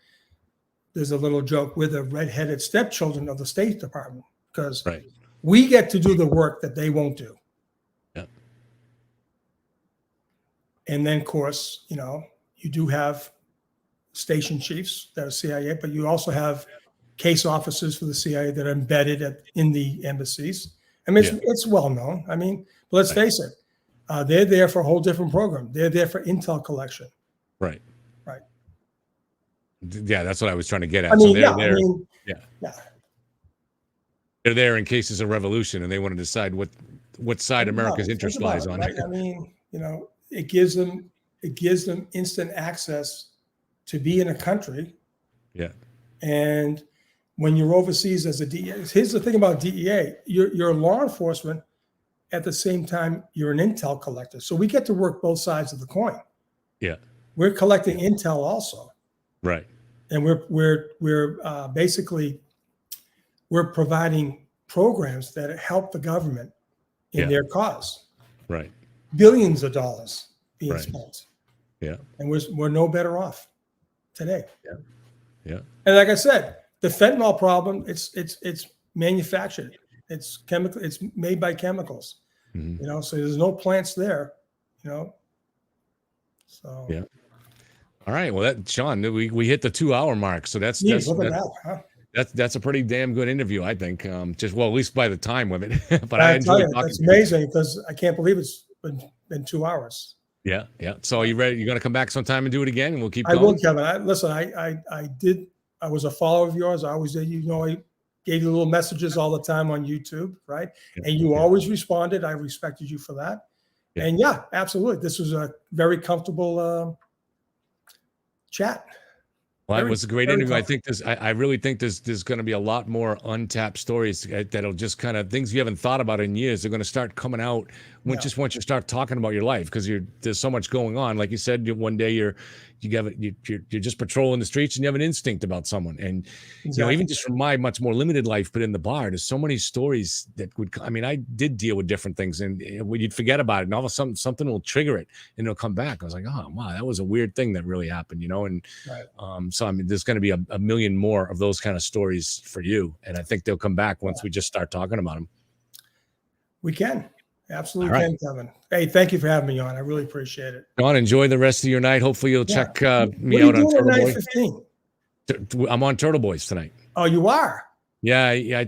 Speaker 2: there's a little joke, we're the redheaded stepchildren of the State Department, because we get to do the work that they won't do.
Speaker 1: Yeah.
Speaker 2: And then, of course, you do have station chiefs that are CIA, but you also have case officers for the CIA that are embedded in the embassies. I mean, it's well known. I mean, but let's face it, they're there for a whole different program. They're there for intel collection.
Speaker 1: Right.
Speaker 2: Right.
Speaker 1: Yeah, that's what I was trying to get at.
Speaker 2: I mean,
Speaker 1: so they're there in cases of revolution, and they want to decide what side America's interest lies on.
Speaker 2: Right? I mean, it gives them instant access to be in a country.
Speaker 1: Yeah.
Speaker 2: And when you're overseas as a DEA, here's the thing about DEA: you're law enforcement. At the same time, you're an intel collector. So we get to work both sides of the coin.
Speaker 1: Yeah.
Speaker 2: We're collecting intel also.
Speaker 1: Right.
Speaker 2: And we're basically providing programs that help the government in their cause.
Speaker 1: Right.
Speaker 2: Billions of dollars being spent.
Speaker 1: Yeah.
Speaker 2: And we're no better off today.
Speaker 1: Yeah. Yeah.
Speaker 2: And like I said, the fentanyl problem, it's manufactured. It's chemical. It's made by chemicals.
Speaker 1: Mhm.
Speaker 2: You know, so there's no plants there. You know, so
Speaker 1: Yeah. All right. Well, that Sean, we hit the 2 hour mark, so that's
Speaker 2: geez, look at that, huh?
Speaker 1: that's a pretty damn good interview, I think. Just well, at least by the time with it. But I
Speaker 2: I tell
Speaker 1: enjoyed
Speaker 2: you,
Speaker 1: talking
Speaker 2: that's
Speaker 1: to you.
Speaker 2: amazing because I can't believe it's been 2 hours.
Speaker 1: Yeah, yeah. So are you ready? You're gonna come back sometime and do it again, and we'll keep
Speaker 2: I will,
Speaker 1: going.
Speaker 2: Kevin. Listen. I was a follower of yours. I always did. You know, I gave you little messages all the time on YouTube, right?
Speaker 1: Yeah,
Speaker 2: And you
Speaker 1: yeah,
Speaker 2: always responded. I respected you for that.
Speaker 1: yeah.
Speaker 2: And yeah, absolutely. This was a very comfortable chat.
Speaker 1: Well, it
Speaker 2: Very,
Speaker 1: was a great
Speaker 2: very
Speaker 1: interview. I
Speaker 2: comfortable.
Speaker 1: think I really think there's going to be a lot more untapped stories that'll just kind of things you haven't thought about in years. They're going to start coming out
Speaker 2: Yeah.
Speaker 1: once you start talking about your life because there's so much going on. Like you said, one day you're just patrolling the streets and you have an instinct about someone, and
Speaker 2: Exactly.
Speaker 1: even just from my much more limited life, but in the bar, there's so many stories that would. I mean, I did deal with different things, and you'd forget about it, and all of a sudden something will trigger it, and it'll come back. I was like, oh wow, that was a weird thing that really happened, and.
Speaker 2: Right.
Speaker 1: So I mean, there's going to be a million more of those kind of stories for you, and I think they'll come back once we just start talking about them.
Speaker 2: We can. Absolutely
Speaker 1: All right.
Speaker 2: can, Kevin. Hey, thank you for having me on. I really appreciate it.
Speaker 1: John, enjoy the rest of your night. Hopefully, you'll
Speaker 2: Yeah.
Speaker 1: check
Speaker 2: What
Speaker 1: me
Speaker 2: are you
Speaker 1: out on
Speaker 2: doing
Speaker 1: Turtle
Speaker 2: at
Speaker 1: Boy.
Speaker 2: 9:15?
Speaker 1: I'm on Turtle Boys tonight.
Speaker 2: Oh, you are?
Speaker 1: Yeah, I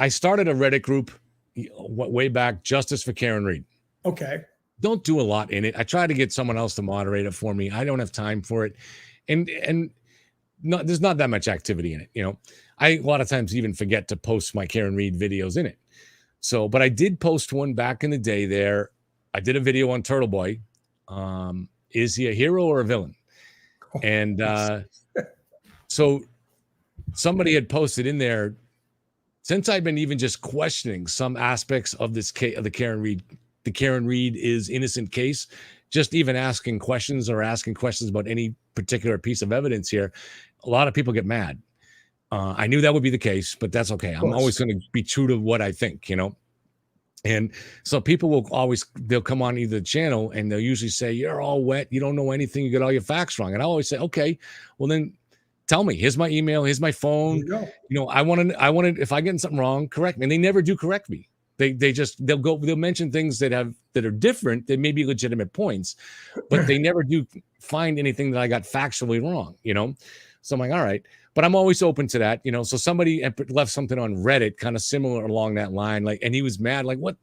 Speaker 1: started a Reddit group way back, Justice for Karen Reed.
Speaker 2: Okay.
Speaker 1: Don't do a lot in it. I try to get someone else to moderate it for me. I don't have time for it, and there's not that much activity in it. I a lot of times even forget to post my Karen Reed videos in it. So, but I did post one back in the day there. I did a video on Turtle Boy. Is he a hero or a villain? And so somebody had posted in there, since I've been even just questioning some aspects of this case of the Karen Reed is innocent case, just even asking questions about any particular piece of evidence here, a lot of people get mad. I knew that would be the case, but that's okay. I'm always going to be true to what I think, And so people they'll come on either channel and they'll usually say, you're all wet. You don't know anything. You got all your facts wrong. And I always say, okay, well then tell me, here's my email. Here's my phone. I want to, if I get something wrong, correct me. And they never do correct me. They'll mention things that are different. They may be legitimate points, but they never do find anything that I got factually wrong, So I'm like, all right, but I'm always open to that, So somebody left something on Reddit kind of similar along that line, and he was mad, like, what?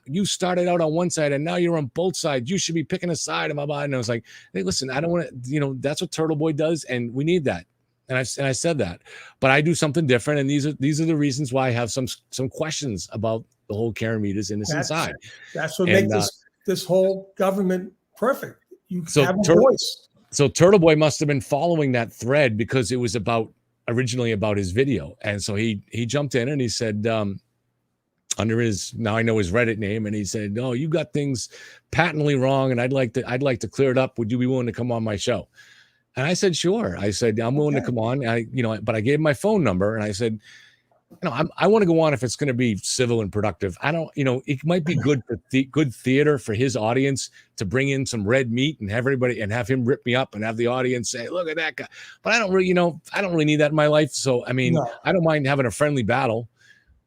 Speaker 1: You started out on one side and now you're on both sides. You should be picking a side. And I was like, hey, listen, I don't want to, that's what Turtle Boy does, and we need that. And I said that, but I do something different. And these are the reasons why I have some questions about the whole Karen Reed is innocent side.
Speaker 2: That's what makes this whole government perfect. You have a voice.
Speaker 1: So Turtle Boy must have been following that thread because it was originally about his video. And so he jumped in and he said, under now I know his Reddit name, and he said, no, you got things patently wrong. And I'd like to clear it up. Would you be willing to come on my show? And I said, sure. I said, I'm willing to come on. But I gave him my phone number and I said, I want to go on if it's going to be civil and productive. I don't, it might be good for good theater for his audience to bring in some red meat and have everybody and have him rip me up and have the audience say, look at that guy. But I don't really, I don't really need that in my life. So, I mean, I don't mind having a friendly battle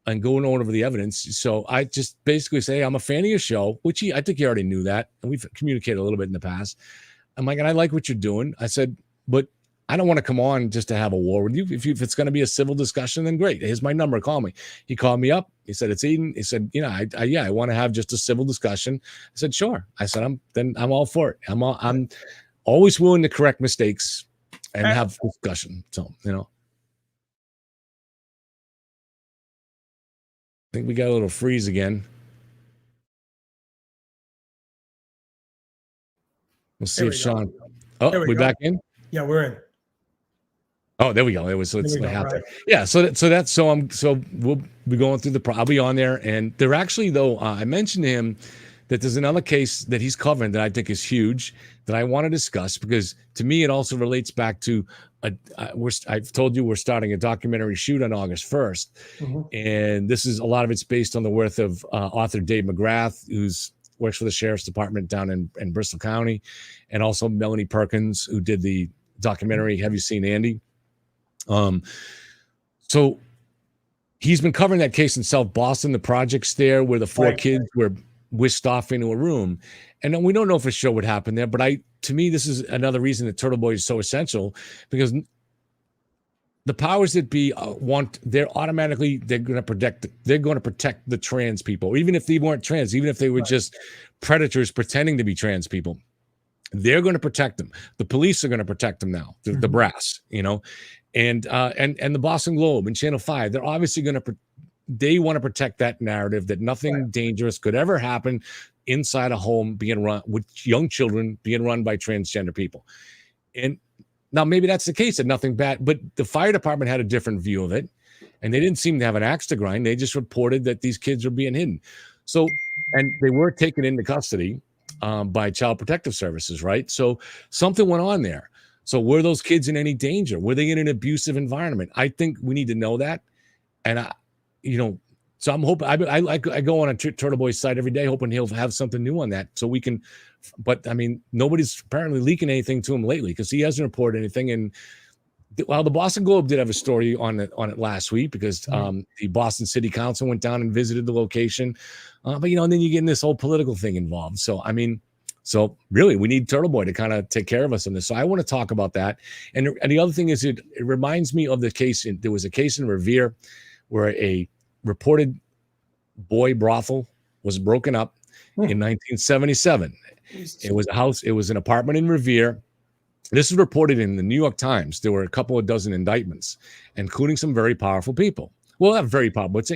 Speaker 1: and going over the evidence. So I just basically say, I'm a fan of your show, which I think he already knew that. And we've communicated a little bit in the past. I'm like, and I like what you're doing. I said, but I don't want to come on just to have a war with you. If it's going to be a civil discussion, then great. Here's my number. Call me. He called me up. He said, it's Eden. He said, I want to have just a civil discussion. I said, sure. I said, I'm all for it. I'm always willing to correct mistakes and have discussion. So, I think we got a little freeze again. We'll see if Sean. Oh, we back in?
Speaker 2: Yeah, we're in.
Speaker 1: Oh, there we go. It's happening. Yeah. So we'll be going through I'll be on there. And they're actually, though, I mentioned to him that there's another case that he's covering that I think is huge that I want to discuss, because to me, it also relates back to I've told you we're starting a documentary shoot on August 1st. Mm-hmm. And a lot of it's based on the work of author Dave McGrath, who's works for the sheriff's department down in Bristol County, and also Melanie Perkins, who did the documentary Have You Seen Andy? So he's been covering that case in South Boston, the projects there where the four kids were whisked off into a room. And then we don't know for sure what happened there, but to me, this is another reason that Turtle Boy is so essential, because the powers that be they're going to protect the trans people, even if they weren't trans, even if they were just predators pretending to be trans people. They're going to protect them. The police are going to protect them now, the brass, and the Boston Globe and Channel 5, they're obviously they want to protect that narrative that nothing dangerous could ever happen inside a home being run with young children being run by transgender people. And now maybe that's the case, that nothing bad, but the fire department had a different view of it, and they didn't seem to have an axe to grind. They just reported that these kids were being hidden. So, and they were taken into custody by Child Protective Services, right? So something went on there. So were those kids in any danger? Were they in an abusive environment? I think we need to know that. And so I'm hoping I go on a Turtle Boy site every day, hoping he'll have something new on that so we can. But I mean, nobody's apparently leaking anything to him lately because he hasn't reported anything. And while the Boston Globe did have a story on it last week because the Boston City Council went down and visited the location, but and then you get in this whole political thing involved. So I mean, so really, we need Turtle Boy to kind of take care of us in this. So I want to talk about that. And the other thing is, it reminds me of the case. There was a case in Revere where a reported boy brothel was broken up in 1977. It was a house. It was an apartment in Revere. This is reported in the New York Times. There were a couple of dozen indictments, including some very powerful people. Well, not very powerful, but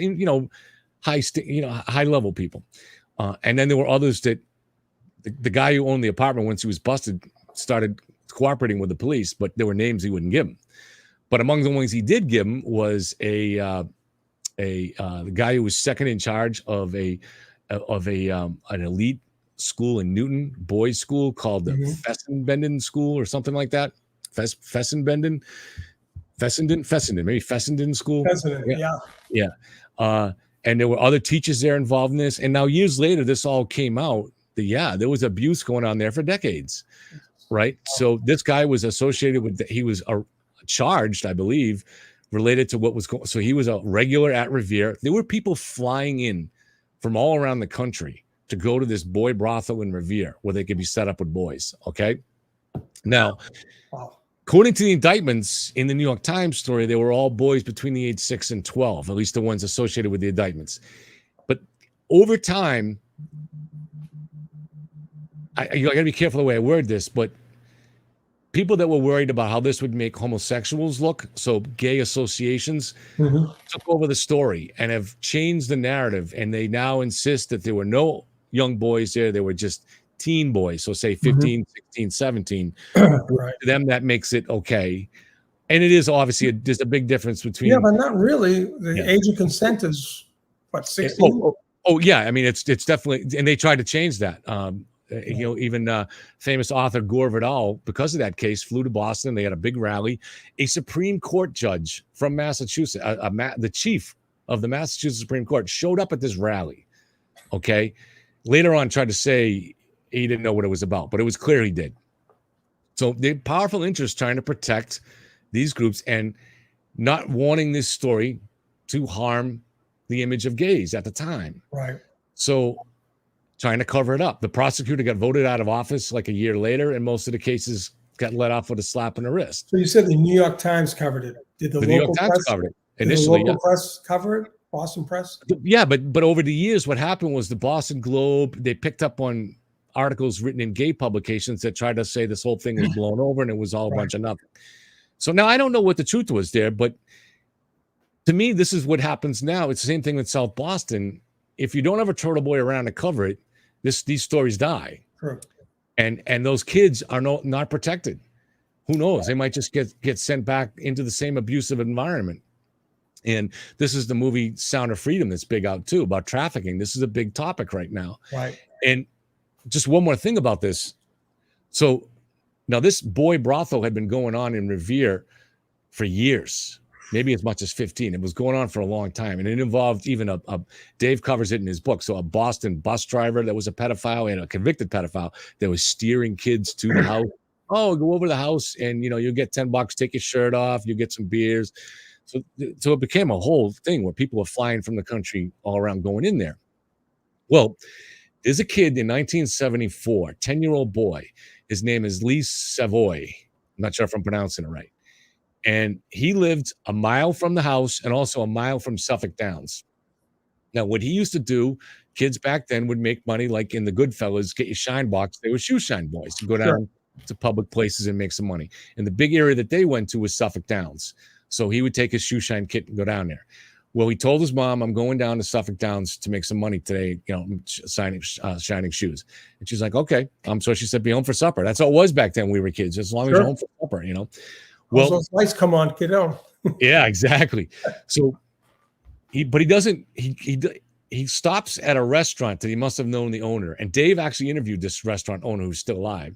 Speaker 1: high level people. And then there were others that the guy who owned the apartment, once he was busted, started cooperating with the police, but there were names he wouldn't give him. But among the ones he did give him was the guy who was second in charge of an elite school in Newton, boys' school called the Fessenden School or something like that. Fessenden School.
Speaker 2: Fessenden,
Speaker 1: yeah. And there were other teachers there involved in this. And now years later, this all came out that there was abuse going on there for decades, right? So this guy was associated with. He was charged, I believe, related to what was going. So he was a regular at Revere. There were people flying in from all around the country to go to this boy brothel in Revere where they could be set up with boys. Okay. Now, according to the indictments in the New York Times story, they were all boys between the age 6 and 12, at least the ones associated with the indictments. But over time, I got to be careful the way I word this, but people that were worried about how this would make homosexuals look, so gay associations, took over the story and have changed the narrative. And they now insist that there were no young boys there. They were just teen boys. So say 15, 16, 17.
Speaker 2: Right.
Speaker 1: To them, that makes it okay. And it is obviously there's a big difference between.
Speaker 2: Yeah, but not really. The age of consent is what, 16?
Speaker 1: Oh yeah. I mean, it's definitely, and they tried to change that. Even famous author Gore Vidal, because of that case, flew to Boston. They had a big rally. A Supreme Court judge from Massachusetts, the chief of the Massachusetts Supreme Court, showed up at this rally. Okay. Later on, tried to say he didn't know what it was about, but it was clear he did. So the powerful interest trying to protect these groups and not wanting this story to harm the image of gays at the time.
Speaker 2: Right.
Speaker 1: So trying to cover it up. The prosecutor got voted out of office like a year later, and most of the cases got let off with a slap on the wrist.
Speaker 2: So you said the New York Times covered it. Did the
Speaker 1: New York Times covered it initially?
Speaker 2: Did the local press cover it? Boston press?
Speaker 1: Yeah, but over the years, what happened was the Boston Globe, they picked up on articles written in gay publications that tried to say this whole thing was blown over and it was all a bunch of nothing. So now I don't know what the truth was there, but to me, this is what happens now. It's the same thing with South Boston. If you don't have a Turtle Boy around to cover it, these stories die.
Speaker 2: True.
Speaker 1: And those kids are not protected. Who knows? They might just get sent back into the same abusive environment. And this is the movie Sound of Freedom that's big out too, about trafficking. This is a big topic right now.
Speaker 2: Right.
Speaker 1: And just one more thing about this. So now this boy brothel had been going on in Revere for years. maybe as much as 15. It was going on for a long time, and it involved even a Dave covers it in his book. So a Boston bus driver that was a pedophile and a convicted pedophile that was steering kids to the house. Oh, go over to the house, and you'll get $10, take your shirt off, you get some beers. So it became a whole thing where people were flying from the country all around going in there. Well, there's a kid in 1974, 10-year-old boy. His name is Lee Savoy. I'm not sure if I'm pronouncing it right. And he lived a mile from the house and also a mile from Suffolk Downs. Now, what he used to do, kids back then would make money like in the Goodfellas, get your shine box. They were shoe shine boys to go down to public places and make some money. And the big area that they went to was Suffolk Downs. So he would take his shoe shine kit and go down there. Well, he told his mom, I'm going down to Suffolk Downs to make some money today, shining shoes. And she's like, okay. So she said, be home for supper. That's all it was back then when we were kids, as long as you're home for supper,
Speaker 2: Well, those lights come on, get on.
Speaker 1: Yeah, exactly. So he stops at a restaurant that he must have known the owner. And Dave actually interviewed this restaurant owner who's still alive.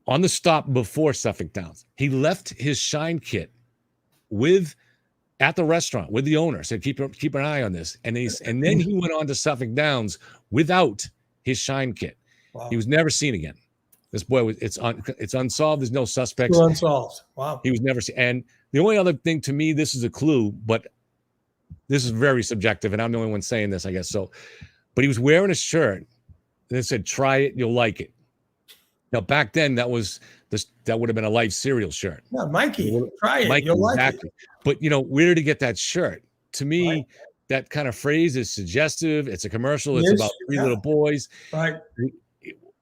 Speaker 1: On the stop before Suffolk Downs, he left his shine kit at the restaurant with the owner. Said, keep an eye on this. And then he went on to Suffolk Downs without his shine kit. Wow. He was never seen again. This boy it's unsolved. There's no suspects.
Speaker 2: Still unsolved. Wow.
Speaker 1: He was never seen. And the only other thing to me, this is a clue, but this is very subjective, and I'm the only one saying this, I guess. So, but he was wearing a shirt that said, "Try it, you'll like it." Now, back then, that would have been a Life cereal shirt.
Speaker 2: Yeah, Mikey, try it.
Speaker 1: Mikey,
Speaker 2: you'll like
Speaker 1: exactly.
Speaker 2: it.
Speaker 1: But, where did he get that shirt? To me, that kind of phrase is suggestive. It's a commercial. It's about three little boys.
Speaker 2: Right.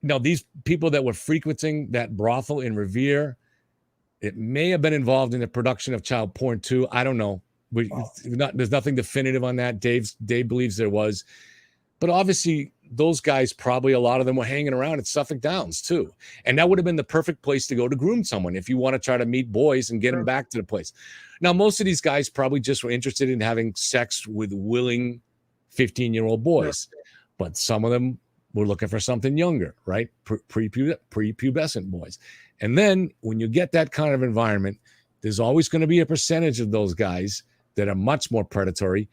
Speaker 1: Now, these people that were frequenting that brothel in Revere, it may have been involved in the production of child porn, too. I don't know. There's nothing definitive on that. Dave believes there was. But obviously, those guys, probably a lot of them were hanging around at Suffolk Downs too. And that would have been the perfect place to go to groom someone if you want to try to meet boys and get them back to the place. Now, most of these guys probably just were interested in having sex with willing 15-year-old boys, but some of them were looking for something younger, right? Prepubescent boys. And then when you get that kind of environment, there's always going to be a percentage of those guys that are much more predatory,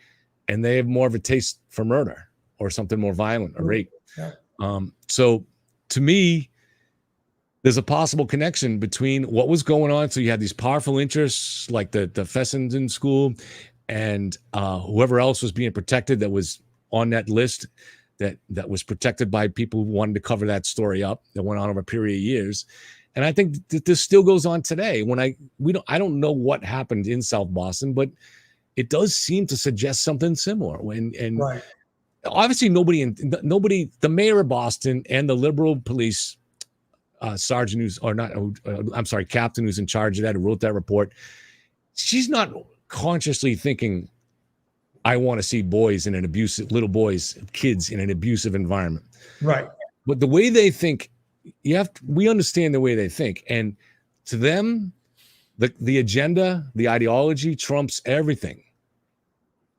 Speaker 1: and they have more of a taste for murder or something more violent, or rape. Yeah. So to me, there's a possible connection between what was going on. So you had these powerful interests like the Fessenden School and whoever else was being protected that was on that list that was protected by people who wanted to cover that story up, that went on over a period of years. And I think that this still goes on today. I don't know what happened in South Boston, but it does seem to suggest something similar. Right. Obviously, the mayor of Boston and the liberal police sergeant captain who's in charge of that, who wrote that report, she's not consciously thinking, I want to see kids in an abusive environment.
Speaker 2: Right.
Speaker 1: But the way they think, we understand the way they think. And to them, the agenda, the ideology trumps everything.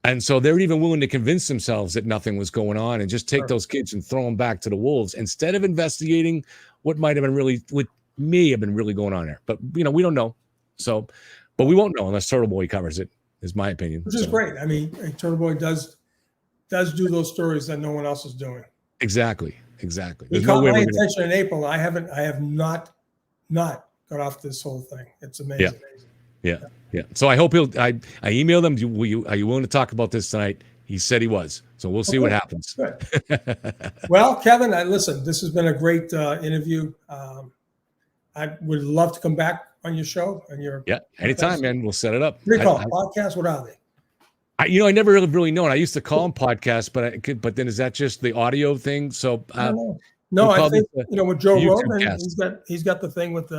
Speaker 1: And so they're even willing to convince themselves that nothing was going on and just take those kids and throw them back to the wolves instead of investigating what may have been really going on there. But, we don't know. So, but we won't know unless Turtle Boy covers it, is my opinion.
Speaker 2: Which is great. I mean, Turtle Boy does do those stories that no one else is doing.
Speaker 1: Exactly.
Speaker 2: He caught my attention in April. I have not got off this whole thing. It's amazing.
Speaker 1: Yeah. So I hope I emailed him. Are you willing to talk about this tonight? He said he was. So we'll see what happens.
Speaker 2: Good. Well, Kevin, listen, this has been a great interview. I would love to come back on your show and your
Speaker 1: anytime, man. We'll set it up.
Speaker 2: What do you call them? Podcasts? What are they?
Speaker 1: I never really known. I used to call them podcasts, but then is that just the audio thing? So
Speaker 2: no, I think with Joe Rogan, he's got the thing with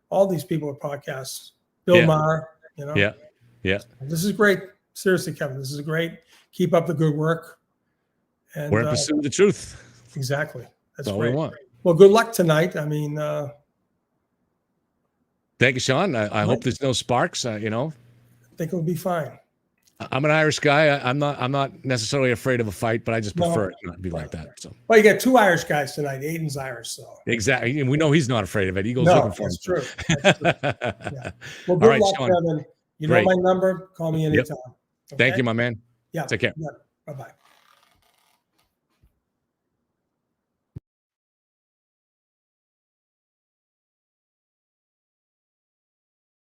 Speaker 2: all these people with podcasts. Bill Maher,
Speaker 1: Yeah.
Speaker 2: This is great. Seriously, Kevin, this is great. Keep up the good work. And
Speaker 1: we're in pursuit of the truth.
Speaker 2: Exactly. That's
Speaker 1: all
Speaker 2: great.
Speaker 1: we want.
Speaker 2: Well, good luck tonight. I mean,
Speaker 1: thank you, Sean. I hope there's no sparks. I
Speaker 2: think it'll be fine.
Speaker 1: I'm an Irish guy. I'm not necessarily afraid of a fight, but I just prefer it not to be like that. So.
Speaker 2: Well, you got two Irish guys tonight. Aiden's Irish, so
Speaker 1: exactly, and we know he's not afraid of it. He goes looking for
Speaker 2: that's
Speaker 1: him.
Speaker 2: True. That's true. Yeah. Well, good luck, Sean. Kevin. You know
Speaker 1: Great.
Speaker 2: my number. Call me anytime.
Speaker 1: Thank
Speaker 2: Okay?
Speaker 1: you, my man.
Speaker 2: Yeah.
Speaker 1: Take care.
Speaker 2: Yeah. Bye-bye.